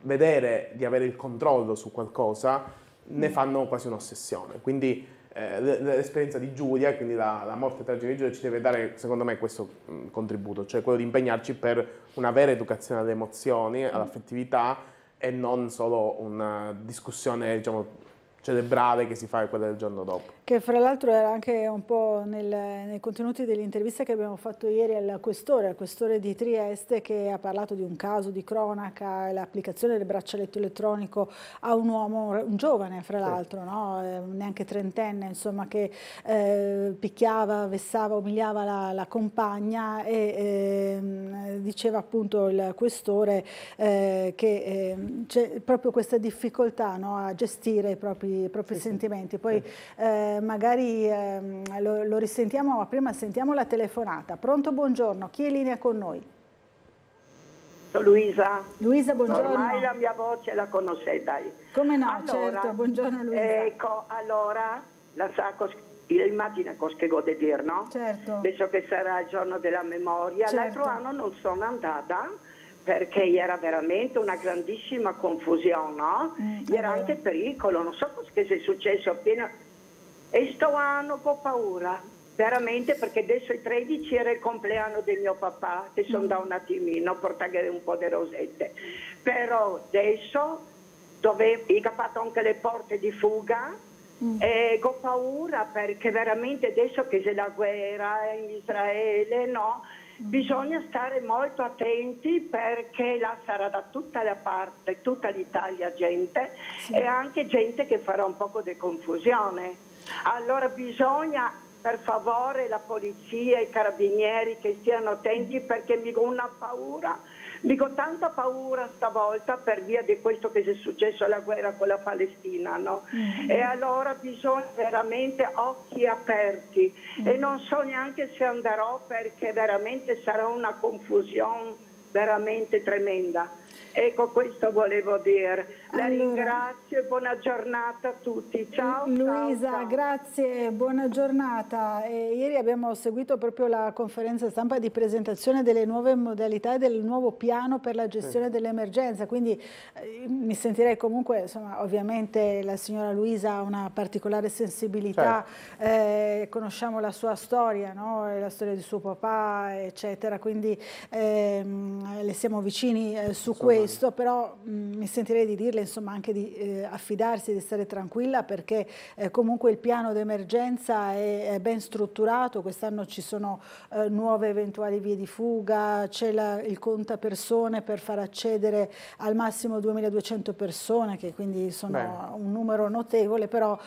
vedere, di avere il controllo su qualcosa, ne fanno quasi un'ossessione. Quindi l'esperienza di Giulia, quindi la morte tragica di Giulia, ci deve dare, secondo me, questo contributo, cioè quello di impegnarci per una vera educazione alle emozioni, all'affettività, e non solo una discussione, diciamo, cerebrale che si fa quella del giorno dopo. Che fra l'altro era anche un po' nei contenuti dell'intervista che abbiamo fatto ieri al questore di Trieste, che ha parlato di un caso di cronaca, l'applicazione del braccialetto elettronico a un uomo, un giovane fra l'altro, no? Neanche trentenne, insomma, che picchiava, vessava, umiliava la compagna, e diceva appunto il questore che c'è proprio questa difficoltà, no? A gestire i propri sentimenti. Poi magari lo risentiamo, ma prima sentiamo la telefonata. Pronto, buongiorno, chi è in linea con noi? Luisa. Luisa, buongiorno. Ormai la mia voce la conoscete. Come no, allora, certo, buongiorno Luisa. Ecco, allora, la sa immagina cosa che vuol dire, no? Certo. Penso che sarà il giorno della memoria. Certo. L'altro anno non sono andata perché era veramente una grandissima confusione, no? Era anche pericolo, non so cosa che è successo appena. E sto anno ho paura. veramente, perché adesso il 13 era il compleanno del mio papà, che sono da un attimino a portare un po' di rosette, però adesso dove ho fatto anche le porte di fuga e ho paura, perché veramente adesso che c'è la guerra in Israele, no? Bisogna stare molto attenti, perché là sarà da tutta la parte, tutta l'Italia gente, e anche gente che farà un poco di confusione. Allora bisogna, per favore, la polizia, i carabinieri che stiano attenti, perché mi ho una paura, mi ho tanta paura stavolta per via di questo che è successo, la guerra con la Palestina, no? E allora bisogna veramente occhi aperti, e non so neanche se andrò, perché veramente sarà una confusione veramente tremenda. Ecco, questo volevo dire. La ringrazio e buona giornata a tutti. Ciao Luisa, ciao. grazie, buona giornata. Ieri abbiamo seguito proprio la conferenza stampa di presentazione delle nuove modalità e del nuovo piano per la gestione dell'emergenza, quindi mi sentirei comunque, insomma, ovviamente la signora Luisa ha una particolare sensibilità, conosciamo la sua storia, no? La storia di suo papà, eccetera, quindi le siamo vicini su questo, però mi sentirei di dirle, insomma, anche di affidarsi, di stare tranquilla, perché comunque il piano d'emergenza è ben strutturato. Quest'anno ci sono nuove eventuali vie di fuga, c'è il contapersone per far accedere al massimo 2200 persone, che quindi sono un numero notevole, però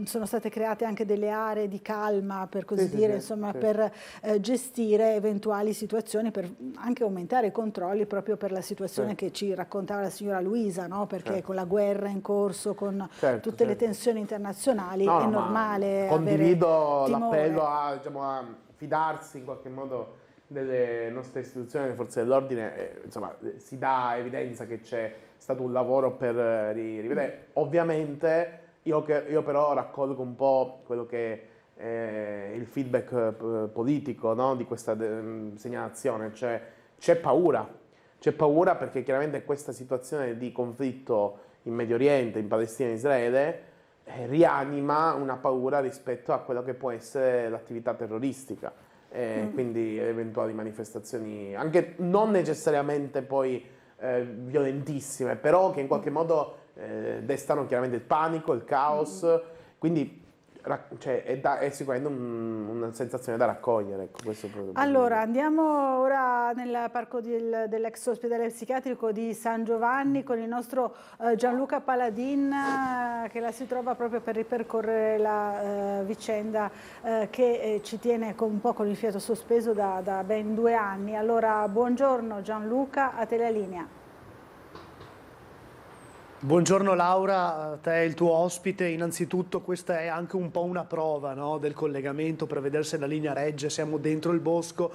sono state create anche delle aree di calma, per così dire, insomma, per gestire eventuali situazioni, per anche aumentare i controlli proprio per la situazione che ci raccontava la signora Luisa, no? Perché con la guerra in corso, con tutte le tensioni internazionali, è normale. Condivido l'appello a fidarsi in qualche modo delle nostre istituzioni, delle forze dell'ordine. Insomma, si dà evidenza che c'è stato un lavoro per rivedere. Ovviamente io però raccolgo un po' quello che è il feedback politico, no? Di questa segnalazione, cioè c'è paura. C'è paura perché chiaramente questa situazione di conflitto in Medio Oriente, in Palestina e in Israele rianima una paura rispetto a quello che può essere l'attività terroristica, quindi eventuali manifestazioni, anche non necessariamente poi violentissime, però che in qualche modo destano chiaramente il panico, il caos, quindi è sicuramente una sensazione da raccogliere. Ecco, questo allora, andiamo ora nel parco dell'ex ospedale psichiatrico di San Giovanni con il nostro Gianluca Paladin, che la si trova proprio per ripercorrere la vicenda che ci tiene un po' con il fiato sospeso da ben 2 anni. Allora, buongiorno Gianluca, a te la linea. Buongiorno Laura, a te e il tuo ospite. Innanzitutto questa è anche un po' una prova, no, del collegamento per vedere se la linea regge, siamo dentro il bosco.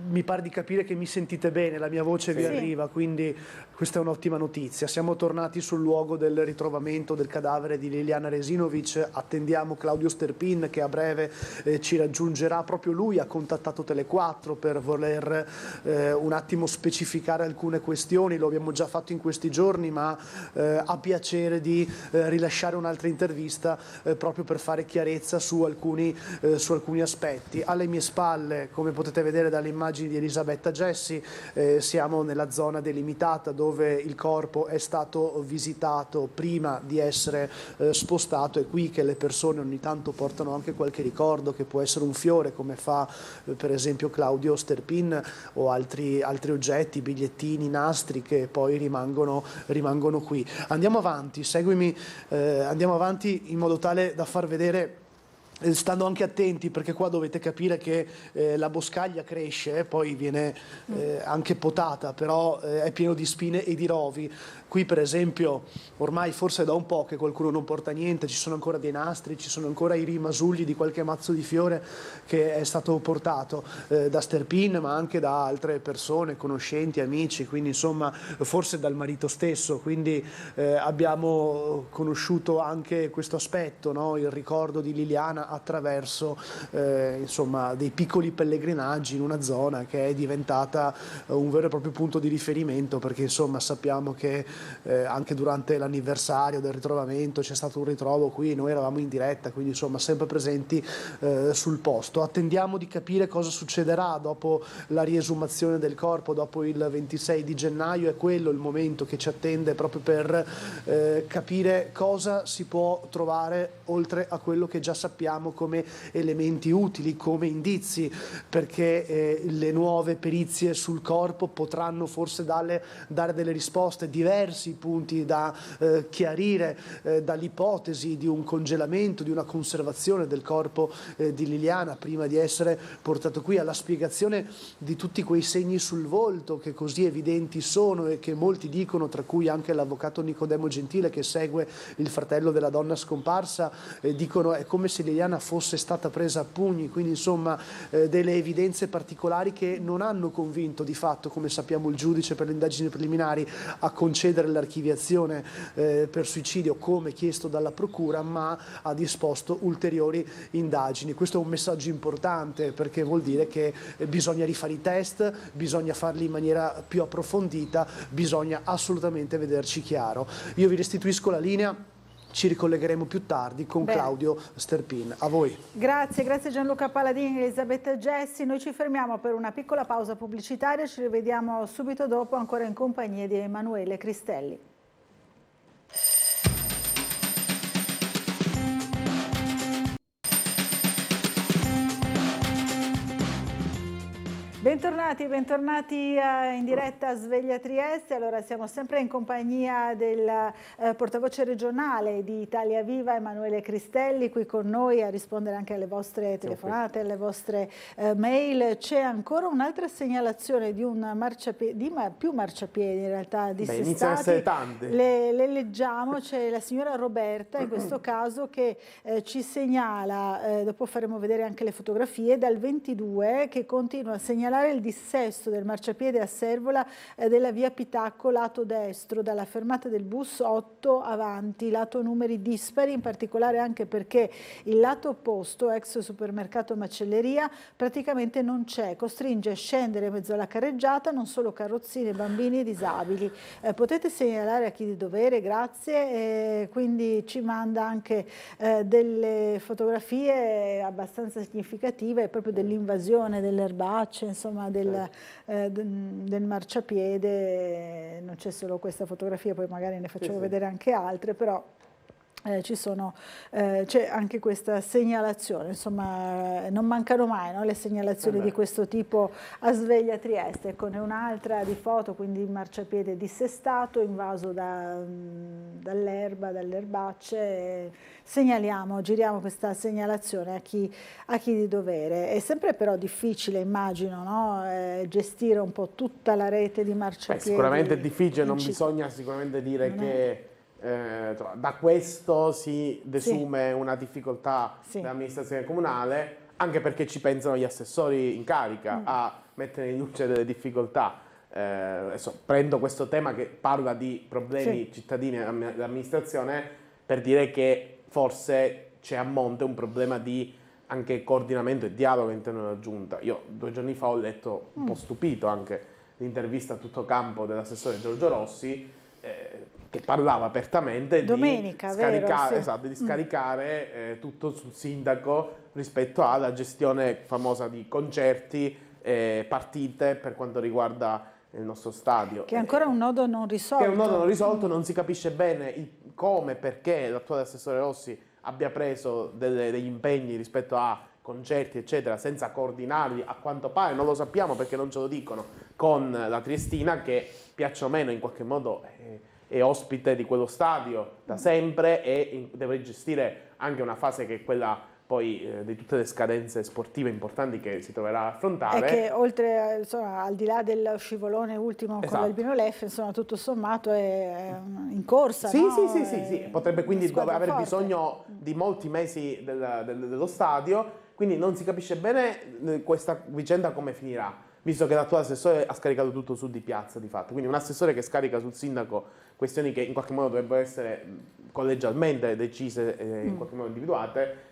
Mi pare di capire che mi sentite bene, la mia voce vi arriva, quindi questa è un'ottima notizia. Siamo tornati sul luogo del ritrovamento del cadavere di Liliana Resinovic, attendiamo Claudio Sterpin che a breve ci raggiungerà. Proprio lui ha contattato Tele4 per voler un attimo specificare alcune questioni, lo abbiamo già fatto in questi giorni, ma ha piacere di rilasciare un'altra intervista proprio per fare chiarezza su alcuni aspetti. Alle mie spalle, come potete vedere dalle immagini di Elisabetta Gessi, siamo nella zona delimitata dove il corpo è stato visitato prima di essere spostato. È qui che le persone ogni tanto portano anche qualche ricordo, che può essere un fiore, come fa per esempio Claudio Sterpin, o altri oggetti, bigliettini, nastri, che poi rimangono qui. Andiamo avanti, seguimi, andiamo avanti in modo tale da far vedere, stando anche attenti, perché qua dovete capire che la boscaglia cresce, poi viene anche potata, però è pieno di spine e di rovi. Qui per esempio ormai forse da un po' che qualcuno non porta niente, ci sono ancora dei nastri, ci sono ancora i rimasugli di qualche mazzo di fiore che è stato portato da Sterpin, ma anche da altre persone, conoscenti, amici, quindi insomma forse dal marito stesso. Quindi abbiamo conosciuto anche questo aspetto, no? Il ricordo di Liliana attraverso insomma, dei piccoli pellegrinaggi in una zona che è diventata un vero e proprio punto di riferimento, perché insomma sappiamo che anche durante l'anniversario del ritrovamento c'è stato un ritrovo qui, noi eravamo in diretta, quindi insomma sempre presenti sul posto. Attendiamo di capire cosa succederà dopo la riesumazione del corpo, dopo il 26 di gennaio, è quello il momento che ci attende proprio per capire cosa si può trovare oltre a quello che già sappiamo come elementi utili, come indizi, perché le nuove perizie sul corpo potranno forse dare delle risposte, diversi punti da chiarire, dall'ipotesi di un congelamento, di una conservazione del corpo di Liliana prima di essere portato qui, alla spiegazione di tutti quei segni sul volto che così evidenti sono e che molti dicono, tra cui anche l'avvocato Nicodemo Gentile che segue il fratello della donna scomparsa, dicono è come se Liliana fosse stata presa a pugni, quindi insomma delle evidenze particolari che non hanno convinto di fatto, come sappiamo, il giudice per le indagini preliminari a concedere l'archiviazione per suicidio come chiesto dalla procura, ma ha disposto ulteriori indagini. Questo è un messaggio importante, perché vuol dire che bisogna rifare i test, bisogna farli in maniera più approfondita, bisogna assolutamente vederci chiaro. Io vi restituisco la linea, ci ricollegheremo più tardi con Claudio Sterpin. A voi. Grazie Gianluca Paladini e Elisabetta Gessi. Noi ci fermiamo per una piccola pausa pubblicitaria, ci rivediamo subito dopo ancora in compagnia di Emanuele Cristelli. Bentornati in diretta a Sveglia Trieste. Allora siamo sempre in compagnia del portavoce regionale di Italia Viva, Emanuele Cristelli, qui con noi a rispondere anche alle vostre telefonate, alle vostre mail. C'è ancora un'altra segnalazione di un marciapiede, più marciapiedi in realtà dissestati. Iniziano a essere tante. Le leggiamo, c'è la signora Roberta in questo caso che ci segnala, dopo faremo vedere anche le fotografie, dal 22 che continua a segnalare il dissesto del marciapiede a Servola della via Pitacco lato destro, dalla fermata del bus 8 avanti, lato numeri dispari, in particolare anche perché il lato opposto, ex supermercato macelleria, praticamente non c'è, costringe a scendere in mezzo alla carreggiata non solo carrozzine, bambini e disabili. Potete segnalare a chi di dovere, grazie, quindi ci manda anche delle fotografie abbastanza significative proprio dell'invasione delle erbacce, insomma del marciapiede. Non c'è solo questa fotografia, poi magari ne facciamo vedere anche altre, però c'è anche questa segnalazione, insomma non mancano mai, no, le segnalazioni di questo tipo a Sveglia Trieste. Ecco, ne un'altra di foto, quindi il marciapiede dissestato, invaso dall'erba, dalle erbacce. Segnaliamo, giriamo questa segnalazione a chi di dovere. È sempre però difficile, immagino, no? Gestire un po' tutta la rete di marciapiedi. Sicuramente è difficile, non bisogna sicuramente dire che da questo si desume una difficoltà dell'amministrazione comunale, anche perché ci pensano gli assessori in carica a mettere in luce delle difficoltà. Adesso prendo questo tema che parla di problemi cittadini dell'amministrazione per dire che forse c'è a monte un problema di anche coordinamento e dialogo all'interno della giunta. Io 2 giorni fa ho letto, un po' stupito anche, l'intervista a tutto campo dell'assessore Giorgio Rossi, che parlava apertamente di scaricare tutto sul sindaco rispetto alla gestione famosa di concerti, partite per quanto riguarda il nostro stadio. Che è ancora un nodo non risolto. Che è un nodo non risolto, non si capisce bene come e perché l'attuale assessore Rossi abbia preso degli impegni rispetto a concerti eccetera senza coordinarli, a quanto pare, non lo sappiamo perché non ce lo dicono, con la Triestina, che piaccia o meno in qualche modo è ospite di quello stadio da sempre e deve gestire anche una fase che è quella poi di tutte le scadenze sportive importanti che si troverà a affrontare. E che oltre, insomma, al di là del scivolone ultimo con l'Albino Leffe, insomma, tutto sommato è in corsa. Sì, no? Sì. Potrebbe quindi aver bisogno di molti mesi dello stadio, quindi non si capisce bene questa vicenda come finirà. visto che l'attuale assessore ha scaricato tutto su Di Piazza di fatto. Quindi un assessore che scarica sul sindaco questioni che in qualche modo dovrebbero essere collegialmente decise e in qualche modo individuate.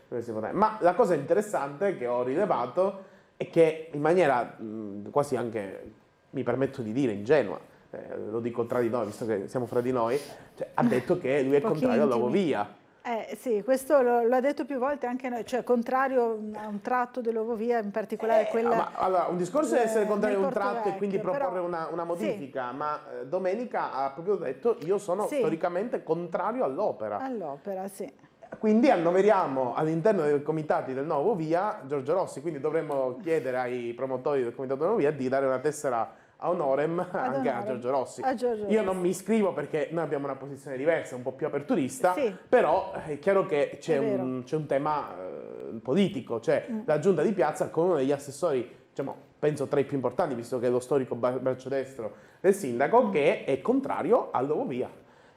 Ma la cosa interessante che ho rilevato è che in maniera quasi anche, mi permetto di dire, ingenua, lo dico tra di noi, visto che siamo fra di noi, cioè, ha detto che lui è contrario all'Ovovia. Sì, questo lo ha detto più volte anche noi, cioè contrario a un tratto dell'Ovovia, in particolare quella... Allora, un discorso è essere contrario a un tratto Vecchio, e quindi proporre una modifica, ma Domenica ha proprio detto io sono storicamente contrario all'opera. All'opera, sì. Quindi annoveriamo all'interno dei comitati del nuovo Via Giorgio Rossi, quindi dovremmo chiedere ai promotori del comitato del nuovo Via di dare una tessera a honorem anche a Giorgio Rossi. Io non mi iscrivo perché noi abbiamo una posizione diversa, un po' più aperturista, però è chiaro che c'è un tema politico, cioè la giunta di piazza con uno degli assessori, diciamo, penso tra i più importanti, visto che è lo storico braccio destro del sindaco, che è contrario all'Ovovia.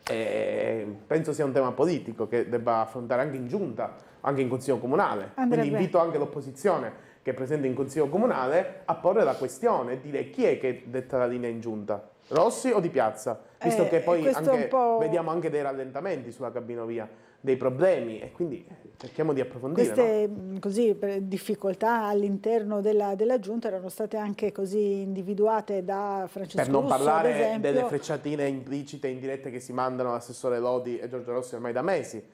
Penso sia un tema politico che debba affrontare anche in giunta, anche in consiglio comunale. Quindi invito anche l'opposizione che è presente in consiglio comunale a porre la questione e dire chi è che detta la linea in giunta, Rossi o Di Piazza, visto che poi anche, vediamo anche dei rallentamenti sulla cabinovia, dei problemi, e quindi cerchiamo di approfondire. Queste difficoltà all'interno della giunta erano state anche così individuate da Francesco Per non Russo, parlare delle frecciatine implicite e indirette che si mandano all'assessore Lodi e Giorgio Rossi ormai da mesi.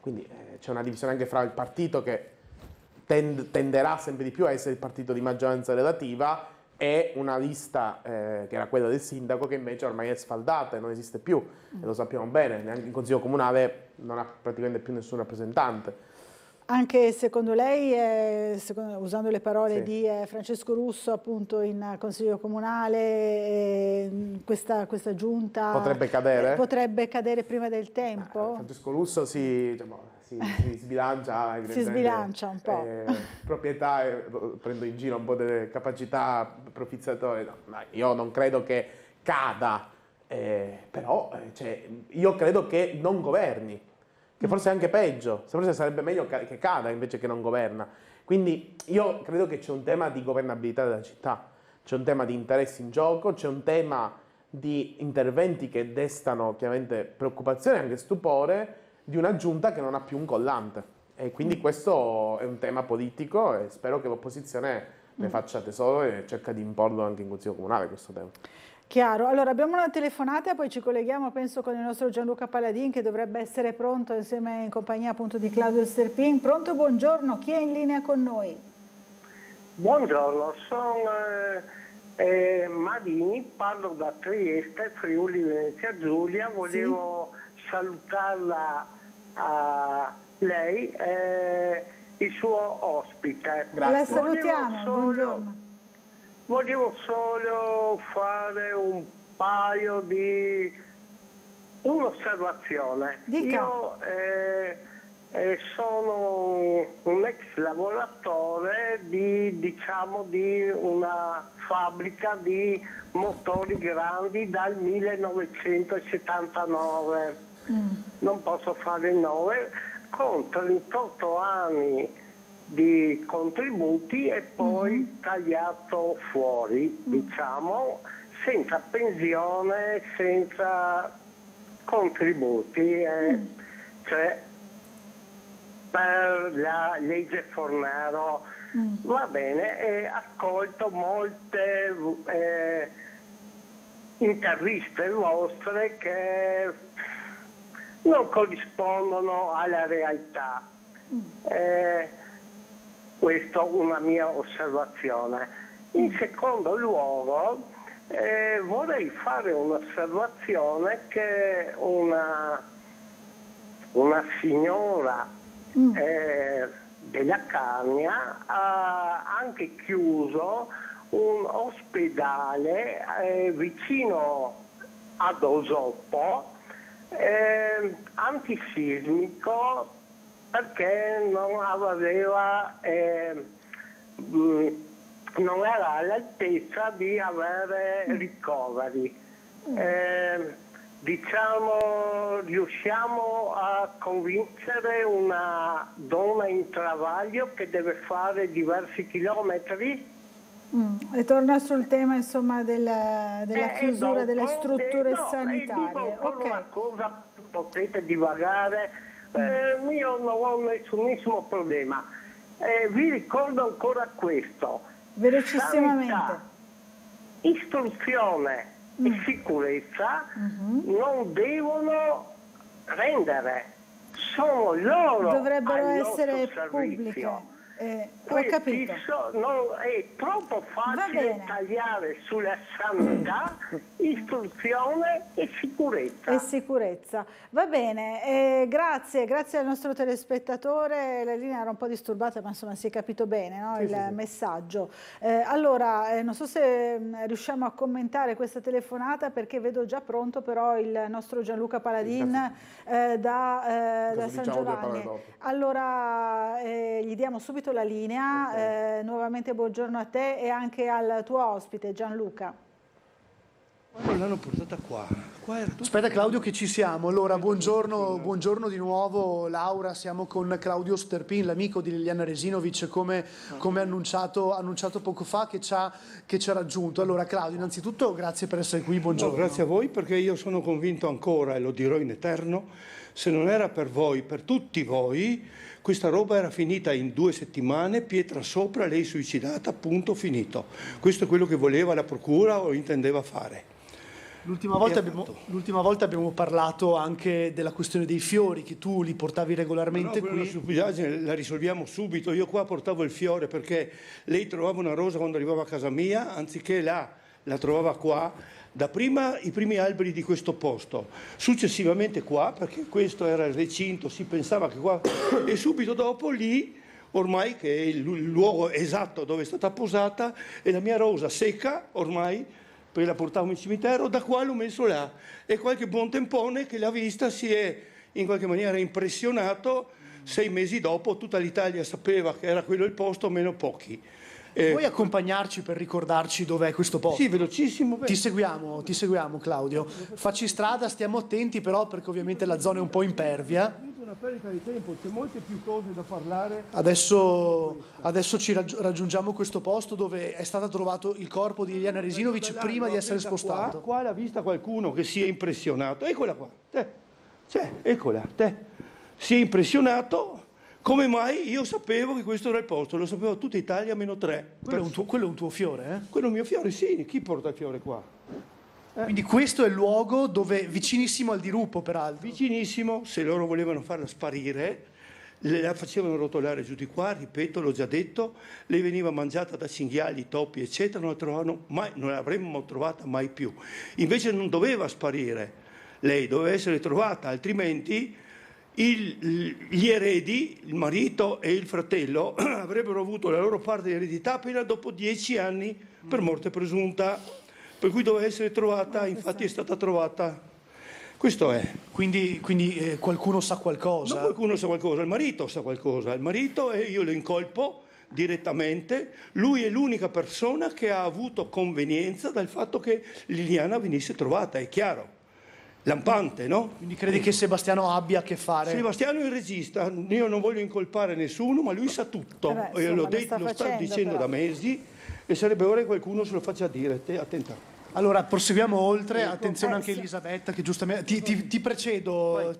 Quindi c'è una divisione anche fra il partito che tenderà sempre di più a essere il partito di maggioranza relativa e una lista che era quella del sindaco, che invece ormai è sfaldata e non esiste più, e lo sappiamo bene, neanche in consiglio comunale non ha praticamente più nessun rappresentante. Anche secondo lei, usando le parole di Francesco Russo appunto in consiglio comunale, questa giunta potrebbe cadere? Potrebbe cadere prima del tempo? Francesco Russo si sbilancia, si sbilancia un po'. Proprietà, prendo in giro un po' delle capacità profiziatorie, no, ma io non credo che cada, però io credo che non governi, che forse è anche peggio, forse sarebbe meglio che cada invece che non governa. Quindi io credo che c'è un tema di governabilità della città, c'è un tema di interessi in gioco, c'è un tema di interventi che destano chiaramente preoccupazione e anche stupore di una giunta che non ha più un collante. E quindi questo è un tema politico e spero che l'opposizione ne faccia tesoro e cerca di imporlo anche in consiglio comunale questo tema. Chiaro. Allora abbiamo una telefonata e poi ci colleghiamo penso con il nostro Gianluca Paladin, che dovrebbe essere pronto insieme in compagnia appunto di Claudio Sterpin. Pronto, buongiorno, chi è in linea con noi? Buongiorno, sono Marini, parlo da Trieste, Friuli Venezia Giulia. Volevo salutarla a lei e il suo ospite. La salutiamo, buongiorno. Volevo solo fare un paio di un'osservazione. Io sono un ex lavoratore di una fabbrica di motori grandi dal 1979. Non posso fare il nome, con 38 anni di contributi e poi tagliato fuori, diciamo, senza pensione, senza contributi, cioè per la legge Fornero. Va bene, e ascolto molte interviste vostre che non corrispondono alla realtà. Questa è una mia osservazione. In secondo luogo vorrei fare un'osservazione che una signora della Carnia ha anche chiuso un ospedale vicino ad Osoppo, antisismico, perché non era all'altezza di avere ricoveri. Diciamo, riusciamo a convincere una donna in travaglio che deve fare diversi chilometri E torna sul tema insomma della chiusura delle strutture sanitarie. Dico una cosa, potete divagare, io non ho nessunissimo problema. Vi ricordo ancora questo. Velocissimamente. Sanità, istruzione e sicurezza non devono rendere, sono loro dovrebbero al essere nostro pubbliche. servizio. Ho capito. È troppo facile tagliare sulla sanità, istruzione e sicurezza. Va bene, grazie al nostro telespettatore. La linea era un po' disturbata, ma insomma si è capito bene, no? Il messaggio. Allora, non so se riusciamo a commentare questa telefonata, perché vedo già pronto però il nostro Gianluca Paladin da San Giovanni. Allora, gli diamo subito la linea. Nuovamente buongiorno a te e anche al tuo ospite Gianluca. Quando l'hanno portata qua era tutto... Aspetta Claudio che ci siamo. Allora, buongiorno di nuovo Laura, siamo con Claudio Sterpin, l'amico di Liliana Resinovic, come annunciato poco fa, che ci ha raggiunto. Allora Claudio, innanzitutto grazie per essere qui, buongiorno. No, grazie a voi, perché io sono convinto ancora, e lo dirò in eterno, se non era per voi, per tutti voi, questa roba era finita in 2 settimane, pietra sopra, lei suicidata, punto, finito. Questo è quello che voleva la procura o intendeva fare. L'ultima volta abbiamo parlato anche della questione dei fiori, che tu li portavi regolarmente qui. La stupidaggine la risolviamo subito. Io qua portavo il fiore perché lei trovava una rosa quando arrivava a casa mia, anziché là, la trovava qua. Da prima i primi alberi di questo posto, successivamente qua, perché questo era il recinto, si pensava che qua, e subito dopo lì, ormai che è il luogo esatto dove è stata posata, e la mia rosa secca, ormai, poi la portavo in cimitero, da qua l'ho messo là. E qualche buon tempone che l'ha vista si è in qualche maniera impressionato. 6 mesi dopo tutta l'Italia sapeva che era quello il posto, meno pochi. Vuoi accompagnarci per ricordarci dov'è questo posto? Sì, velocissimo. Ti seguiamo Claudio. Facci strada, stiamo attenti però perché ovviamente la zona è un po' impervia. Una perdita di tempo, c'è molte più cose da parlare. Adesso ci raggiungiamo questo posto dove è stato trovato il corpo di Liliana Resinovic prima di essere spostato. Qua l'ha vista qualcuno che si è impressionato. Eccola qua, eccola, si è impressionato. Come mai? Io sapevo che questo era il posto, lo sapevo tutta Italia meno 3. Quello è un tuo fiore, eh? Quello è un mio fiore, sì. Chi porta il fiore qua? Quindi questo è il luogo dove, vicinissimo al diruppo peraltro. Vicinissimo, se loro volevano farla sparire, la facevano rotolare giù di qua, ripeto, l'ho già detto, lei veniva mangiata da cinghiali, topi, eccetera, non l'avremmo trovata mai più. Invece non doveva sparire, lei doveva essere trovata, altrimenti... Gli eredi, il marito e il fratello, avrebbero avuto la loro parte di eredità appena dopo 10 anni per morte presunta, per cui doveva essere trovata, infatti è stata trovata. Questo è. Quindi qualcuno sa qualcosa? No, qualcuno sa qualcosa, il marito sa qualcosa, il marito, e io lo incolpo direttamente, lui è l'unica persona che ha avuto convenienza dal fatto che Liliana venisse trovata, è chiaro. Lampante, no? Quindi credi che Sebastiano abbia a che fare? Sebastiano è il regista, io non voglio incolpare nessuno, ma lui sa tutto. Lo sta dicendo però da mesi, e sarebbe ora che qualcuno se lo faccia dire. Attenta. Allora, proseguiamo oltre, attenzione anche Elisabetta, che giustamente ti precedo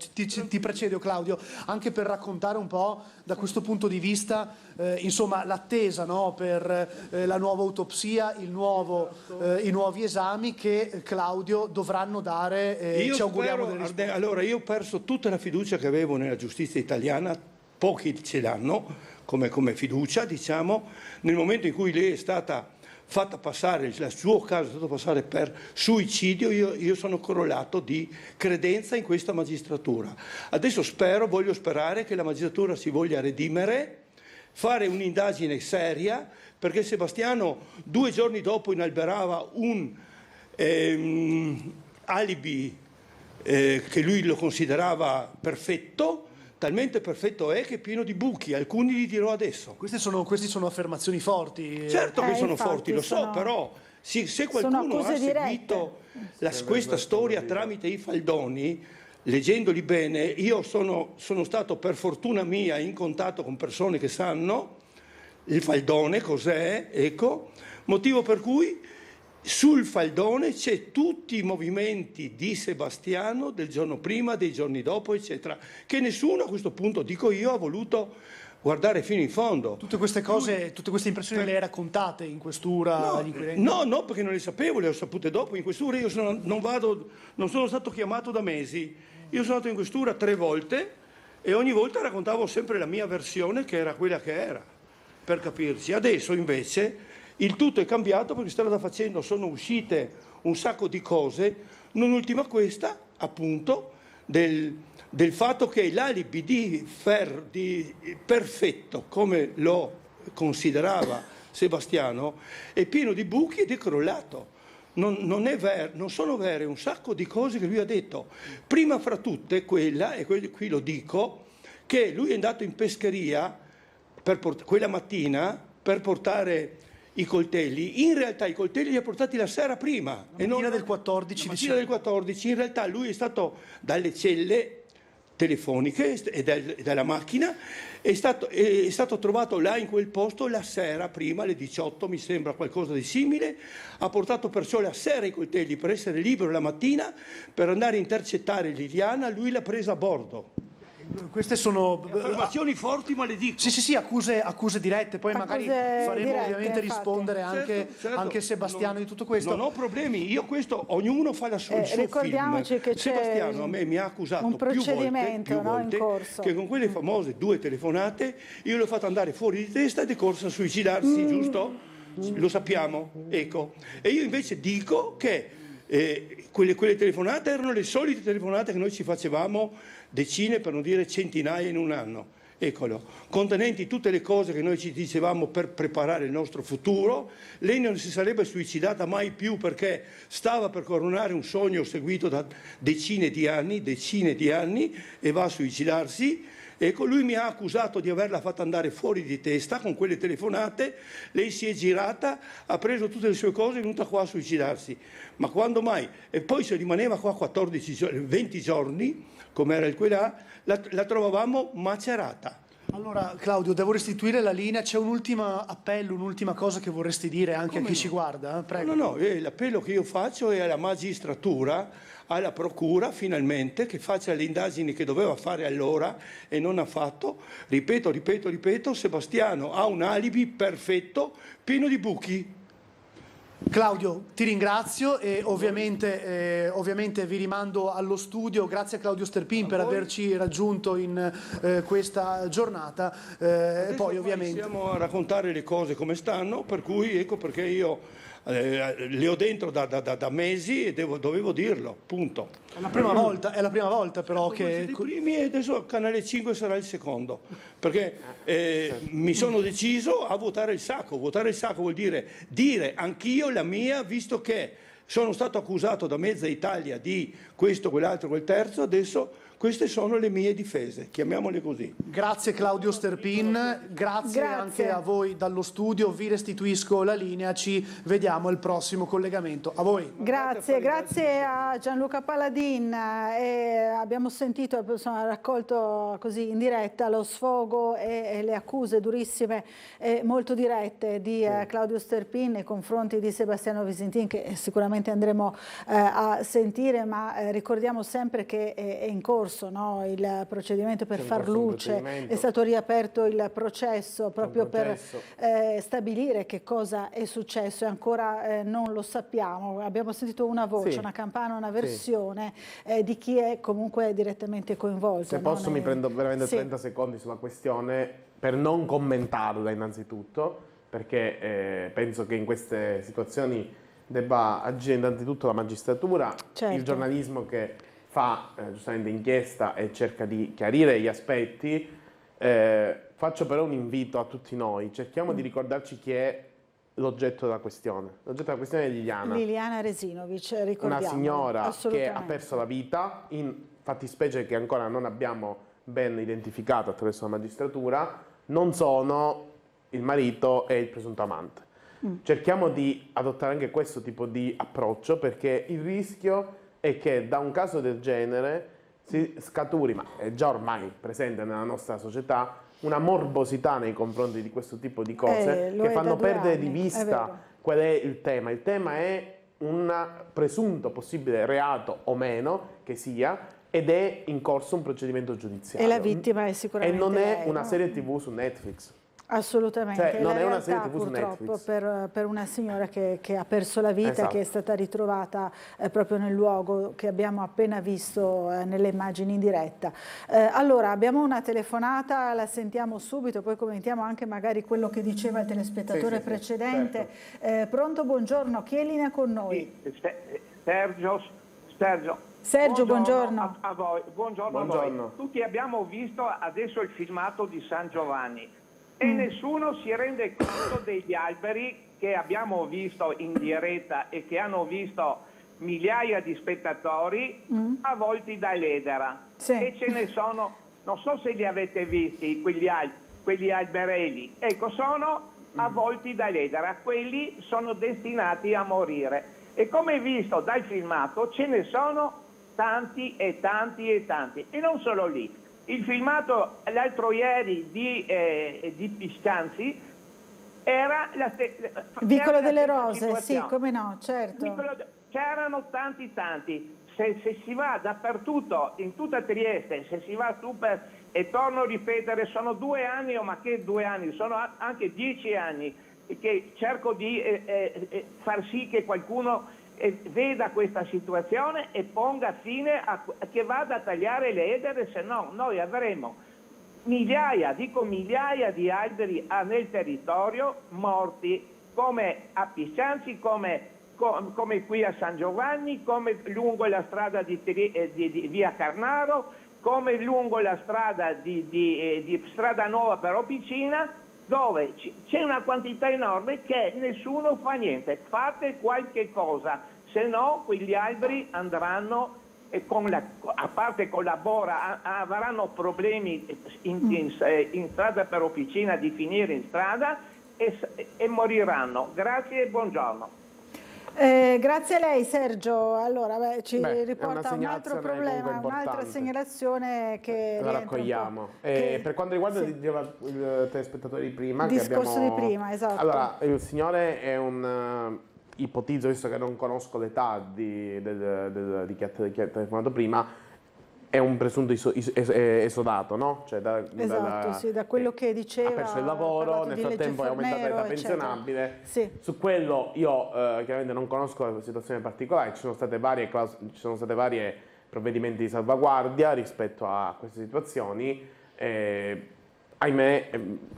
Claudio, anche per raccontare un po' da questo punto di vista, insomma, l'attesa, no, per la nuova autopsia, i nuovi esami che Claudio dovranno dare, ci auguriamo delle risposte. Allora, io ho perso tutta la fiducia che avevo nella giustizia italiana, pochi ce l'hanno come fiducia, diciamo, nel momento in cui lei è stata fatta passare, il suo caso è stato passare per suicidio, io sono crollato di credenza in questa magistratura. Adesso voglio sperare che la magistratura si voglia redimere, fare un'indagine seria, perché Sebastiano 2 giorni dopo inalberava un alibi che lui lo considerava perfetto. Talmente perfetto è che è pieno di buchi, alcuni li dirò adesso. Queste sono affermazioni forti. Certo che sono forti, lo so, però se qualcuno ha seguito questa storia tramite i faldoni, leggendoli bene, io sono stato per fortuna mia in contatto con persone che sanno, il faldone cos'è, ecco, motivo per cui sul faldone c'è tutti i movimenti di Sebastiano del giorno prima, dei giorni dopo, eccetera, che nessuno a questo punto, dico io, ha voluto guardare fino in fondo. Tutte queste cose, tutte queste impressioni le hai raccontate in questura agli inquirenti? No, perché non le sapevo, le ho sapute dopo. In questura io non sono stato chiamato da mesi. Io sono andato in questura 3 volte e ogni volta raccontavo sempre la mia versione, che era quella che era, per capirci. Adesso invece il tutto è cambiato perché strada facendo sono uscite un sacco di cose, non ultima questa, appunto, del fatto che l'alibi di perfetto, come lo considerava Sebastiano, è pieno di buchi ed è crollato. Non sono vere un sacco di cose che lui ha detto. Prima fra tutte quella, e qui lo dico, che lui è andato in pescheria quella mattina per portare i coltelli. In realtà i coltelli li ha portati la sera prima. La mattina del 14. La mattina del 14, in realtà lui è stato dalle celle telefoniche e dalla macchina, è stato trovato là in quel posto la sera prima, alle 18, mi sembra qualcosa di simile, ha portato perciò la sera i coltelli per essere libero la mattina, per andare a intercettare Liliana, lui l'ha presa a bordo. Queste sono affermazioni forti, ma le dico. Sì, accuse dirette, poi magari faremo ovviamente rispondere anche Sebastiano di tutto questo. Non ho problemi, io questo, ognuno fa il suo ricordiamoci film. Che Sebastiano a me mi ha accusato un procedimento più volte in corso, che con quelle famose 2 telefonate io l'ho fatto andare fuori di testa ed è corso a suicidarsi, giusto? Lo sappiamo, ecco. E io invece dico che quelle telefonate erano le solite telefonate che noi ci facevamo decine, per non dire centinaia in un anno, eccolo, contenenti tutte le cose che noi ci dicevamo per preparare il nostro futuro. Lei non si sarebbe suicidata mai più perché stava per coronare un sogno seguito da decine di anni, e va a suicidarsi. Ecco, lui mi ha accusato di averla fatta andare fuori di testa con quelle telefonate, lei si è girata, ha preso tutte le sue cose e è venuta qua a suicidarsi. Ma quando mai? E poi se rimaneva qua 20 giorni, come era il qua, la trovavamo macerata. Allora Claudio, devo restituire la linea, c'è un ultimo appello, un'ultima cosa che vorresti dire anche a chi ci guarda? Prego. No, l'appello che io faccio è alla magistratura, alla procura finalmente, che faccia le indagini che doveva fare allora e non ha fatto. Ripeto, Sebastiano ha un alibi perfetto, pieno di buchi. Claudio, ti ringrazio e ovviamente vi rimando allo studio. Grazie a Claudio Sterpin per averci raggiunto in questa giornata. E poi ovviamente iniziamo a raccontare le cose come stanno, per cui ecco perché io le ho dentro da mesi e dovevo dirlo, punto. È la prima volta però che... I primi e adesso Canale 5 sarà il secondo, perché mi sono deciso a votare il sacco. Votare il sacco vuol dire anch'io la mia, visto che sono stato accusato da mezza Italia di questo, quell'altro, quel terzo, adesso queste sono le mie difese, chiamiamole così. Grazie Claudio Sterpin, grazie anche a voi dallo studio, vi restituisco la linea, ci vediamo al prossimo collegamento. A voi. Grazie a Gianluca Paladin. Abbiamo sentito, raccolto così in diretta lo sfogo e le accuse durissime e molto dirette di Claudio Sterpin nei confronti di Sebastiano Visintin, che sicuramente andremo a sentire, ma ricordiamo sempre che è in corso il procedimento per far luce, è stato riaperto il processo proprio per stabilire che cosa è successo e ancora non lo sappiamo. Abbiamo sentito una voce, una campana, una versione di chi è comunque direttamente coinvolto. Se posso mi prendo veramente 30 secondi sulla questione per non commentarla innanzitutto, perché penso che in queste situazioni debba agire innanzitutto la magistratura, il giornalismo che fa giustamente inchiesta e cerca di chiarire gli aspetti. Faccio però un invito a tutti noi, cerchiamo di ricordarci chi è l'oggetto della questione. L'oggetto della questione è Liliana Resinovic, ricordiamo. Una signora che ha perso la vita in fattispecie che ancora non abbiamo ben identificato attraverso la magistratura, non sono il marito e il presunto amante. Cerchiamo di adottare anche questo tipo di approccio, perché il rischio è che da un caso del genere si scaturi, ma è già ormai presente nella nostra società, una morbosità nei confronti di questo tipo di cose che fanno perdere di vista qual è il tema. Il tema è un presunto possibile reato o meno che sia, ed è in corso un procedimento giudiziario. E la vittima è sicuramente E non è lei, una no? serie TV su Netflix. Assolutamente, Cioè, non la è una realtà, serie TV su purtroppo Netflix. per una signora che ha perso la vita, Esatto. che è stata ritrovata proprio nel luogo che abbiamo appena visto nelle immagini in diretta. Allora, abbiamo una telefonata, la sentiamo subito, poi commentiamo anche magari quello che diceva il telespettatore precedente. certo. Pronto, buongiorno, chi è in linea con noi? Sergio, buongiorno. A voi. Buongiorno a Buongiorno. voi. Tutti abbiamo visto adesso il filmato di San Giovanni e nessuno si rende conto degli alberi che abbiamo visto in diretta e che hanno visto migliaia di spettatori avvolti da ledera. E ce ne sono, non so se li avete visti, quegli alberelli. Ecco, sono avvolti da ledera. Quelli sono destinati a morire. E come visto dal filmato ce ne sono tanti e tanti e tanti. E non solo lì. Il filmato l'altro ieri di Piscanzi era la Vicolo delle stessa Rose, situazione. sì, come no, certo. C'erano tanti. Se si va dappertutto, in tutta Trieste, se si va su e torno a ripetere, sono 2 anni, ma che 2 anni, sono anche 10 anni che cerco di far sì che qualcuno veda questa situazione e ponga fine che vada a tagliare le edere, se no noi avremo migliaia di alberi nel territorio morti, come a Piscianzi, come qui a San Giovanni, come lungo la strada di via Carnaro, come lungo la strada di Strada Nuova per Opicina, dove c'è una quantità enorme che nessuno fa niente. Fate qualche cosa, se no quegli alberi andranno, a parte con la bora, avranno problemi in strada per Opicina di finire in strada e moriranno. Grazie e buongiorno. Grazie a lei Sergio. Allora ci riporta un altro problema, un'altra segnalazione che raccogliamo. Per quanto riguarda diceva il telespettatore di prima, il discorso di prima, esatto. Allora, il signore è un ipotizzo, visto che non conosco l'età di chi ha telefonato prima, è un presunto esodato, no? Cioè esatto, sì, da quello che diceva. Ha perso il lavoro, nel frattempo è aumentata l'età pensionabile. Sì. Su quello io chiaramente non conosco la situazione particolare, ci sono state varie provvedimenti di salvaguardia rispetto a queste situazioni. Ahimè,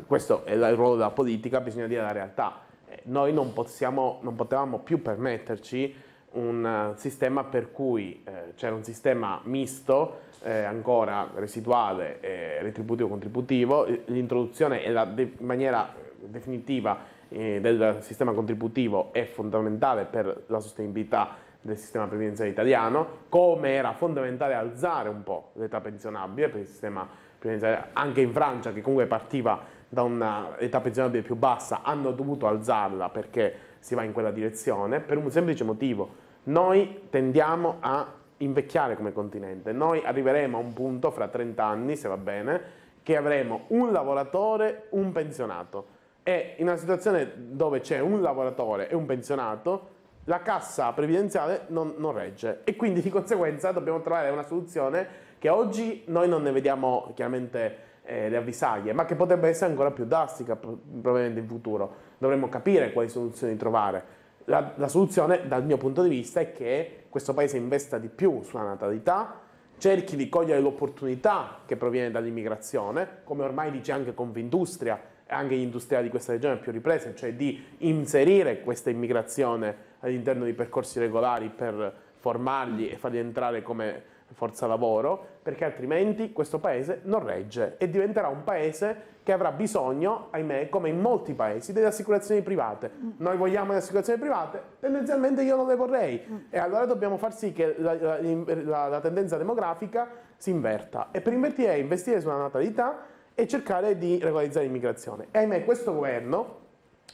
questo è il ruolo della politica, bisogna dire la realtà. Noi non potevamo più permetterci un sistema per cui c'era un sistema misto, ancora residuale, retributivo-contributivo, l'introduzione e in maniera definitiva del sistema contributivo è fondamentale per la sostenibilità del sistema previdenziale italiano, come era fondamentale alzare un po' l'età pensionabile per il sistema previdenziale. Anche in Francia, che comunque partiva da un'età pensionabile più bassa, hanno dovuto alzarla perché si va in quella direzione, per un semplice motivo: noi tendiamo a invecchiare come continente. Noi arriveremo a un punto fra 30 anni, se va bene, che avremo un lavoratore, un pensionato, e in una situazione dove c'è un lavoratore e un pensionato la cassa previdenziale non regge, e quindi di conseguenza dobbiamo trovare una soluzione che oggi noi non ne vediamo chiaramente le avvisaglie, ma che potrebbe essere ancora più drastica probabilmente in futuro. Dovremmo capire quali soluzioni trovare. La soluzione, dal mio punto di vista, è che questo Paese investa di più sulla natalità, cerchi di cogliere l'opportunità che proviene dall'immigrazione, come ormai dice anche Confindustria e anche gli industriali di questa regione a più riprese, cioè di inserire questa immigrazione all'interno di percorsi regolari per formarli e farli entrare come forza lavoro, perché altrimenti questo Paese non regge e diventerà un Paese che avrà bisogno, ahimè, come in molti paesi, delle assicurazioni private. Noi vogliamo le assicurazioni private? Tendenzialmente io non le vorrei. E allora dobbiamo far sì che la tendenza demografica si inverta. E per invertire, investire sulla natalità e cercare di regolarizzare l'immigrazione. E ahimè, questo governo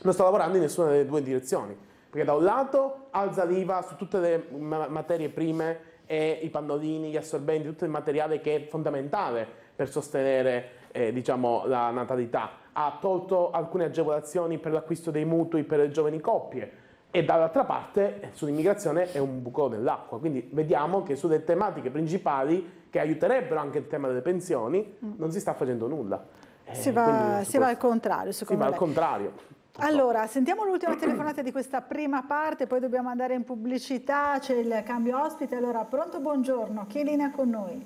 non sta lavorando in nessuna delle due direzioni. Perché da un lato alza l'IVA su tutte le materie prime e i pannolini, gli assorbenti, tutto il materiale che è fondamentale per sostenere diciamo, la natalità, ha tolto alcune agevolazioni per l'acquisto dei mutui per le giovani coppie e dall'altra parte sull'immigrazione è un buco nell'acqua. Quindi vediamo che sulle tematiche principali che aiuterebbero anche il tema delle pensioni non si sta facendo nulla. Si va al contrario, secondo me. Si va al contrario. Allora, sentiamo l'ultima telefonata di questa prima parte, poi dobbiamo andare in pubblicità, c'è il cambio ospite. Allora, pronto, buongiorno, chi è in linea con noi?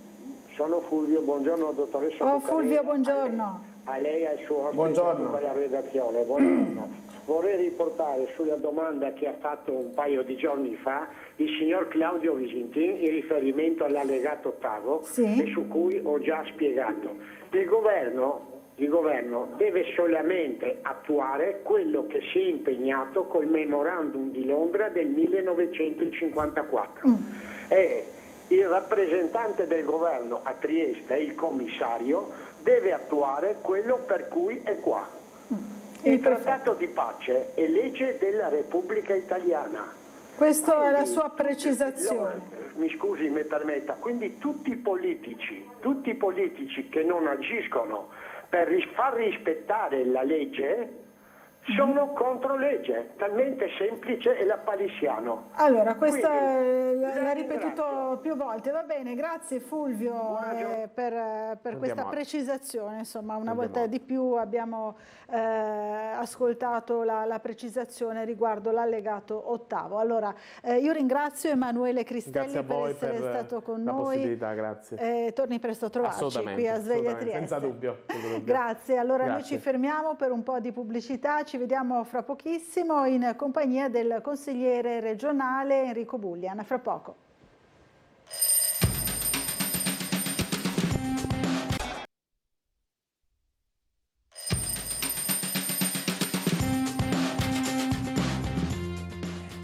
Sono Fulvio, buongiorno dottoressa. Fulvio, buongiorno. A lei e al suo ospite, buongiorno. Per la redazione, buongiorno. Vorrei riportare sulla domanda che ha fatto un paio di giorni fa il signor Claudio Visintin in riferimento all'allegato ottavo, e su cui ho già spiegato. Il governo deve solamente attuare quello che si è impegnato col memorandum di Londra del 1954. E il rappresentante del governo a Trieste, il commissario, deve attuare quello per cui è qua. Il trattato di pace è legge della Repubblica Italiana. Questa è la sua precisazione. Mi scusi, mi permetta, quindi tutti i politici che non agiscono per far rispettare la legge sono contro legge, talmente semplice e lapalissiano. Allora, questa l'ha ripetuto più volte, va bene, grazie Fulvio per questa precisazione, insomma una volta di più abbiamo ascoltato la precisazione riguardo l'allegato ottavo. Allora, io ringrazio Emanuele Cristelli per essere stato con noi. Grazie. Torni presto a trovarci qui a Sveglia Trieste. Senza dubbio. Grazie, allora noi ci fermiamo per un po' di pubblicità, ci vediamo fra pochissimo in compagnia del consigliere regionale Enrico Bullian. Fra poco.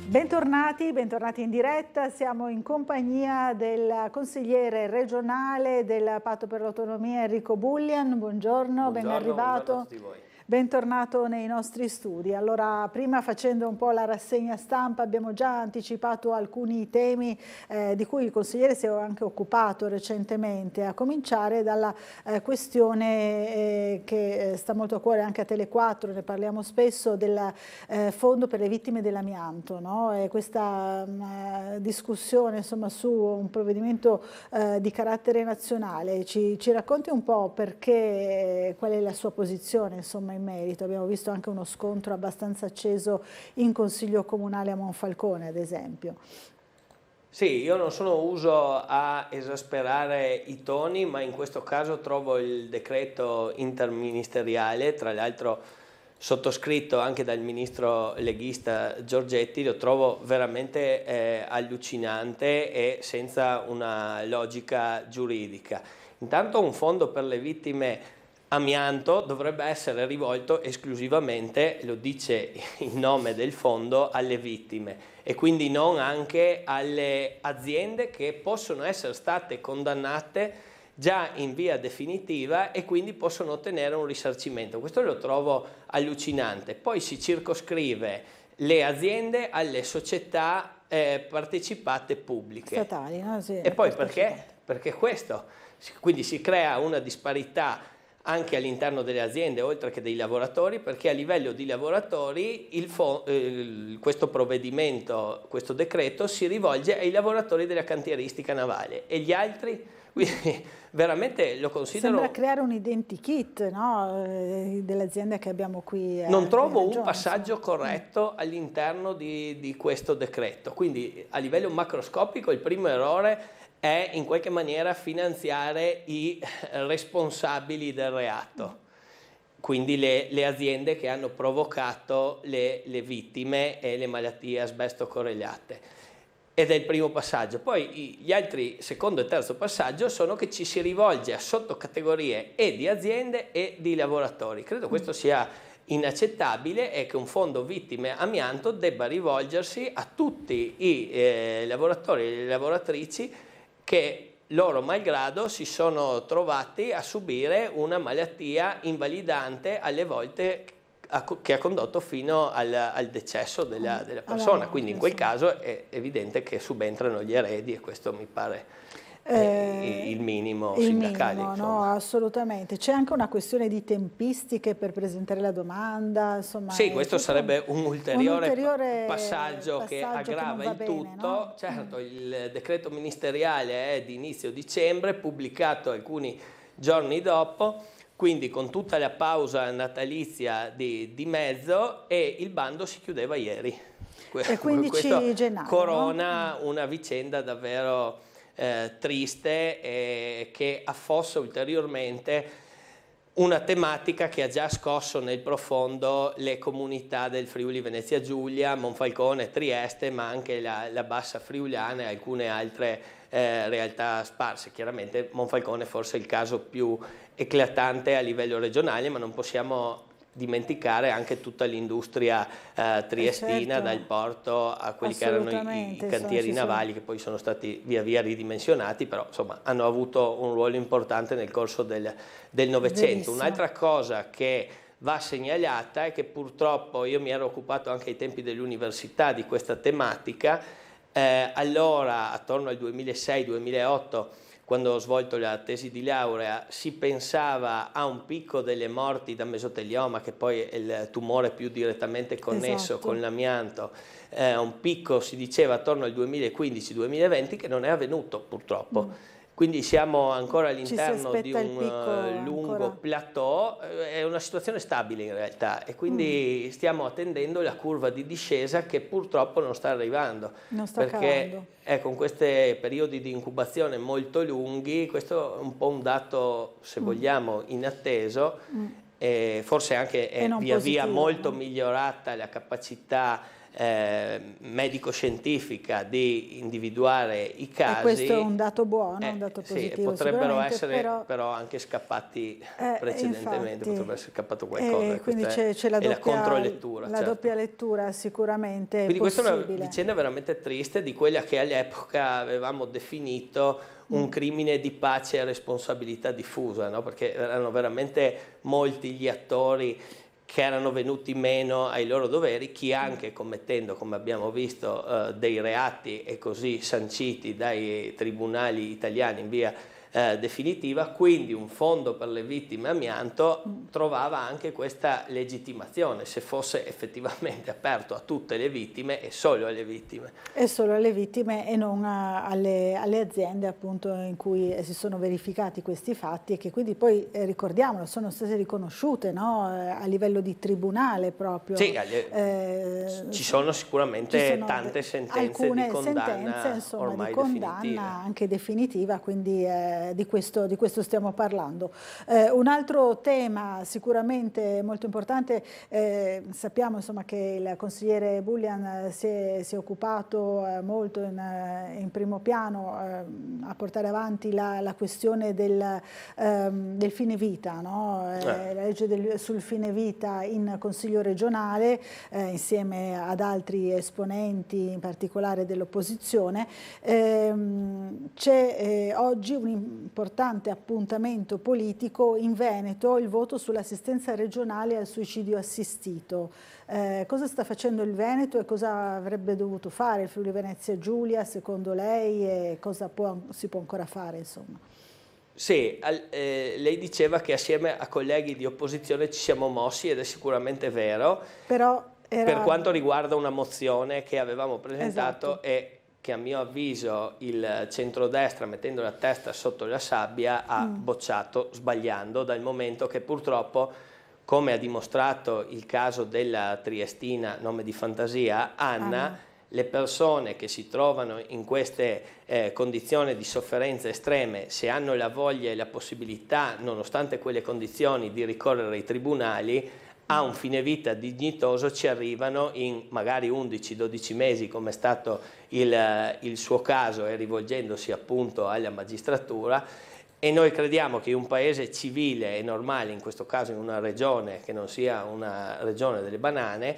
Bentornati in diretta, siamo in compagnia del consigliere regionale del Patto per l'Autonomia Enrico Bullian. Buongiorno, ben arrivato. Buongiorno a tutti voi. Bentornato nei nostri studi. Allora, prima facendo un po' la rassegna stampa, abbiamo già anticipato alcuni temi di cui il consigliere si è anche occupato recentemente, a cominciare dalla questione che sta molto a cuore anche a Tele4, ne parliamo spesso, del fondo per le vittime dell'amianto, no? E questa discussione insomma, su un provvedimento di carattere nazionale. Ci racconti un po' perché, qual è la sua posizione insomma, in merito? Abbiamo visto anche uno scontro abbastanza acceso in Consiglio Comunale a Monfalcone, ad esempio. Sì, io non sono uso a esasperare i toni, ma in questo caso trovo il decreto interministeriale, tra l'altro sottoscritto anche dal ministro leghista Giorgetti, lo trovo veramente allucinante e senza una logica giuridica. Intanto un fondo per le vittime amianto dovrebbe essere rivolto esclusivamente, lo dice il nome del fondo, alle vittime e quindi non anche alle aziende che possono essere state condannate già in via definitiva e quindi possono ottenere un risarcimento. Questo lo trovo allucinante. Poi si circoscrive le aziende alle società partecipate pubbliche. Statali, no? Sì, e poi perché? Perché questo. Quindi si crea una disparità anche all'interno delle aziende, oltre che dei lavoratori, perché a livello di lavoratori questo provvedimento, questo decreto, si rivolge ai lavoratori della cantieristica navale e gli altri, quindi veramente lo considero... Sembra creare un identikit, no? Delle aziende che abbiamo qui. Non trovo un passaggio corretto all'interno di questo decreto, quindi a livello macroscopico il primo errore è in qualche maniera finanziare i responsabili del reato, quindi le aziende che hanno provocato le vittime e le malattie asbesto correlate. Ed è il primo passaggio. Poi gli altri secondo e terzo passaggio sono che ci si rivolge a sottocategorie e di aziende e di lavoratori. Credo questo sia inaccettabile e che un fondo vittime amianto debba rivolgersi a tutti i lavoratori e le lavoratrici che loro malgrado si sono trovati a subire una malattia invalidante alle volte che ha condotto fino al decesso della persona, quindi in quel caso è evidente che subentrano gli eredi e questo mi pare il minimo sindacale. No, assolutamente. C'è anche una questione di tempistiche per presentare la domanda. Insomma, sì, questo sarebbe un ulteriore passaggio che aggrava il bene, tutto. No? Certo, il decreto ministeriale è di inizio dicembre, pubblicato alcuni giorni dopo, quindi con tutta la pausa natalizia di mezzo, e il bando si chiudeva ieri. E 15 gennaio. Corona una vicenda davvero triste che affossa ulteriormente una tematica che ha già scosso nel profondo le comunità del Friuli Venezia Giulia, Monfalcone, Trieste, ma anche la Bassa Friulana e alcune altre realtà sparse. Chiaramente Monfalcone forse è il caso più eclatante a livello regionale, ma non possiamo dimenticare anche tutta l'industria triestina, certo. Dal porto a quelli che erano i cantieri navali, che poi sono stati via via ridimensionati, però insomma hanno avuto un ruolo importante nel corso del Novecento. Un'altra cosa che va segnalata è che purtroppo io mi ero occupato anche ai tempi dell'università di questa tematica, allora attorno al 2006-2008, quando ho svolto la tesi di laurea, si pensava a un picco delle morti da mesotelioma, che poi è il tumore più direttamente connesso con l'amianto, un picco si diceva attorno al 2015-2020 che non è avvenuto purtroppo. Quindi siamo ancora all'interno di un lungo plateau, è una situazione stabile in realtà, e quindi stiamo attendendo la curva di discesa che purtroppo non sta arrivando, perché con questi periodi di incubazione molto lunghi, questo è un po' un dato, se vogliamo, inatteso, e forse anche è via via molto migliorata la capacità medico-scientifica di individuare i casi. E questo è un dato buono, un dato positivo. Sì, potrebbero essere però anche scappati precedentemente, infatti, potrebbe essere scappato qualcosa. Quindi c'è la controlettura. La doppia lettura sicuramente quindi possibile. questa è una vicenda veramente triste di quella che all'epoca avevamo definito un crimine di pace e responsabilità diffusa, no? Perché erano veramente molti gli attori che erano venuti meno ai loro doveri, chi anche commettendo, come abbiamo visto, dei reati e così sanciti dai tribunali italiani in via definitiva. Quindi un fondo per le vittime amianto trovava anche questa legittimazione, se fosse effettivamente aperto a tutte le vittime e solo alle vittime. E solo alle vittime e non alle aziende appunto in cui si sono verificati questi fatti, e che quindi poi, ricordiamolo, sono state riconosciute, no? A livello di tribunale proprio. Sì, ci sono sicuramente tante sentenze di condanna, ormai di condanna definitiva. Anche definitiva, quindi di questo stiamo parlando. Un altro tema sicuramente molto importante, sappiamo insomma che il consigliere Bullian si è occupato molto in primo piano a portare avanti la questione del fine vita, no? La legge sul fine vita in Consiglio regionale, insieme ad altri esponenti, in particolare dell'opposizione. C'è oggi un importante appuntamento politico in Veneto, il voto sull'assistenza regionale al suicidio assistito. Cosa sta facendo il Veneto e cosa avrebbe dovuto fare il Friuli Venezia Giulia secondo lei, e cosa si può ancora fare, insomma? Sì, lei diceva che assieme a colleghi di opposizione ci siamo mossi, ed è sicuramente vero, però per quanto riguarda una mozione che avevamo presentato, esatto, e che a mio avviso il centrodestra, mettendo la testa sotto la sabbia, ha bocciato sbagliando, dal momento che purtroppo, come ha dimostrato il caso della triestina, nome di fantasia, Anna, le persone che si trovano in queste condizioni di sofferenza estreme, se hanno la voglia e la possibilità, nonostante quelle condizioni, di ricorrere ai tribunali, a un fine vita dignitoso ci arrivano in magari 11-12 mesi, come è stato il suo caso, e rivolgendosi appunto alla magistratura. E noi crediamo che in un paese civile e normale, in questo caso in una regione che non sia una regione delle banane,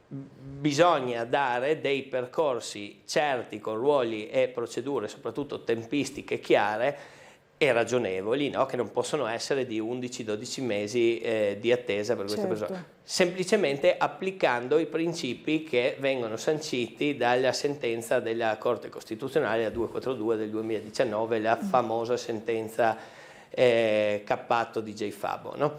bisogna dare dei percorsi certi, con ruoli e procedure, soprattutto tempistiche chiare, e ragionevoli, no? Che non possono essere di 11-12 mesi di attesa per queste persone, semplicemente applicando i principi che vengono sanciti dalla sentenza della Corte Costituzionale, la 242 del 2019, la famosa sentenza Cappato DJ Fabo, no?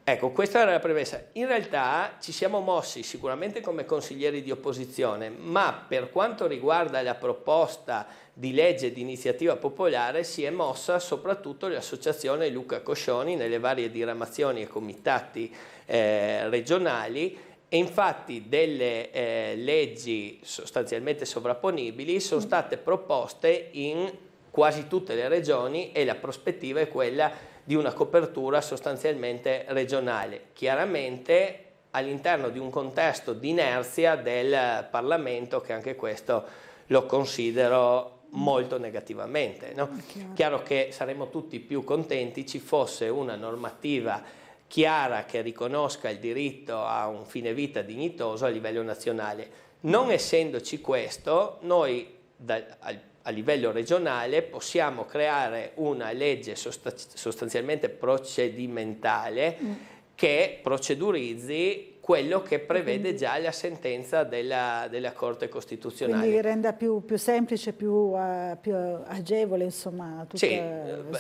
Ecco, questa era la premessa. In realtà ci siamo mossi sicuramente come consiglieri di opposizione, ma per quanto riguarda la proposta di legge di iniziativa popolare si è mossa soprattutto l'associazione Luca Coscioni nelle varie diramazioni e comitati regionali, e infatti delle leggi sostanzialmente sovrapponibili sono state proposte in quasi tutte le regioni, e la prospettiva è quella di una copertura sostanzialmente regionale, chiaramente all'interno di un contesto di inerzia del Parlamento, che anche questo lo considero molto negativamente, no? Chiaro che saremmo tutti più contenti ci fosse una normativa chiara che riconosca il diritto a un fine vita dignitoso a livello nazionale. Non essendoci questo, noi a livello regionale possiamo creare una legge sostanzialmente procedimentale che procedurizzi quello che prevede già la sentenza della Corte Costituzionale. Quindi renda più semplice, più agevole, insomma. Sì,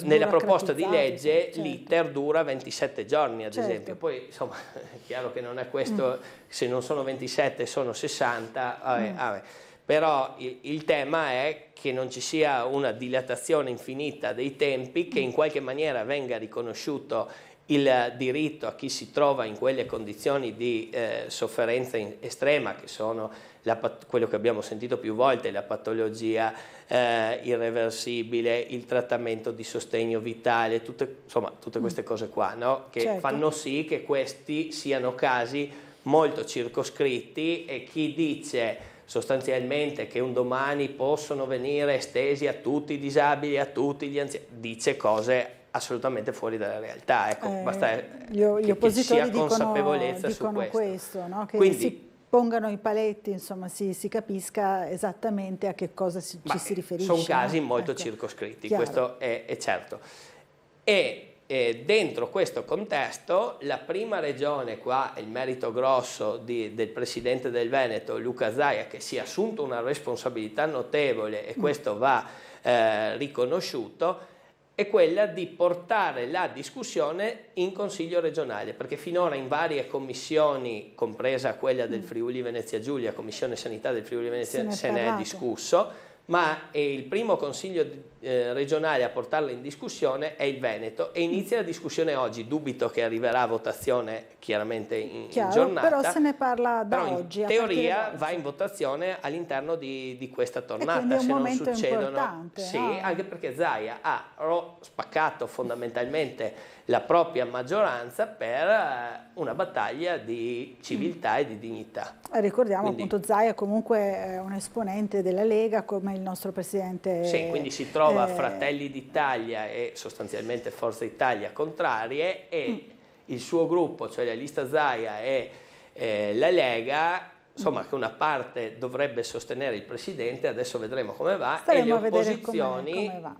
nella proposta di legge l'iter dura 27 giorni, ad esempio. Poi, insomma, è chiaro che non è questo, se non sono 27 sono 60, però il tema è che non ci sia una dilatazione infinita dei tempi, che in qualche maniera venga riconosciuto il diritto a chi si trova in quelle condizioni di sofferenza estrema, che sono quello che abbiamo sentito più volte, la patologia irreversibile, il trattamento di sostegno vitale, tutte queste cose qua, no? Che fanno sì che questi siano casi molto circoscritti, e chi dice sostanzialmente che un domani possono venire estesi a tutti i disabili, a tutti gli anziani, dice cose assolutamente fuori dalla realtà. Ecco, basta che ci sia consapevolezza su questo. No? Che quindi, si pongano i paletti, insomma, si capisca esattamente a che cosa ci si riferisce. Sono casi molto circoscritti, questo è certo. E dentro questo contesto la prima regione, qua è il merito grosso del presidente del Veneto, Luca Zaia, che si è assunto una responsabilità notevole, e questo va riconosciuto, è quella di portare la discussione in Consiglio regionale, perché finora in varie commissioni, compresa quella del Friuli Venezia Giulia, Commissione Sanità del Friuli Venezia, se ne è discusso, ma il primo Consiglio regionale a portarla in discussione è il Veneto, e inizia la discussione oggi. Dubito che arriverà a votazione chiaramente in giornata, però se ne parla da oggi. In teoria va in votazione all'interno di questa tornata, quindi è un se non momento succedono, importante, sì, no? Anche perché Zaia ha spaccato fondamentalmente la propria maggioranza per una battaglia di civiltà e di dignità. Ricordiamo appunto Zaia comunque è un esponente della Lega, come il nostro presidente. Sì, quindi si trova Fratelli d'Italia e sostanzialmente Forza Italia contrarie, e il suo gruppo, cioè la lista Zaia e la Lega, insomma, che una parte dovrebbe sostenere il presidente, adesso vedremo come va. Staremo e le opposizioni, come va.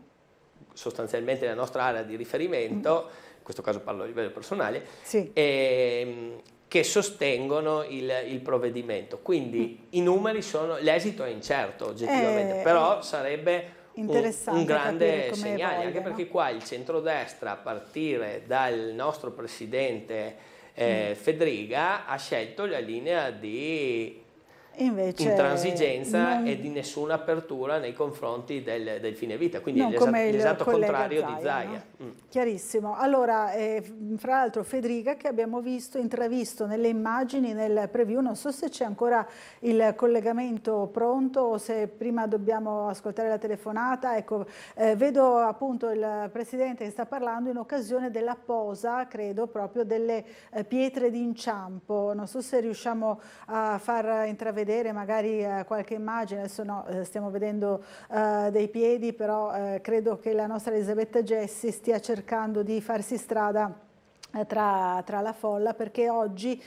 Sostanzialmente la nostra area di riferimento, in questo caso parlo a livello personale, che sostengono il provvedimento. Quindi i numeri sono, l'esito è incerto oggettivamente, però sarebbe un grande segnale, anche perché qua il centrodestra, a partire dal nostro presidente Fedriga, ha scelto la linea di intransigenza e di nessuna apertura nei confronti del fine vita, quindi l'esatto contrario di Zaia. No? Chiarissimo. Allora, fra l'altro Fedriga, che abbiamo visto intravisto nelle immagini, nel preview, non so se c'è ancora il collegamento pronto o se prima dobbiamo ascoltare la telefonata. Ecco, vedo appunto il Presidente che sta parlando in occasione della posa, credo, proprio delle pietre d'inciampo. Non so se riusciamo a far intravedere magari qualche immagine, adesso no, stiamo vedendo dei piedi, però credo che la nostra Elisabetta Gessi stia cercando di farsi strada tra la folla, perché oggi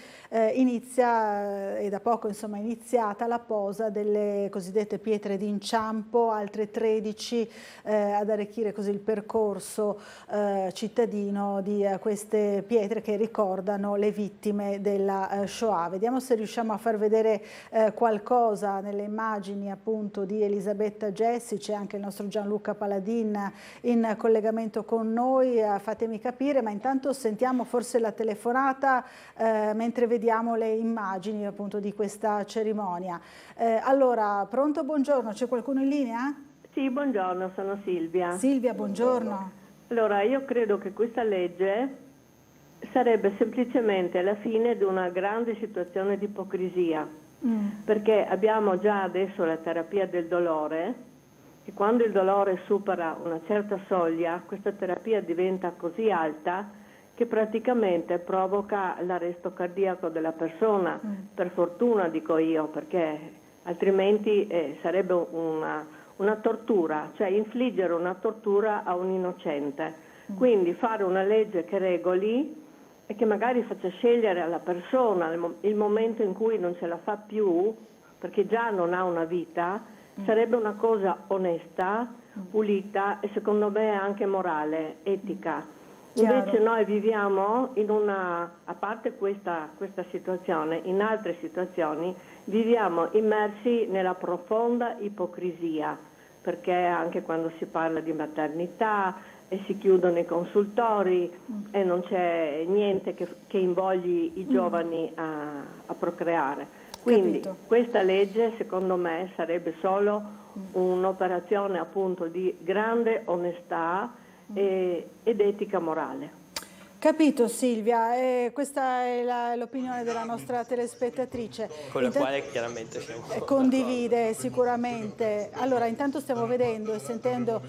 inizia, e da poco insomma è iniziata, la posa delle cosiddette pietre d'inciampo, altre 13 ad arricchire così il percorso cittadino di queste pietre che ricordano le vittime della Shoah. Vediamo se riusciamo a far vedere qualcosa nelle immagini appunto di Elisabetta Gessi. C'è anche il nostro Gianluca Paladin in collegamento con noi, fatemi capire, ma intanto sentiamo forse la telefonata mentre vediamo le immagini appunto di questa cerimonia. Allora, pronto, buongiorno, c'è qualcuno in linea? Sì, buongiorno, sono Silvia. Silvia, buongiorno. Allora, io credo che questa legge sarebbe semplicemente la fine di una grande situazione di ipocrisia, perché abbiamo già adesso la terapia del dolore, e quando il dolore supera una certa soglia, questa terapia diventa così alta che praticamente provoca l'arresto cardiaco della persona, per fortuna dico io, perché altrimenti sarebbe una tortura, cioè infliggere una tortura a un innocente. Quindi fare una legge che regoli e che magari faccia scegliere alla persona il momento in cui non ce la fa più, perché già non ha una vita, sarebbe una cosa onesta, pulita e secondo me anche morale, etica. Invece noi viviamo in a parte questa situazione, in altre situazioni viviamo immersi nella profonda ipocrisia, perché anche quando si parla di maternità e si chiudono i consultori e non c'è niente che invogli i giovani a procreare. Quindi questa legge secondo me sarebbe solo un'operazione appunto di grande onestà ed etica morale. Capito Silvia, questa è l'opinione della nostra telespettatrice. Con la quale chiaramente siamo condivide sicuramente. Allora, intanto stiamo vedendo e sentendo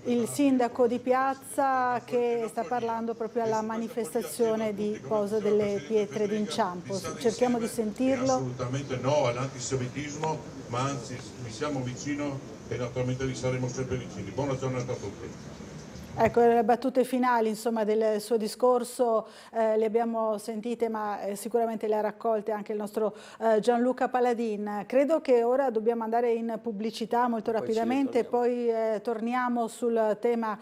il sindaco di Piazza che sta parlando proprio alla manifestazione di posa delle pietre d'inciampo. Cerchiamo di sentirlo. Assolutamente no all'antisemitismo, ma anzi vi siamo vicino e naturalmente vi saremo sempre vicini. Buona giornata a tutti. Ecco, le battute finali insomma, del suo discorso le abbiamo sentite, ma sicuramente le ha raccolte anche il nostro Gianluca Paladin. Credo che ora dobbiamo andare in pubblicità molto rapidamente, poi torniamo sul tema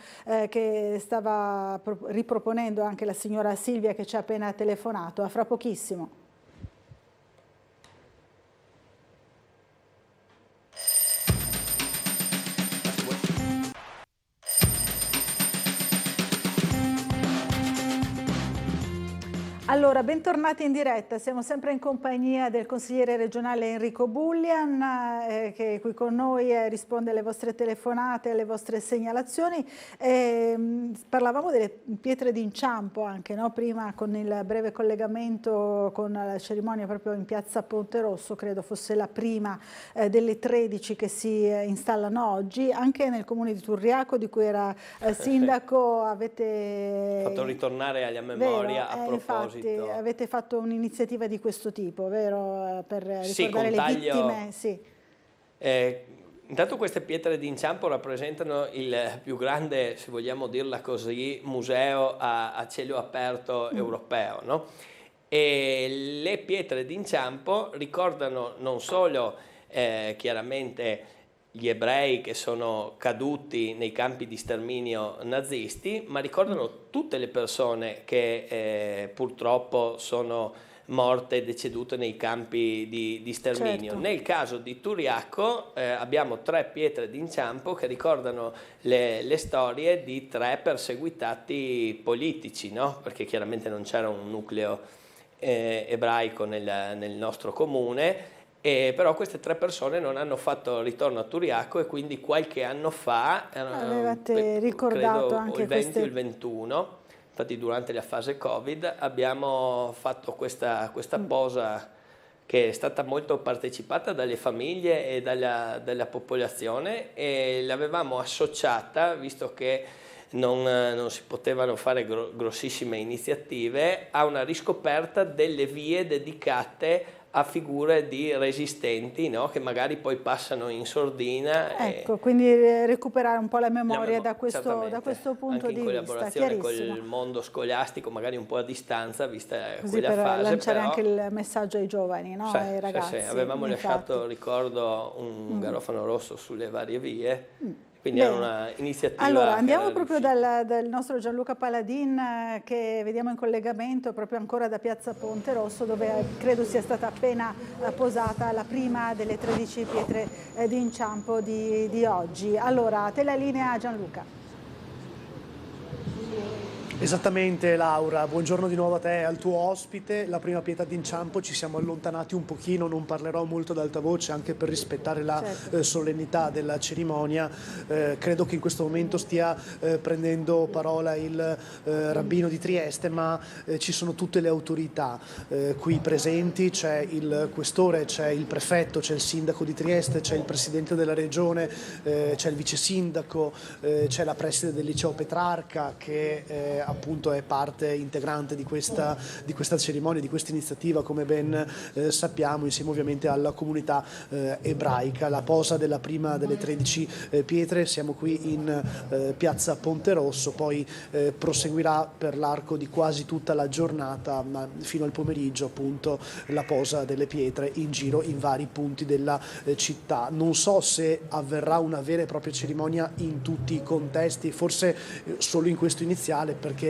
che stava riproponendo anche la signora Silvia che ci ha appena telefonato. A fra pochissimo. Allora, bentornati in diretta, siamo sempre in compagnia del consigliere regionale Enrico Bullian che è qui con noi risponde alle vostre telefonate, alle vostre segnalazioni. Parlavamo delle pietre d'inciampo anche, no? Prima con il breve collegamento con la cerimonia proprio in piazza Ponte Rosso, credo fosse la prima delle 13 che si installano oggi, anche nel comune di Turriaco di cui era sindaco avete fatto ritornare alla memoria a proposito. Avete fatto un'iniziativa di questo tipo, vero? Per ricordare le vittime? Sì. Intanto queste pietre d'inciampo rappresentano il più grande, se vogliamo dirla così, museo a cielo aperto europeo, no? E le pietre d'inciampo ricordano non solo chiaramente gli ebrei che sono caduti nei campi di sterminio nazisti, ma ricordano tutte le persone che purtroppo sono morte e decedute nei campi di sterminio. Certo. Nel caso di Turriaco abbiamo 3 pietre d'inciampo che ricordano le storie di 3 perseguitati politici, no? Perché chiaramente non c'era un nucleo ebraico nel nostro comune. Però queste 3 persone non hanno fatto ritorno a Turriaco e quindi qualche anno fa, avevate ricordato credo anche il 20 o il 21, infatti durante la fase Covid abbiamo fatto questa posa che è stata molto partecipata dalle famiglie e dalla popolazione e l'avevamo associata, visto che non si potevano fare grossissime iniziative, a una riscoperta delle vie dedicate a figure di resistenti, no? Che magari poi passano in sordina. Ecco, quindi recuperare un po' la memoria da questo punto anche di in collaborazione vista, con il mondo scolastico, magari un po' a distanza, vista così quella per fase. lanciare però, anche il messaggio ai giovani, no? Ai ragazzi. Sì. Avevamo lasciato, ricordo, un garofano rosso sulle varie vie. Quindi era un'iniziativa. Allora, andiamo proprio dal nostro Gianluca Paladin, che vediamo in collegamento proprio ancora da Piazza Ponte Rosso, dove credo sia stata appena posata la prima delle 13 pietre d'inciampo di oggi. Allora, a te la linea, Gianluca. Esattamente, Laura, buongiorno di nuovo a te e al tuo ospite. La prima pietra d'inciampo, ci siamo allontanati un pochino, non parlerò molto ad alta voce anche per rispettare la solennità della cerimonia. Credo che in questo momento stia prendendo parola il rabbino di Trieste, ma ci sono tutte le autorità qui presenti, c'è il questore, c'è il prefetto, c'è il sindaco di Trieste, c'è il presidente della regione, c'è il vice sindaco, c'è la preside del liceo Petrarca che appunto è parte integrante di questa cerimonia, di questa iniziativa, come ben sappiamo, insieme ovviamente alla comunità ebraica. La posa della prima delle 13 pietre, siamo qui in piazza Ponte Rosso, poi proseguirà per l'arco di quasi tutta la giornata, ma fino al pomeriggio appunto la posa delle pietre in giro in vari punti della città. Non so se avverrà una vera e propria cerimonia in tutti i contesti, forse solo in questo iniziale, perché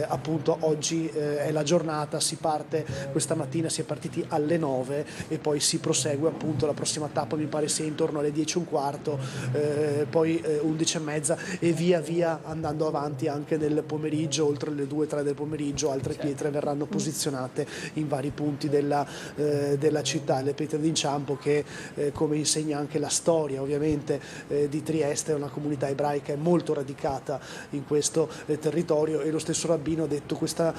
appunto oggi è la giornata, si parte questa mattina, si è partiti alle 9 e poi si prosegue appunto, la prossima tappa mi pare sia intorno alle 10:15, poi 11:30 e via via andando avanti anche nel pomeriggio, oltre le 2-3 del pomeriggio altre pietre verranno posizionate in vari punti della città. Le pietre d'inciampo che come insegna anche la storia ovviamente di Trieste, è una comunità ebraica molto radicata in questo territorio, e lo stesso rabbino ha detto questa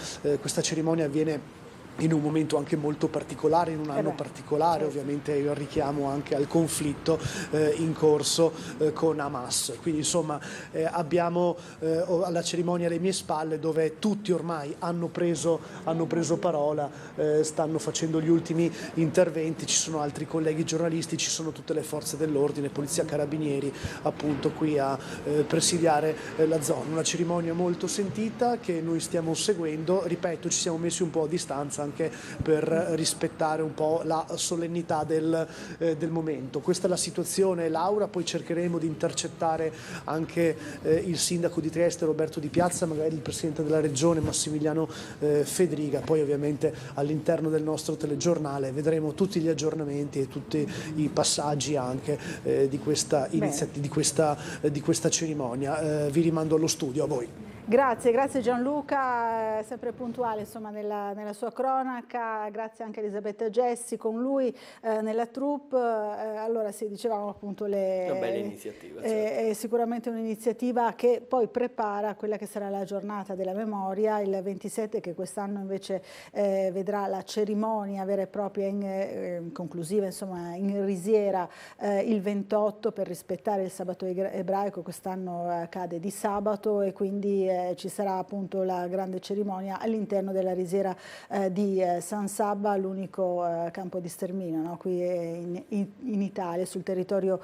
cerimonia avviene in un momento anche molto particolare, in un anno particolare, ovviamente io richiamo anche al conflitto in corso con Hamas. Quindi insomma abbiamo alla cerimonia alle mie spalle, dove tutti ormai hanno preso parola, stanno facendo gli ultimi interventi, ci sono altri colleghi giornalisti, ci sono tutte le forze dell'ordine, polizia, carabinieri appunto qui a presidiare la zona. Una cerimonia molto sentita che noi stiamo seguendo, ripeto, ci siamo messi un po' a distanza anche per rispettare un po' la solennità del momento. Questa è la situazione, Laura, poi cercheremo di intercettare anche il sindaco di Trieste Roberto Di Piazza, magari il presidente della regione Massimiliano Fedriga, poi ovviamente all'interno del nostro telegiornale vedremo tutti gli aggiornamenti e tutti i passaggi anche di questa iniziativa, di questa cerimonia. Vi rimando allo studio, a voi. Grazie Gianluca, sempre puntuale insomma nella sua cronaca, grazie anche a Elisabetta Gessi con lui nella troupe. Allora sì, dicevamo appunto una bella iniziativa. È sicuramente un'iniziativa che poi prepara quella che sarà la giornata della memoria, il 27, che quest'anno invece vedrà la cerimonia vera e propria conclusiva, insomma in Risiera il 28, per rispettare il sabato ebraico. Quest'anno cade di sabato e quindi ci sarà appunto la grande cerimonia all'interno della Risiera di San Sabba, l'unico campo di sterminio, no? Qui in Italia, sul territorio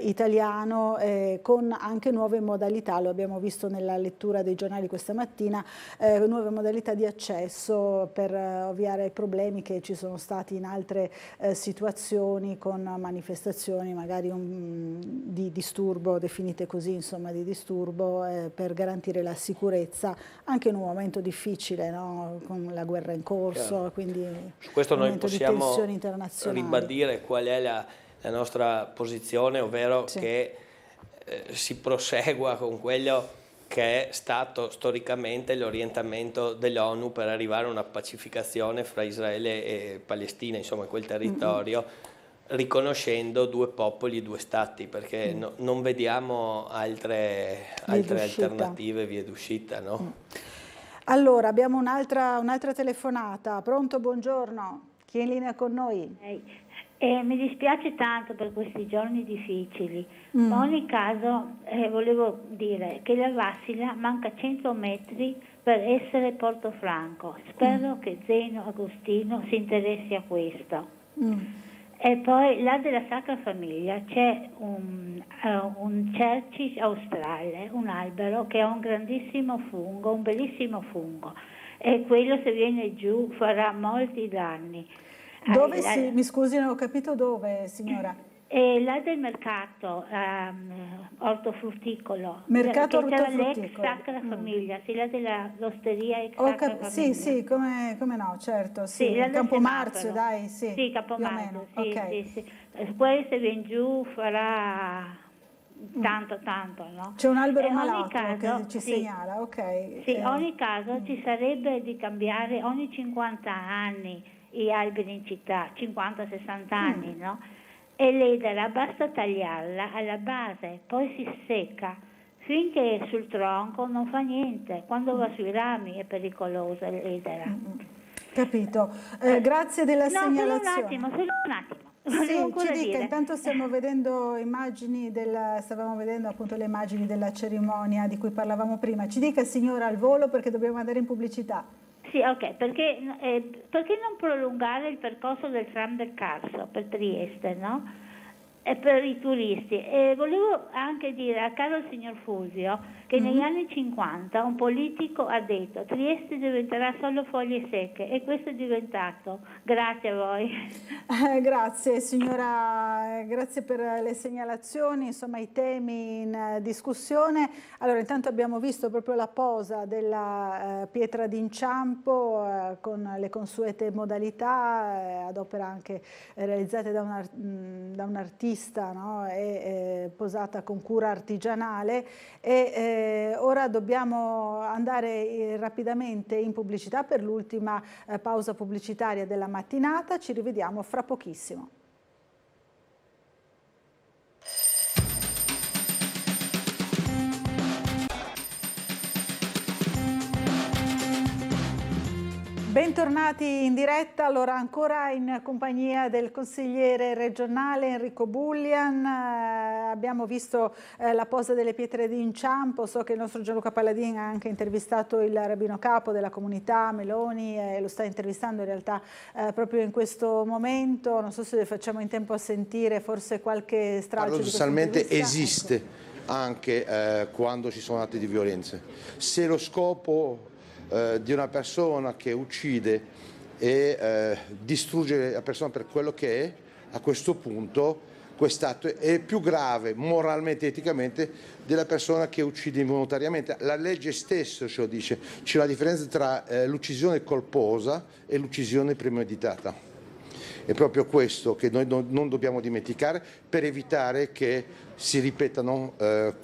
italiano, con anche nuove modalità, lo abbiamo visto nella lettura dei giornali questa mattina, nuove modalità di accesso per ovviare ai problemi che ci sono stati in altre situazioni, con manifestazioni magari di disturbo, definite così, insomma di disturbo, per garantire la sicurezza anche in un momento difficile, no? Con la guerra in corso, quindi su questo noi possiamo ribadire qual è la nostra posizione, ovvero che si prosegua con quello che è stato storicamente l'orientamento dell'ONU per arrivare a una pacificazione fra Israele e Palestina, insomma in quel territorio, riconoscendo due popoli, due stati, perché non vediamo altre alternative, vie d'uscita, no? Allora, abbiamo un'altra telefonata. Pronto, buongiorno. Chi è in linea con noi? Mi dispiace tanto per questi giorni difficili, ma in ogni caso volevo dire che la Vassila manca 100 metri per essere Portofranco. Spero che Zeno Agostino si interessi a questo. E poi là della Sacra Famiglia c'è un cercis australe, un albero che ha un grandissimo fungo, un bellissimo fungo, e quello se viene giù farà molti danni. Dove mi scusi, non ho capito dove, signora? Là del mercato ortofrutticolo, mercato che c'era ortofrutticolo. l'ex Sacra Famiglia, sì, là dell'osteria ex Sacra Famiglia. Sì, come no, certo, sì, là del Campomarzio, semaforo. dai, sì. Sì, Campomarzio, sì, okay. sì. Poi se viene giù farà tanto, no? C'è un albero in ogni malato caso, che ci sì, segnala, ok. Sì, in ogni caso ci sarebbe di cambiare ogni 50 anni gli alberi in città, 50-60 anni, no? E l'edera basta tagliarla alla base, poi si secca. Finché è sul tronco non fa niente, quando va sui rami è pericolosa l'edera. Capito. Grazie della segnalazione. Solo un attimo. Sì, ci dica, intanto stiamo vedendo stavamo vedendo appunto le immagini della cerimonia di cui parlavamo prima. Ci dica, signora, al volo, perché dobbiamo andare in pubblicità. Sì, ok, perché non prolungare il percorso del tram del Carso per Trieste, no? E per i turisti. E volevo anche dire al caro signor Fusio che negli anni 50 un politico ha detto Trieste diventerà solo foglie secche, e questo è diventato. Grazie a voi. Grazie signora, grazie per le segnalazioni, insomma i temi in discussione. Allora, intanto abbiamo visto proprio la posa della pietra d'inciampo con le consuete modalità, ad opera anche realizzate da un artista, no? E posata con cura artigianale. E ora dobbiamo andare rapidamente in pubblicità per l'ultima pausa pubblicitaria della mattinata. Ci rivediamo fra pochissimo. Bentornati in diretta, allora ancora in compagnia del consigliere regionale Enrico Bullian. Abbiamo visto la posa delle pietre d'inciampo. So che il nostro Gianluca Palladin ha anche intervistato il rabbino capo della comunità Meloni e lo sta intervistando in realtà proprio in questo momento. Non so se facciamo in tempo a sentire forse qualche stralcio. Paradossalmente esiste anche quando ci sono atti di violenza. Se lo scopo di una persona che uccide e distrugge la persona per quello che è, a questo punto quest'atto è più grave moralmente e eticamente della persona che uccide involontariamente. La legge stessa ce lo dice, c'è la differenza tra l'uccisione colposa e l'uccisione premeditata. È proprio questo che noi non dobbiamo dimenticare per evitare che si ripetano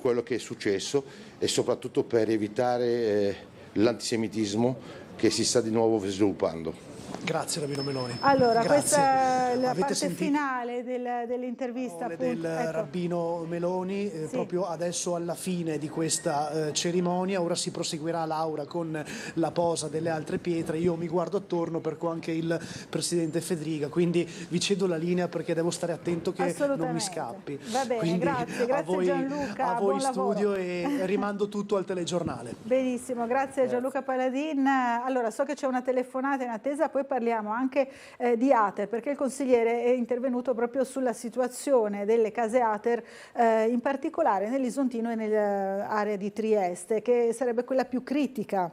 quello che è successo e soprattutto per evitare l'antisemitismo che si sta di nuovo sviluppando. Grazie Rabbino Meloni. Allora, grazie. Questa è la parte finale dell'intervista del Rabbino Meloni, proprio adesso alla fine di questa cerimonia. Ora si proseguirà Laura con la posa delle altre pietre. Io mi guardo attorno perché anche il Presidente Fedriga, quindi vi cedo la linea perché devo stare attento che non mi scappi. Va bene, quindi, grazie a voi, Gianluca, a voi buon studio lavoro. E rimando tutto al telegiornale. Benissimo, grazie a Gianluca Palladin. Allora, so che c'è una telefonata in attesa, poi parliamo anche di Ater, perché il consigliere è intervenuto proprio sulla situazione delle case Ater, in particolare nell'Isontino e nell'area di Trieste, che sarebbe quella più critica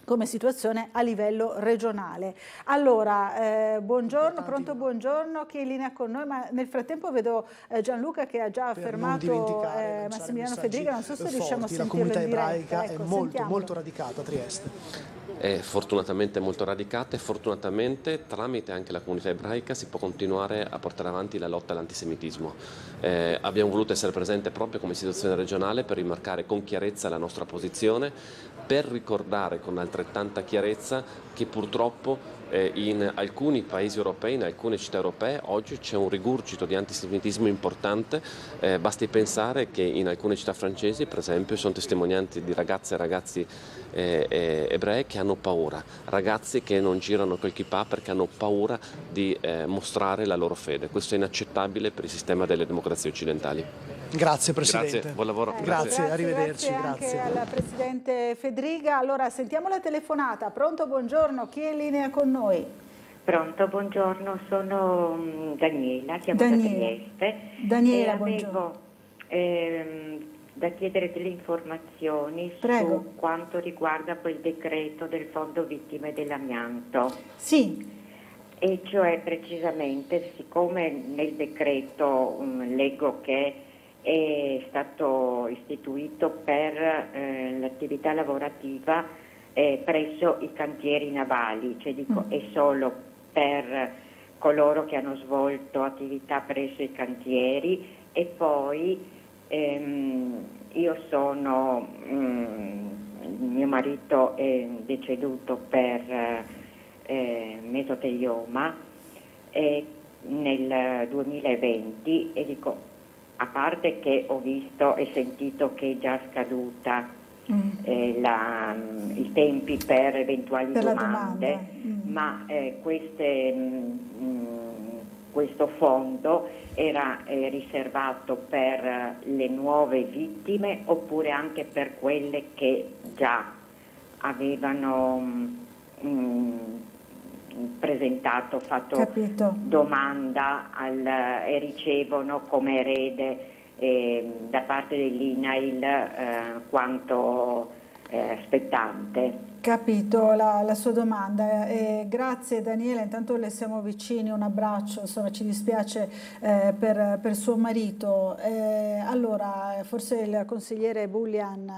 come situazione a livello regionale. Allora, buongiorno, pronto, buongiorno, chi è in linea con noi? Ma nel frattempo vedo Gianluca che ha già affermato Massimiliano Fedriga, non so se riusciamo a sentirlo in diretta. La comunità ebraica è ecco, molto radicata a Trieste. È fortunatamente molto radicata e fortunatamente tramite anche la comunità ebraica si può continuare a portare avanti la lotta all'antisemitismo. Abbiamo voluto essere presente proprio come istituzione regionale per rimarcare con chiarezza la nostra posizione, per ricordare con altrettanta chiarezza che purtroppo in alcuni paesi europei, in alcune città europee, oggi c'è un rigurgito di antisemitismo importante. Basti pensare che in alcune città francesi, per esempio, sono testimonianze di ragazze e ragazzi ebrei che hanno paura, ragazzi che non girano col kippah perché hanno paura di mostrare la loro fede. Questo è inaccettabile per il sistema delle democrazie occidentali. Grazie Presidente. Grazie, buon lavoro. Grazie, arrivederci. Grazie anche al Presidente Fedriga. Allora, sentiamo la telefonata. Pronto, buongiorno, chi è in linea con noi? Pronto, buongiorno, sono Daniela, chiamo da Trieste. Daniela, e avevo da chiedere delle informazioni su quanto riguarda quel decreto del Fondo Vittime dell'Amianto. Sì. E cioè precisamente, siccome nel decreto leggo che è stato istituito per l'attività lavorativa presso i cantieri navali, cioè dico è solo per coloro che hanno svolto attività presso i cantieri, e poi io sono, mio marito è deceduto per mesotelioma nel 2020, e dico, a parte che ho visto e sentito che è già scaduta i tempi per eventuali domande, ma questo fondo era riservato per le nuove vittime oppure anche per quelle che già avevano presentato, fatto domanda e ricevono come erede da parte dell'INAIL quanto spettante. Capito la sua domanda, grazie Daniela, intanto le siamo vicini, un abbraccio, insomma ci dispiace per suo marito. Allora forse il consigliere Bullian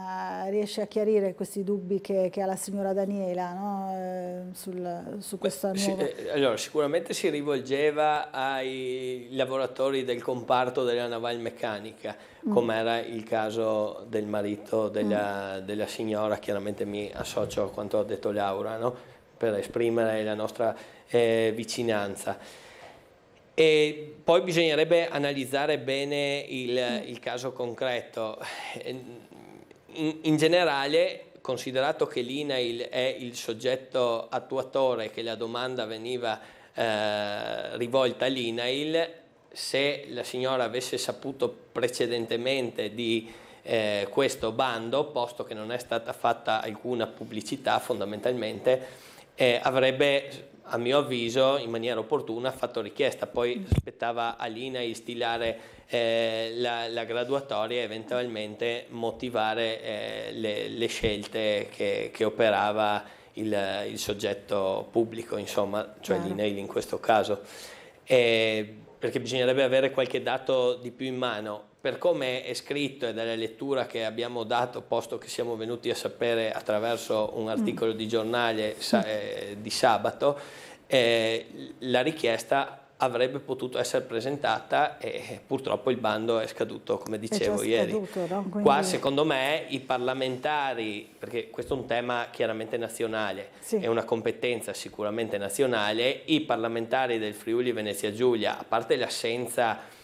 riesce a chiarire questi dubbi che ha la signora Daniela, no? su questa nuova... Allora sicuramente si rivolgeva ai lavoratori del comparto della navalmeccanica, come era il caso del marito della signora. Chiaramente mi associo a quanto ha detto Laura, no? Per esprimere la nostra vicinanza. E poi bisognerebbe analizzare bene il caso concreto. In generale, considerato che l'INAIL è il soggetto attuatore, che la domanda veniva rivolta all'INAIL, se la signora avesse saputo precedentemente di questo bando, posto che non è stata fatta alcuna pubblicità fondamentalmente, avrebbe, a mio avviso, in maniera opportuna fatto richiesta. Poi spettava all'INAIL stilare la graduatoria e eventualmente motivare le scelte che operava il soggetto pubblico, insomma, cioè l'INAIL in questo caso. Perché bisognerebbe avere qualche dato di più in mano. Per come è scritto e dalla lettura che abbiamo dato, posto che siamo venuti a sapere attraverso un articolo di giornale di sabato, la richiesta avrebbe potuto essere presentata e purtroppo il bando è scaduto, come dicevo ieri. No? Quindi... Qua secondo me i parlamentari, perché questo è un tema chiaramente nazionale, è una competenza sicuramente nazionale, i parlamentari del Friuli Venezia Giulia, a parte l'assenza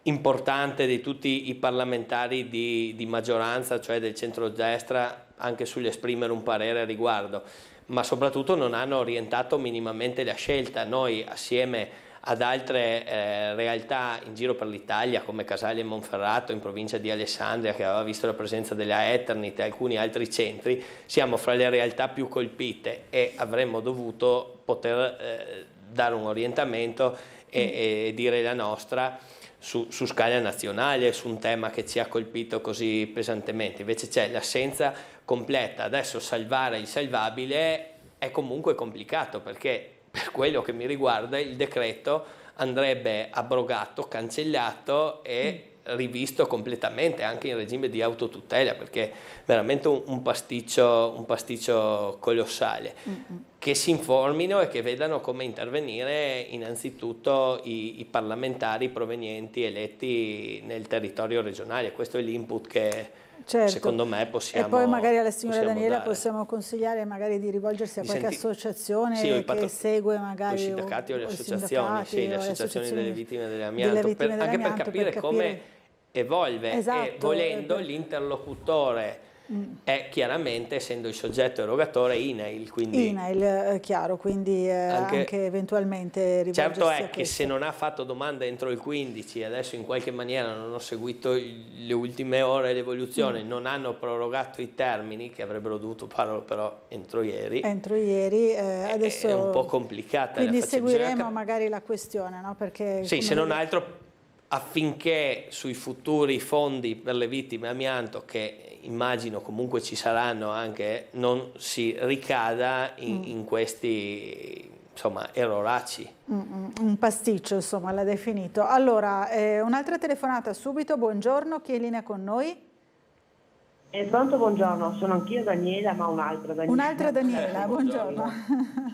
importante di tutti i parlamentari di maggioranza, cioè del centrodestra, anche sull'esprimere un parere a riguardo, ma soprattutto non hanno orientato minimamente la scelta. Noi assieme ad altre realtà in giro per l'Italia come Casale e Monferrato in provincia di Alessandria, che aveva visto la presenza della Eternit e alcuni altri centri, siamo fra le realtà più colpite e avremmo dovuto poter dare un orientamento e dire la nostra su scala nazionale su un tema che ci ha colpito così pesantemente. Invece c'è l'assenza completa. Adesso salvare il salvabile è comunque complicato, perché per quello che mi riguarda il decreto andrebbe abrogato, cancellato e rivisto completamente anche in regime di autotutela, perché è veramente un pasticcio colossale. Che si informino e che vedano come intervenire innanzitutto i parlamentari provenienti eletti nel territorio regionale. Questo è l'input che secondo me possiamo. E poi magari alla signora Daniela dare. Possiamo consigliare magari di rivolgersi a qualche associazione che segue magari i sindacati o le associazioni, le associazioni delle vittime dell'amianto, anche per capire come evolve. Esatto, e volendo l'interlocutore è chiaramente, essendo il soggetto erogatore, INAIL. Quindi INAIL, chiaro, quindi anche eventualmente rivolgersi certo è a che se non ha fatto domanda entro il 15 e adesso in qualche maniera non ho seguito le ultime ore l'evoluzione, non hanno prorogato i termini che avrebbero dovuto farlo però entro ieri, adesso è un po' complicata. Quindi seguiremo magari la questione, no? Perché sì, se non altro affinché sui futuri fondi per le vittime amianto, che immagino comunque ci saranno anche, non si ricada in questi erroracci. Un pasticcio, insomma, l'ha definito. Allora, un'altra telefonata subito. Buongiorno, chi è in linea con noi? Pronto, buongiorno, sono anch'io Daniela, ma un'altra Daniela. Un'altra Daniela, buongiorno.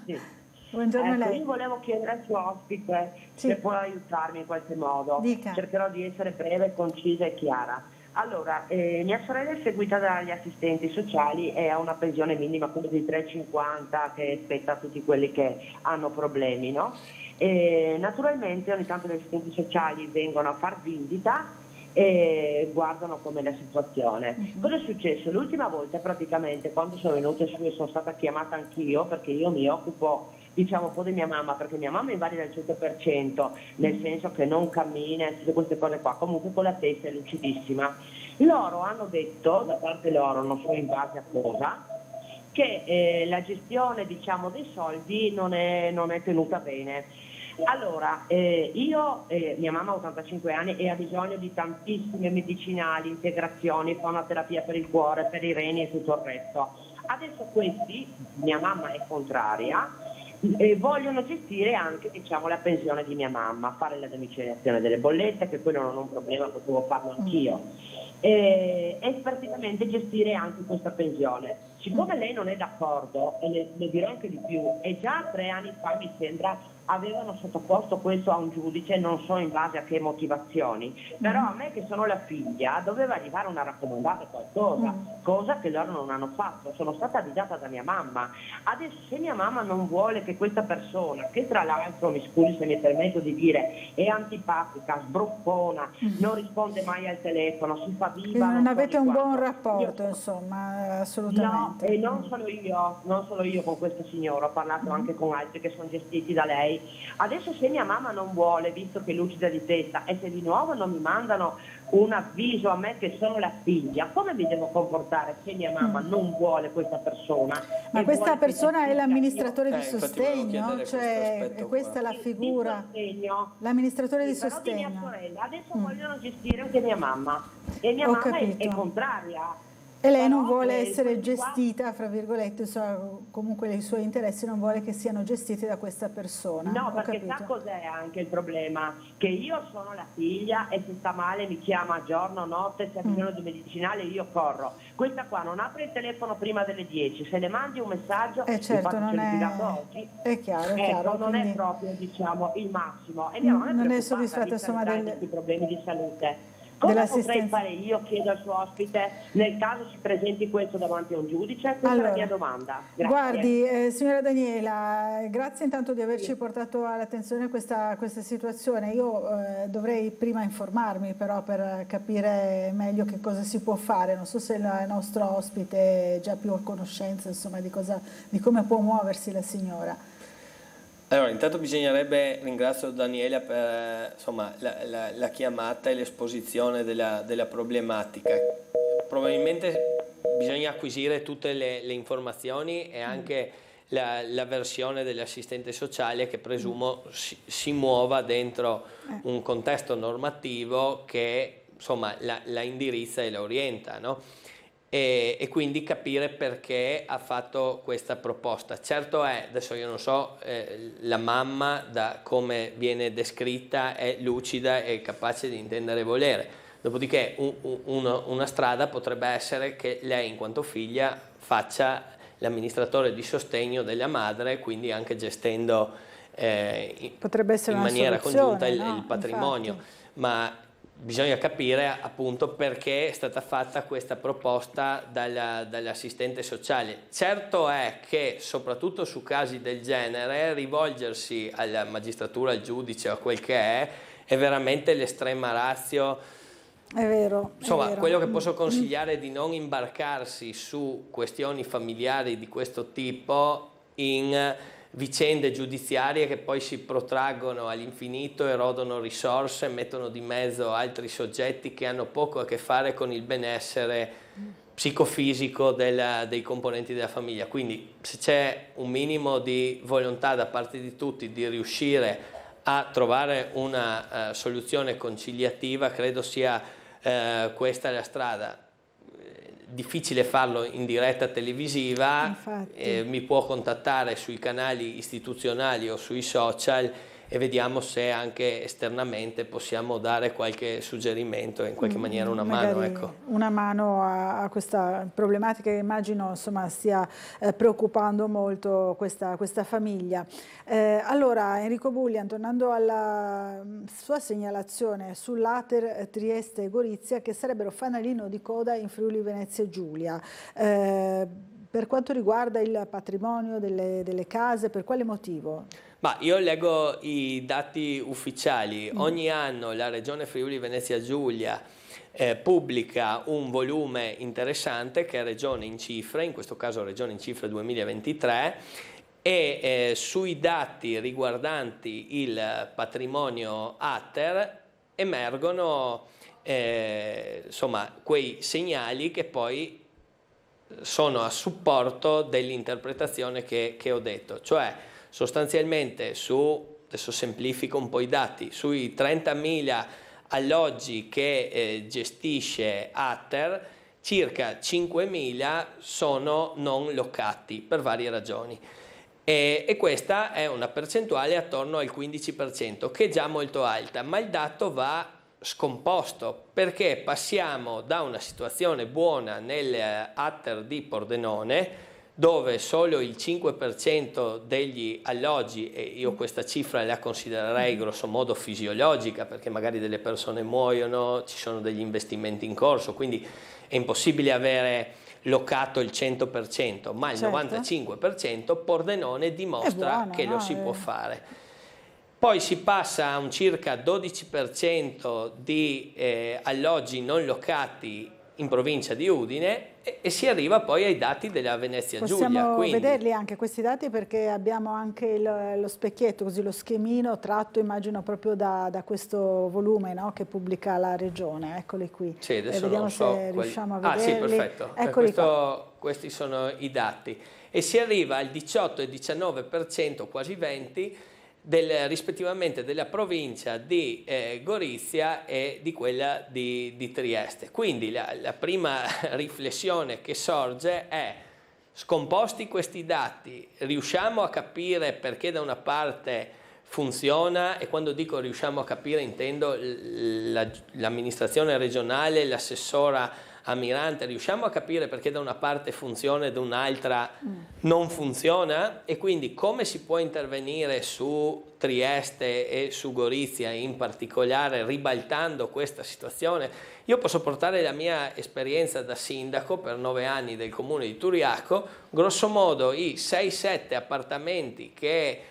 Sì. Buongiorno a lei. Io volevo chiedere al suo ospite se può aiutarmi in qualche modo. Dica. Cercherò di essere breve, concisa e chiara. Allora, mia sorella è seguita dagli assistenti sociali e ha una pensione minima, quella di 3,50 che spetta a tutti quelli che hanno problemi, no? E naturalmente ogni tanto gli assistenti sociali vengono a far visita e guardano com'è la situazione. Cosa è successo? L'ultima volta praticamente quando sono venute su e sono stata chiamata anch'io, perché io mi occupo un po' di mia mamma, perché mia mamma è invalida al 100%, nel senso che non cammina e tutte queste cose qua, comunque con la testa è lucidissima. Loro hanno detto, da parte loro, non so in base a cosa, che la gestione dei soldi non è tenuta bene. Allora, mia mamma ha 85 anni e ha bisogno di tantissime medicinali, integrazioni, fa una terapia per il cuore, per i reni e tutto il resto. Adesso questi, mia mamma è contraria, vogliono gestire anche la pensione di mia mamma, fare la domiciliazione delle bollette, che quello non è un problema, potevo farlo anch'io, e praticamente gestire anche questa pensione. Siccome lei non è d'accordo, e le dirò anche di più, e già 3 anni fa mi sembra avevano sottoposto questo a un giudice, non so in base a che motivazioni, però a me che sono la figlia doveva arrivare una raccomandata, qualcosa, cosa che loro non hanno fatto. Sono stata avvisata da mia mamma. Adesso se mia mamma non vuole che questa persona, che tra l'altro, mi scusi se mi permetto di dire, è antipatica, sbruffona, non risponde mai al telefono, si fa viva, non avete un buon rapporto, insomma, assolutamente. No, e non solo io con questa signora, ho parlato anche con altri che sono gestiti da lei. Adesso se mia mamma non vuole, visto che è lucida di testa, e se di nuovo non mi mandano un avviso a me che sono la figlia, come mi devo comportare se mia mamma non vuole questa persona? Ma questa persona è l'amministratore di sostegno? Cioè, è questa la figura? L'amministratore di sostegno. Però di mia sorella, adesso vogliono gestire anche mia mamma, e mia mamma è contraria. E lei non vuole essere gestita, fra virgolette, comunque i suoi interessi non vuole che siano gestiti da questa persona. No, perché sa cos'è anche il problema? Che io sono la figlia e se sta male mi chiama giorno, notte, se ha bisogno di medicinale io corro. Questa qua non apre il telefono prima delle 10, se le mandi un messaggio, certo, non oggi, è chiaro, non quindi è proprio il massimo. E mia mamma non è soddisfatta insomma dei problemi di salute. Cosa potrei fare io, chiedo al suo ospite, nel caso si presenti questo davanti a un giudice? Questa è la mia domanda. Grazie. Guardi, signora Daniela, grazie intanto di averci portato all'attenzione questa situazione. Io dovrei prima informarmi però per capire meglio che cosa si può fare. Non so se il nostro ospite è già più a conoscenza insomma, di come può muoversi la signora. Allora, intanto bisognerebbe, ringrazio Daniela per la chiamata e l'esposizione della problematica. Probabilmente bisogna acquisire tutte le informazioni e anche la versione dell'assistente sociale che presumo si muova dentro un contesto normativo che la indirizza e la orienta, no? E quindi capire perché ha fatto questa proposta. Certo è, adesso io non so, la mamma da come viene descritta è lucida e capace di intendere e volere, dopodiché una strada potrebbe essere che lei in quanto figlia faccia l'amministratore di sostegno della madre, quindi anche gestendo potrebbe essere in maniera congiunta il patrimonio. Infatti. Ma bisogna capire appunto perché è stata fatta questa proposta dall'assistente sociale. Certo è che soprattutto su casi del genere rivolgersi alla magistratura, al giudice o a quel che è veramente l'estrema ratio È vero. Insomma, è vero. quello che posso consigliare è di non imbarcarsi su questioni familiari di questo tipo in vicende giudiziarie che poi si protraggono all'infinito, erodono risorse, mettono di mezzo altri soggetti che hanno poco a che fare con il benessere psicofisico dei componenti della famiglia. Quindi se c'è un minimo di volontà da parte di tutti di riuscire a trovare una soluzione conciliativa, credo sia questa la strada. Difficile farlo in diretta televisiva, mi può contattare sui canali istituzionali o sui social e vediamo se anche esternamente possiamo dare qualche suggerimento e in qualche maniera una mano. Ecco. Una mano a questa problematica che immagino insomma stia preoccupando molto questa famiglia. Allora Enrico Bullian, tornando alla sua segnalazione sull'Ater Trieste e Gorizia che sarebbero fanalino di coda in Friuli Venezia Giulia, per quanto riguarda il patrimonio delle case, per quale motivo? Ma io leggo i dati ufficiali. Ogni anno la Regione Friuli Venezia Giulia pubblica un volume interessante che è Regione in cifre, in questo caso Regione in cifre 2023, e sui dati riguardanti il patrimonio Ater emergono insomma quei segnali che poi sono a supporto dell'interpretazione che ho detto, cioè sostanzialmente adesso semplifico un po' i dati, sui 30.000 alloggi che gestisce Ater, circa 5.000 sono non locati per varie ragioni e questa è una percentuale attorno al 15%, che è già molto alta, ma il dato va scomposto perché passiamo da una situazione buona nell'Ater di Pordenone, dove solo il 5% degli alloggi, e io questa cifra la considererei grosso modo fisiologica perché magari delle persone muoiono, ci sono degli investimenti in corso, quindi è impossibile avere locato il 100%, ma il 95% Pordenone dimostra che lo si può fare. Poi si passa a un circa 12% di alloggi non locati in provincia di Udine e si arriva poi ai dati della Venezia Giulia. Possiamo vederli anche questi dati perché abbiamo anche lo specchietto, così lo schemino tratto immagino proprio da questo volume, no, che pubblica la Regione. Eccoli qui. Sì, adesso vediamo non so se riusciamo a vederli. Sì, perfetto. Eccoli qua. Questi sono i dati. E si arriva al 18 e 19%, quasi 20%, rispettivamente della provincia di Gorizia e di quella di Trieste. Quindi la prima riflessione che sorge è: scomposti questi dati, riusciamo a capire perché da una parte funziona, e quando dico riusciamo a capire intendo l'amministrazione regionale, l'assessora ammirante, riusciamo a capire perché da una parte funziona e da un'altra non funziona, e quindi come si può intervenire su Trieste e su Gorizia in particolare ribaltando questa situazione. Io posso portare la mia esperienza da sindaco per 9 anni del comune di Turiaco. Grosso modo i 6-7 appartamenti che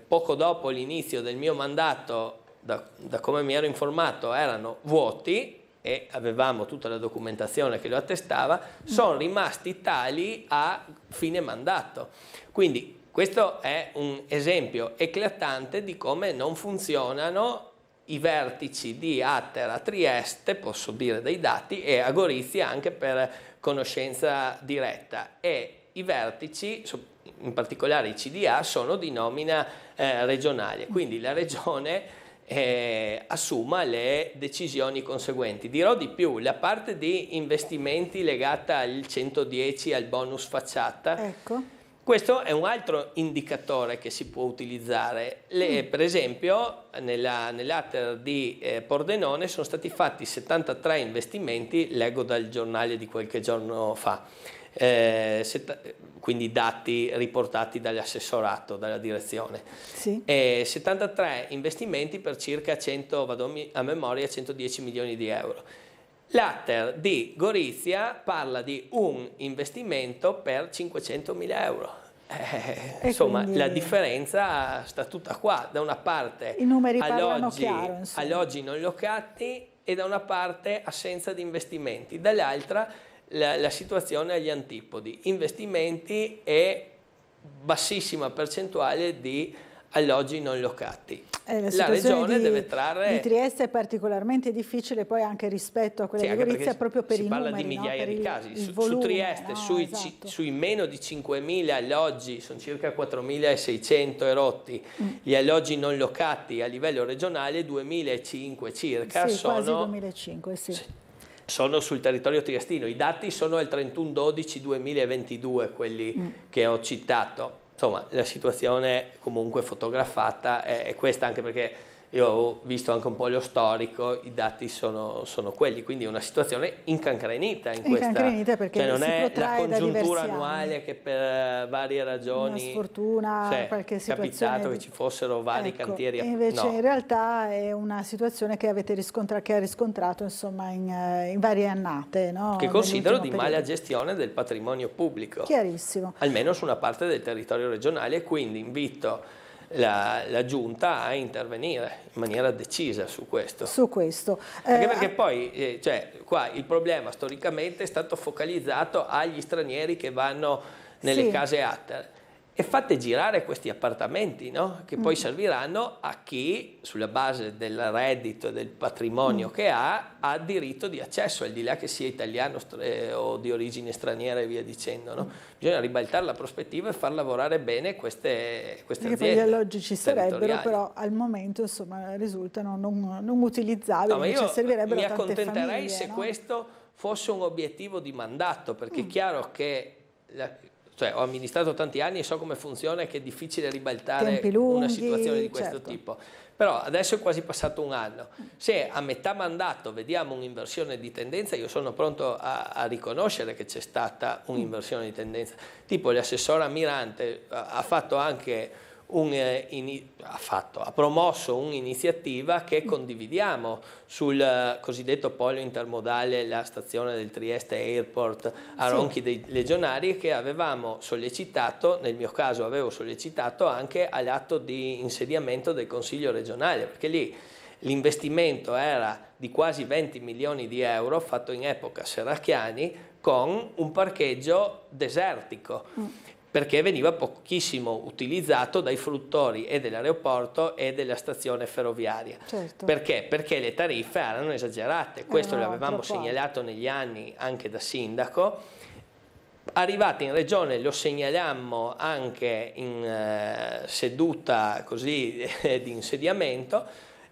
poco dopo l'inizio del mio mandato, da come mi ero informato, erano vuoti e avevamo tutta la documentazione che lo attestava, sono rimasti tali a fine mandato. Quindi questo è un esempio eclatante di come non funzionano i vertici di Ater a Trieste, posso dire dei dati, e a Gorizia anche per conoscenza diretta, e i vertici, in particolare i CDA, sono di nomina regionale, quindi la regione assuma le decisioni conseguenti. Dirò di più: la parte di investimenti legata al 110, al bonus facciata, questo è un altro indicatore che si può utilizzare. Per esempio nell'Ater di Pordenone sono stati fatti 73 investimenti, leggo dal giornale di qualche giorno fa, quindi dati riportati dall'assessorato, dalla direzione. 73 investimenti per circa 100, vado a memoria, 110 milioni di euro. L'Ater di Gorizia parla di un investimento per 500.000 euro. Insomma, quindi la differenza sta tutta qua. Da una parte i numeri parlano chiaro, alloggi non locati e da una parte assenza di investimenti, dall'altra la situazione agli antipodi, investimenti e bassissima percentuale di alloggi non locati. La regione deve trarre... Di Trieste è particolarmente difficile poi anche rispetto a quella di Gorizia, proprio per i numeri. Si parla di migliaia di casi. Il volume, su Trieste, esatto. sui meno di 5.000 alloggi, sono circa 4.600 erotti, gli alloggi non locati a livello regionale 2.500 circa. Sì, sono, quasi 2.500, sì. Sono sul territorio triestino. I dati sono al 31/12/2022, quelli che ho citato. Insomma, la situazione comunque fotografata è questa, anche perché io ho visto anche un po' lo storico, i dati sono quelli, quindi una situazione incancrenita in questa, perché cioè non si è la congiuntura anni. Annuale che per varie ragioni, una sfortuna, qualche situazione, è capitato che ci fossero vari cantieri. Invece in realtà è una situazione che avete riscontrato insomma in varie annate, no? Che considero di mala gestione del patrimonio pubblico. Chiarissimo. Almeno su una parte del territorio regionale, e quindi invito la Giunta a intervenire in maniera decisa su questo. Anche perché poi qua il problema storicamente è stato focalizzato agli stranieri che vanno nelle case ATER. E fate girare questi appartamenti, no? Che poi serviranno a chi, sulla base del reddito e del patrimonio che ha diritto di accesso, al di là che sia italiano o di origine straniera e via dicendo. No? Bisogna ribaltare la prospettiva e far lavorare bene queste aziende. Poi gli alloggi ci sarebbero, però al momento insomma, risultano non utilizzabili. No, ma io servirebbero mi tante accontenterei famiglie, se no? questo fosse un obiettivo di mandato, perché è chiaro che... ho amministrato tanti anni e so come funziona e che è difficile ribaltare una situazione di questo tipo. Però adesso è quasi passato un anno. Se a metà mandato vediamo un'inversione di tendenza, io sono pronto a riconoscere che c'è stata un'inversione di tendenza. Tipo l'assessore Ammirante ha fatto anche ha promosso un'iniziativa che condividiamo sul cosiddetto polo intermodale, la stazione del Trieste Airport a Ronchi dei Legionari, che avevamo sollecitato, nel mio caso avevo sollecitato anche all'atto di insediamento del Consiglio regionale, perché lì l'investimento era di quasi 20 milioni di euro fatto in epoca Serracchiani con un parcheggio desertico. Perché veniva pochissimo utilizzato dai fruttori e dell'aeroporto e della stazione ferroviaria. Certo. Perché? Perché le tariffe erano esagerate, questo l'avevamo segnalato negli anni anche da sindaco. Arrivati in regione lo segnalammo anche in seduta così di insediamento,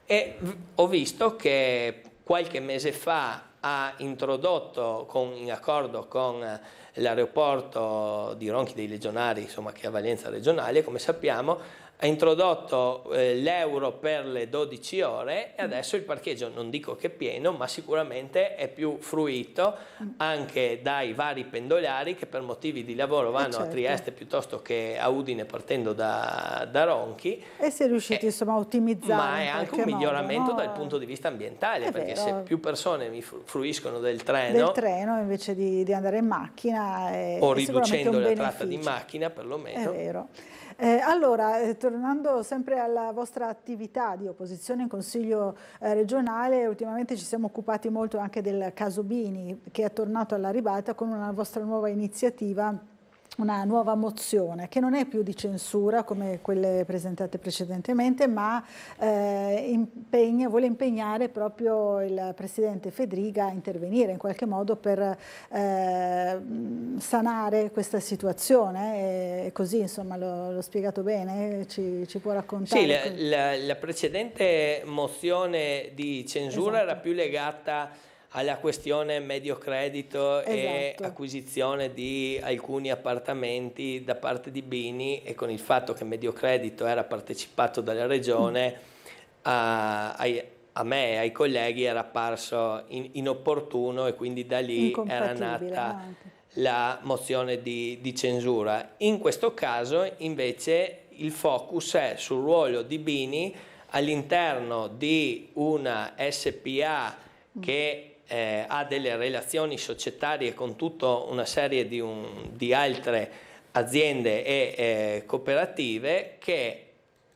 e ho visto che qualche mese fa ha introdotto in accordo con l'aeroporto di Ronchi dei Legionari, insomma, che ha valenza regionale, come sappiamo, ha introdotto l'euro per le 12 ore e adesso il parcheggio, non dico che è pieno, ma sicuramente è più fruito anche dai vari pendolari che per motivi di lavoro vanno a Trieste piuttosto che a Udine partendo da Ronchi. E si è riusciti insomma a ottimizzare. Ma è anche un miglioramento modo, no? dal punto di vista ambientale, perché vero. se più persone mi fruiscono del treno invece di andare in macchina o riducendo la tratta di macchina perlomeno. È vero. Allora, tornando sempre alla vostra attività di opposizione in Consiglio regionale, ultimamente ci siamo occupati molto anche del caso Bini, che è tornato alla ribalta con una vostra nuova iniziativa, una nuova mozione che non è più di censura come quelle presentate precedentemente, ma vuole impegnare proprio il Presidente Fedriga a intervenire in qualche modo per sanare questa situazione. E così insomma l'ho spiegato bene, ci può raccontare? Sì, la precedente mozione di censura era più legata alla questione medio credito e acquisizione di alcuni appartamenti da parte di Bini, e con il fatto che medio credito era partecipato dalla regione a me e ai colleghi era apparso inopportuno, e quindi da lì era nata la mozione di censura. In questo caso invece il focus è sul ruolo di Bini all'interno di una SPA che ha delle relazioni societarie con tutta una serie di altre aziende e cooperative che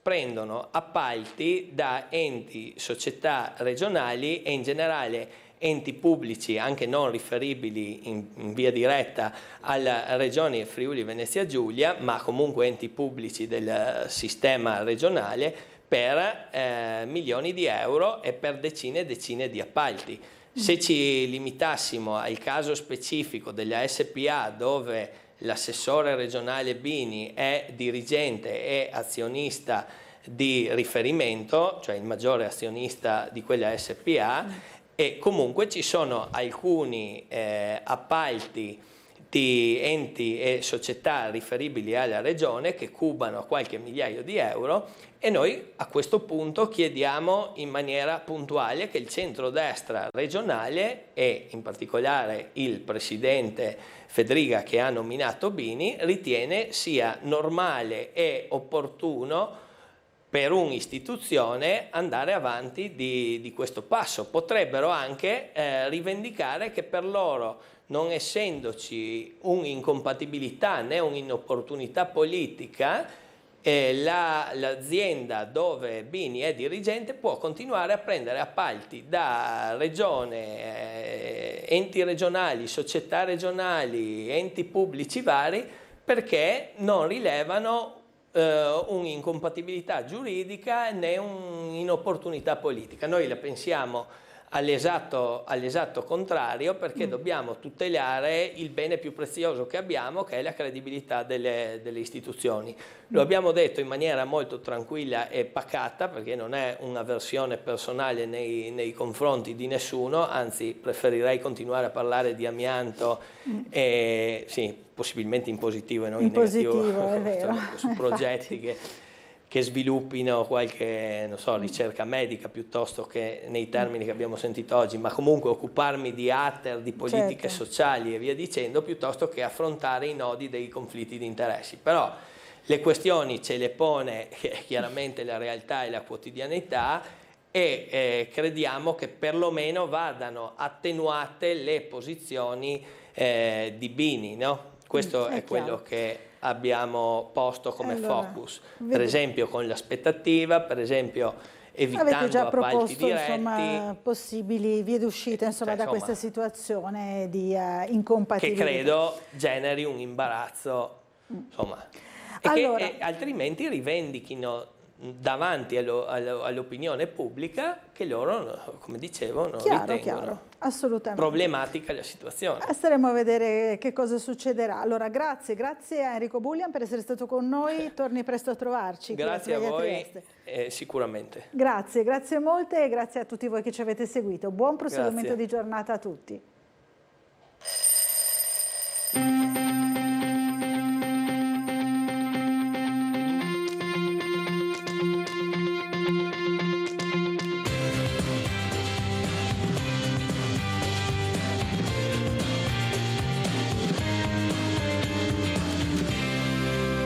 prendono appalti da enti, società regionali e in generale enti pubblici anche non riferibili in via diretta alla regione Friuli Venezia Giulia, ma comunque enti pubblici del sistema regionale, per milioni di euro e per decine e decine di appalti. Se ci limitassimo al caso specifico della SPA, dove l'assessore regionale Bini è dirigente e azionista di riferimento, cioè il maggiore azionista di quella SPA, e comunque ci sono alcuni appalti di enti e società riferibili alla regione che cubano qualche migliaio di euro, e noi a questo punto chiediamo in maniera puntuale che il centrodestra regionale e in particolare il presidente Fedriga, che ha nominato Bini, ritiene sia normale e opportuno per un'istituzione andare avanti di questo passo. Potrebbero anche rivendicare che per loro, non essendoci un'incompatibilità né un'inopportunità politica, l'azienda dove Bini è dirigente può continuare a prendere appalti da regione, enti regionali, società regionali, enti pubblici vari, perché non rilevano un'incompatibilità giuridica né un'inopportunità politica. Noi la pensiamo all'esatto contrario, perché dobbiamo tutelare il bene più prezioso che abbiamo, che è la credibilità delle istituzioni. Lo abbiamo detto in maniera molto tranquilla e pacata, perché non è un'avversione personale nei confronti di nessuno, anzi preferirei continuare a parlare di amianto, sì, possibilmente in positivo e non in negativo, è vero. su progetti che sviluppino qualche, non so, ricerca medica piuttosto che nei termini che abbiamo sentito oggi, ma comunque occuparmi di di politiche sociali e via dicendo, piuttosto che affrontare i nodi dei conflitti di interessi. Però le questioni ce le pone chiaramente la realtà e la quotidianità, e crediamo che perlomeno vadano attenuate le posizioni di Bini, no? Questo è quello che abbiamo posto come focus, per esempio con l'aspettativa, per esempio evitando avete già appalti proposto, diretti, insomma, possibili vie d'uscita da questa situazione di incompatibilità, che credo generi un imbarazzo, insomma, che altrimenti rivendichino davanti all'opinione pubblica che loro, come dicevo, non ritengono assolutamente problematica la situazione. Staremo a vedere che cosa succederà. Allora grazie a Enrico Bullian per essere stato con noi, torni presto a trovarci. Grazie a voi, sicuramente. Grazie molte, e grazie a tutti voi che ci avete seguito. Buon proseguimento di giornata a tutti.